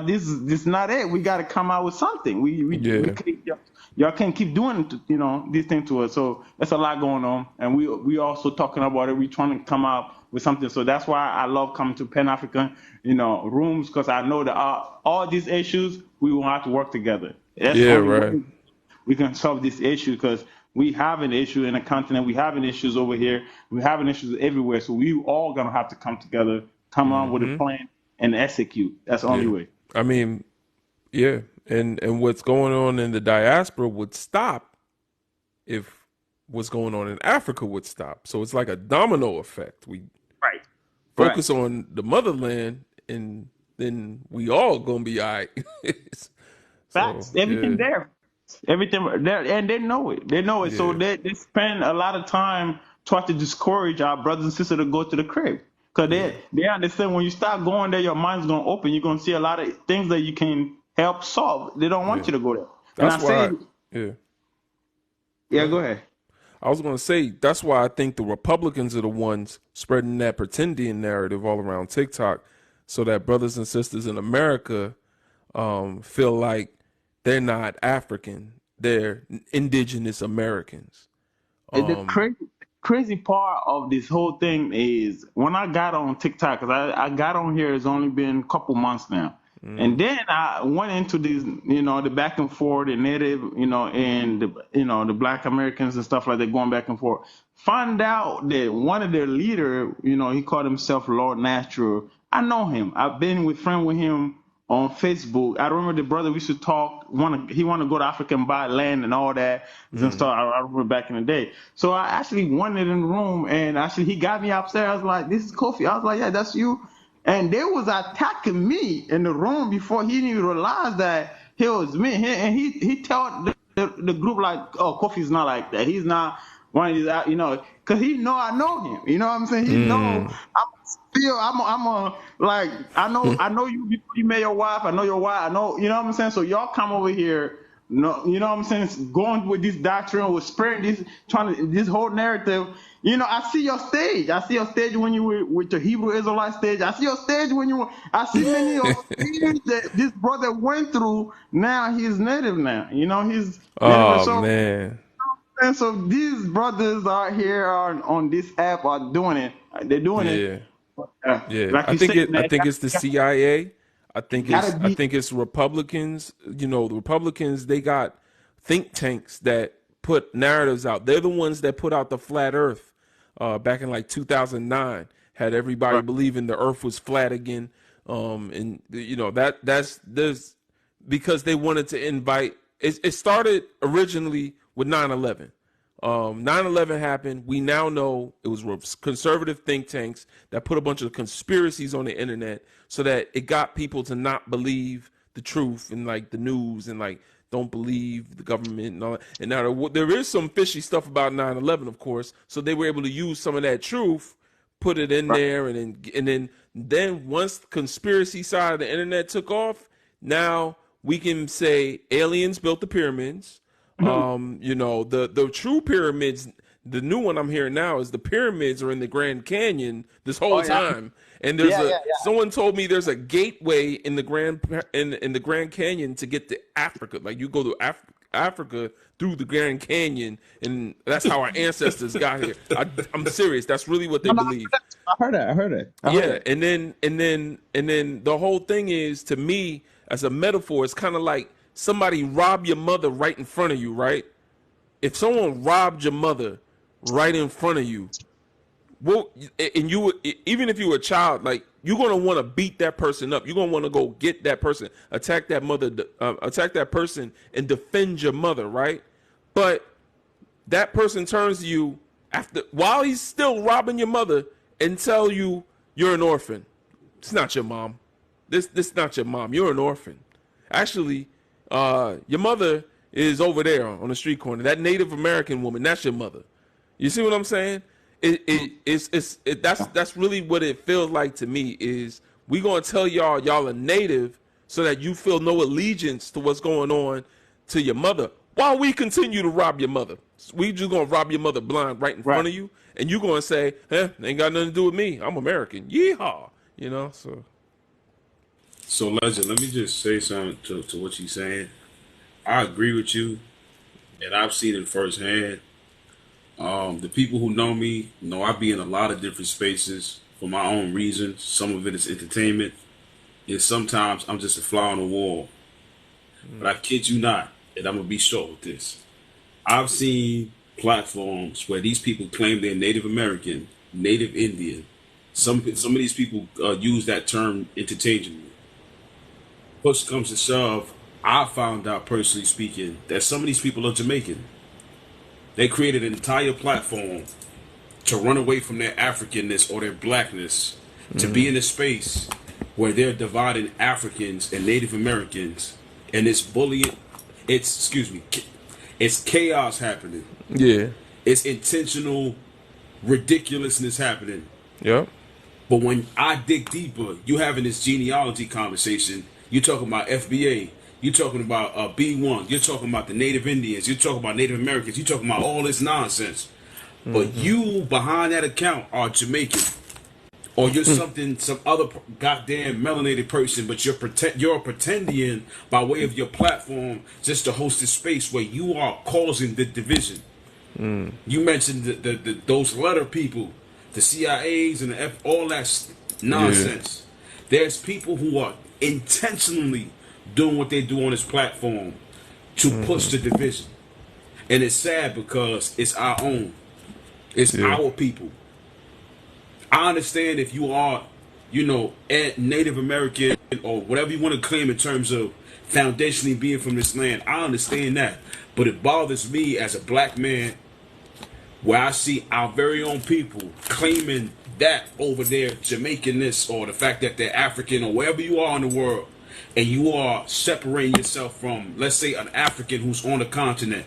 This is not it. We got to come out with something. We Yeah. can't, y'all can't keep doing this thing to us. So there's a lot going on, and we also talking about it. We trying to come out with something. So that's why I love coming to Pan African, rooms because I know that all these issues we will have to work together. That's the Yeah, only right. way we can solve this issue because we have an issue in the continent. We having issues over here. We having issues everywhere. So we all gonna have to come together, come on with a plan, and execute. That's the only Yeah. way. I mean, yeah. And what's going on in the diaspora would stop if what's going on in Africa would stop. So it's like a domino effect. We Right. Right. focus on the motherland and then we all gonna be all right. So Facts. Everything yeah. there. Everything there, and they know it. They know it. So Yeah. they spend a lot of time trying to discourage our brothers and sisters to go to the crib. Because Yeah. they understand when you start going there, your mind's going to open. You're going to see a lot of things that you can help solve. They don't want Yeah. you to go there. And I That's say, why yeah. Go yeah, go ahead. ahead. I was going to say that's why I think the Republicans are the ones spreading that pretendian narrative all around TikTok, so that brothers and sisters in America feel like they're not African, they're indigenous Americans. It's crazy. crazy part of this whole thing is when I got on TikTok, because I got on here, it's only been a couple months now. And then I went into these, the back and forth, the native, and the black Americans and stuff like that going back and forth. Find out that one of their leader, he called himself Lord Natural. I know him. I've been friend with him on Facebook. I remember the brother we used to talk. He want to go to Africa and buy land and all that and stuff. I remember back in the day. So I actually went in the room and actually he got me upstairs. I was like, "This is Kofi." I was like, "Yeah, that's you." And they was attacking me in the room before he didn't even realize that it was me. And he told the group like, "Oh, Kofi's not like that. He's not one of these, because he know I know him. You know what I'm saying? He know I'm a like I know you before you met your wife. I know your wife. I know, you know what I'm saying. So y'all come over here. No, you know what I'm saying? Going with this doctrine, with spreading this whole narrative. I see your stage. I see your stage when you were with the Hebrew Israelite stage. I see your stage when you were. I see many of things that this brother went through. Now he's native. Now he's native. Oh So man. and so these brothers out here on this app are doing it. They're doing it. Yeah. Yeah. Like you said, I man, think it's the CIA. gotta I be think it's Republicans. The Republicans, they got think tanks that put narratives out. They're the ones that put out the flat earth back in like 2009, had everybody right. believing the earth was flat again. And that's this because they wanted to invite it started originally with 9/11. 9/11 happened. We now know it was conservative think tanks that put a bunch of conspiracies on the internet so that it got people to not believe the truth and like the news and like don't believe the government and all that. And now there is some fishy stuff about 9/11, of course. So they were able to use some of that truth, put it in there, and then once the conspiracy side of the internet took off, now we can say aliens built the pyramids. The true pyramids, the new one I'm hearing now is the pyramids are in the Grand Canyon this whole time. And there's someone told me there's a gateway in the Grand Canyon to get to Africa. Like you go to Africa through the Grand Canyon, and that's how our ancestors got here. I'm serious. That's really what they believe. I heard that. And then the whole thing is, to me, as a metaphor, it's kind of like somebody robbed your mother right in front of you, right? If someone robbed your mother right in front of you, and even if you were a child, like you're gonna want to beat that person up. You're gonna want to go get that person, attack that mother, attack that person, and defend your mother, right? But that person turns to you while he's still robbing your mother and tell you you're an orphan. It's not your mom. This not your mom. You're an orphan. Actually, your mother is over there on the street corner. That Native American woman, that's your mother. You see what I'm saying? That's really what it feels like to me. Is we gonna tell y'all are native so that you feel no allegiance to what's going on to your mother, while we continue to rob your mother. We just gonna rob your mother blind right in front of you, and you gonna say, ain't got nothing to do with me. I'm American. Yeehaw. So, Legend, let me just say something to what you're saying. I agree with you, and I've seen it firsthand. The people who know me know I be in a lot of different spaces for my own reasons. Some of it is entertainment, and sometimes I'm just a fly on the wall. But I kid you not, and I'm going to be short with this. I've seen platforms where these people claim they're Native American, Native Indian. Some of these people use that term interchangeably. Push comes to shove, I found out, personally speaking, that some of these people are Jamaican. They created an entire platform to run away from their Africanness or their blackness, to be in a space where they're dividing Africans and Native Americans, and it's bullying. It's chaos happening. Yeah. It's intentional ridiculousness happening. Yep. But when I dig deeper, you having this genealogy conversation. You're talking about FBA. You're talking about B1. You're talking about the Native Indians. You're talking about Native Americans. You're talking about all this nonsense. But you, behind that account, are Jamaican. Or you're some other goddamn melanated person, but you're pretending by way of your platform just to host a space where you are causing the division. You mentioned those letter people, the CIAs and all that nonsense. There's people who are intentionally doing what they do on this platform to push the division. And it's sad because it's our own. It's our people. I understand if you are, Native American or whatever you want to claim in terms of foundationally being from this land. I understand that. But it bothers me as a black man where I see our very own people claiming that over their Jamaicanness or the fact that they're African or wherever you are in the world, and you are separating yourself from, let's say, an African who's on the continent,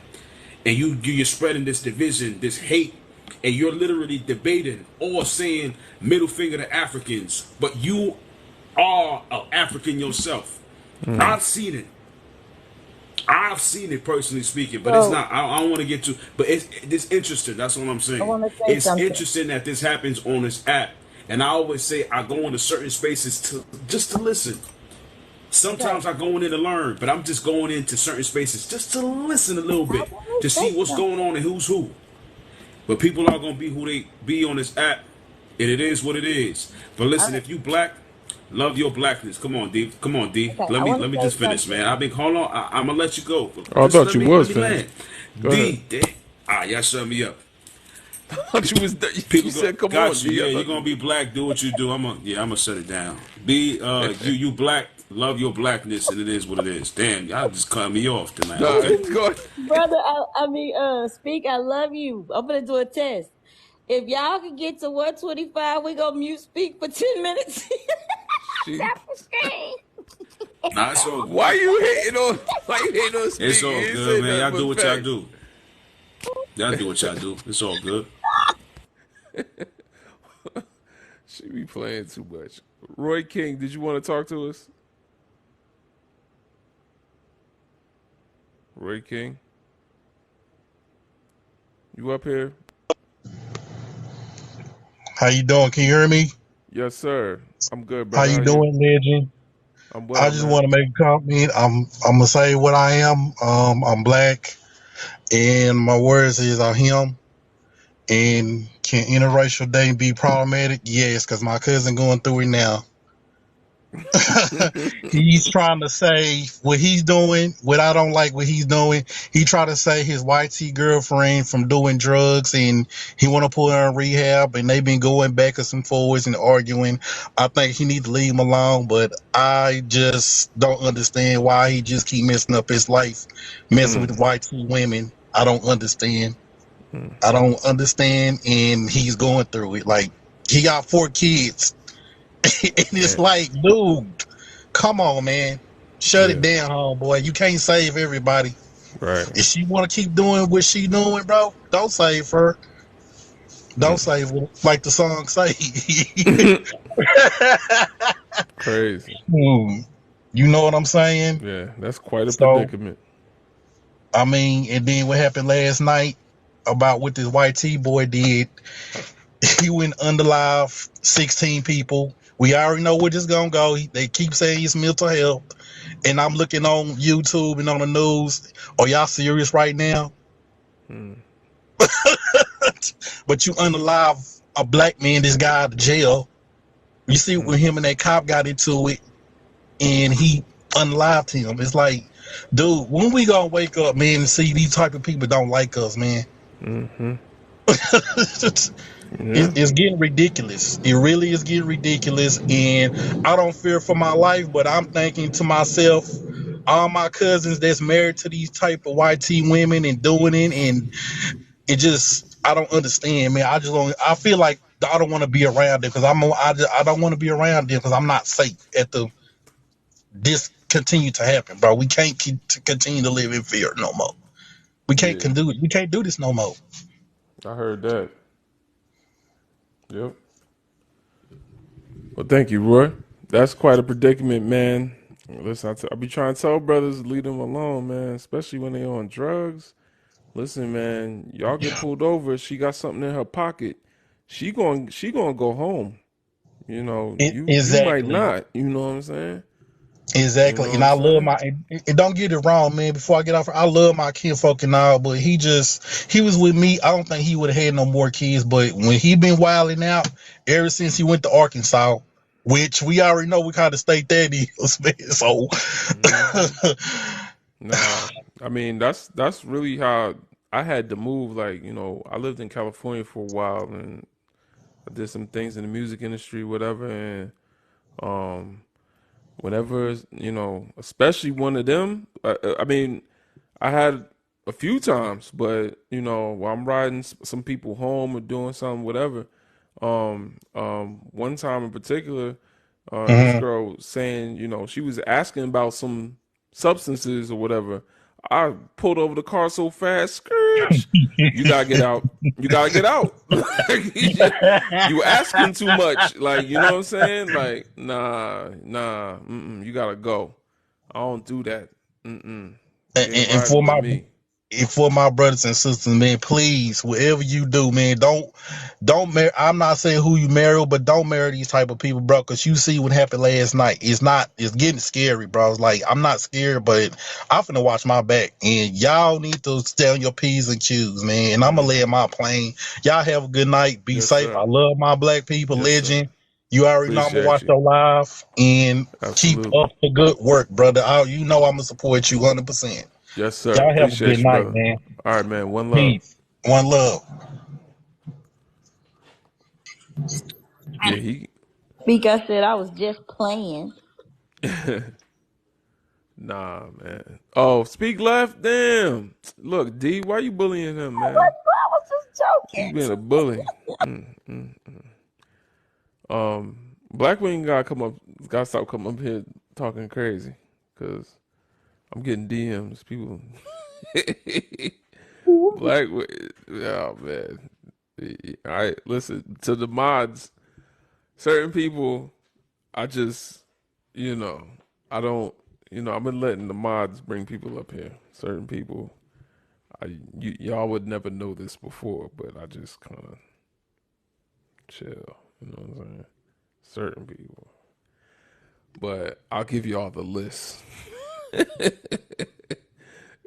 and you're spreading this division, this hate, and you're literally debating or saying middle finger to Africans, but you are an African yourself. I've seen it. I've seen it personally speaking, but it's not. I don't want to get to. But it's interesting. That's what I'm saying. I want to say It's something. interesting that this happens on this app, and I always say I go into certain spaces just to listen. Sometimes I go in there to learn, but I'm just going into certain spaces just to listen a little bit to see what's going on and who's who. But people are gonna be who they be on this app, and it is what it is. But listen, if you black, love your blackness. Come on, D. Come on, D. Okay, Let me just finish, man. Hold on. I'm gonna let you go. Oh, I Just thought you was let me land. finished. Go ahead. D. Y'all shut me up. I thought you was. People You said, "Come got on, you. D." Yeah, you're gonna be black. Do what you do. I'm gonna shut it down. B. You black. Love your blackness, and it is what it is. Damn, y'all just cut me off tonight. No, Okay. go ahead. Brother, Speak, I love you. I'm gonna do a test. If y'all can get to 125, we gonna mute Speak for 10 minutes. She, That's the screen. Nah, it's all why good. you hating on? Why you hating on Speak? It's all You ain't good, say man. Y'all nothing do but what y'all facts. do. Y'all do what y'all do. It's all good. She be playing too much. Roy King, did you want to talk to us? Roy King, you up here? How you doing? Can you hear me? Yes, sir. I'm good, How brother. How you you? doing, legend? I'm I well, just man. want to make a comment. I'm gonna say what I am. I'm black, and my words is I him. And can interracial dating be problematic? Yes, because my cousin going through it now. He's trying to say what he's doing, what I don't like what he's doing. He tried to say his white tee girlfriend from doing drugs and he want to put her in rehab and they've been going backwards and forwards and arguing. I think he need to leave him alone, but I just don't understand why he just keep messing up his life, messing with white tee women. I don't understand. I don't understand, and he's going through it. Like, he got 4 kids. And it's Yeah, like, dude, come on, man. Shut it yeah, down, homeboy. You can't save everybody. right. If she want to keep doing what she doing, bro, don't save her. Don't save her. Like the song say. Crazy. You know what I'm saying? Yeah, that's quite a So, predicament. I mean, and then what happened last night about what this white T boy did. He went under live 16 people. We already know where this is going to go. They keep saying it's mental health. And I'm looking on YouTube and on the news. Are y'all serious right now? But you unalive a black man, this guy out of jail. You see when him and that cop got into it and he unalived him. It's like, dude, when we gonna wake up, man, and see these type of people don't like us, man? It's getting ridiculous. It really is getting ridiculous. And I don't fear for my life, but I'm thinking to myself, all my cousins that's married to these type of white tea women and doing it, and it just, I don't understand, man. I feel like I don't want to be around them because I don't want to be around them because I'm not safe at this continue to happen, bro. We can't continue to live in fear no more. We can't Yeah, do it. We can't do this no more. I heard that. Yep. Well, thank you, Roy. That's quite a predicament, man. Listen, I be trying to tell brothers leave them alone, man, especially when they on drugs. Listen, man, y'all get pulled over. She got something in her pocket. She going to go home. You know, you might Exactly. not. You know what I'm saying? You Exactly, know what and I'm I love saying? my. And don't get it wrong, man. Before I get off, I love my kinfolk and all, but he was with me. I don't think he would have had no more kids. But when he been wilding out ever since he went to Arkansas, which we already know what kind of state that is, man. So, Hmm. Nah, I mean that's really how I had to move. Like, I lived in California for a while, and I did some things in the music industry, whatever. And um, whenever especially one of them, I mean, I had a few times, but while I'm riding some people home or doing something, whatever. One time in particular, this mhm. girl saying, she was asking about some substances or whatever. I pulled over the car so fast, Scourge, you gotta get out. You gotta get out. You asking too much. Like, you know what I'm saying? Like, nah, you gotta go. I don't do that. and, You ain't and riding for with my me. and for my brothers and sisters, man, please, whatever you do, man, don't marry. I'm not saying who you marry, but don't marry these type of people, bro. Because you see what happened last night. It's getting scary, bro. It's like, I'm not scared, but I'm finna watch my back, and y'all need to stay on your P's and Q's, man. And I'm gonna lay in my plane. Y'all have a good night. Be Yes, safe. I sir. love my black people. Yes, sir. Legend. You already know I'm gonna Appreciate watch you. your live and keep Absolutely. up the good work, brother. You know I'm gonna support you 100%. Yes, sir. Y'all have a good Appreciate you, night, brother. man. All right, man. One love. Peace. One love. Yeah, he. Because I said I was just playing. Nah, man. Oh, speak left. Damn. Look, D, why you bullying him, I man? was just He's joking. being a bully. Blackwing gotta come up. Gotta stop coming up here talking crazy, cause I'm getting DMs. People. Black. Oh man. All right. Listen to the mods. Certain people, I just, you know, I don't, I've been letting the mods bring people up here. Certain people, y'all would never know this before, but I just kind of chill. You know what I'm saying? Certain people, but I'll give you all the list.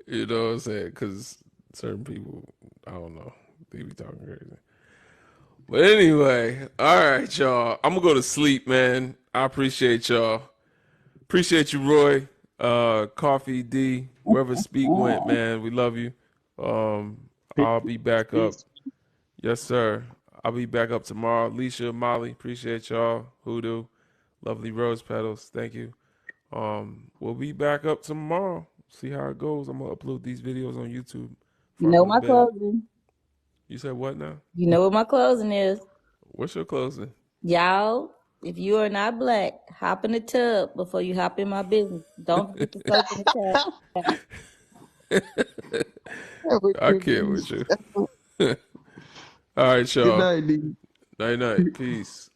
You know what I'm saying? Because certain people, I don't know, they be talking crazy. But anyway, all right, y'all. I'm gonna go to sleep, man. I appreciate y'all. Appreciate you, Roy. Coffee D, wherever Speak went, man. We love you. I'll be back up. Yes, sir. I'll be back up tomorrow. Alicia, Molly, appreciate y'all. Hoodoo, lovely rose petals. Thank you. We'll be back up tomorrow. See how it goes. I'm gonna upload these videos on YouTube You before I know go to my bed. closing. You said what now? You know what my closing is. What's your closing? Y'all, if you are not black, hop in the tub before you hop in my business. Don't forget to soap in the tub. Have a I good can't night. with you. All right, Good y'all. night, D. Night night. Peace.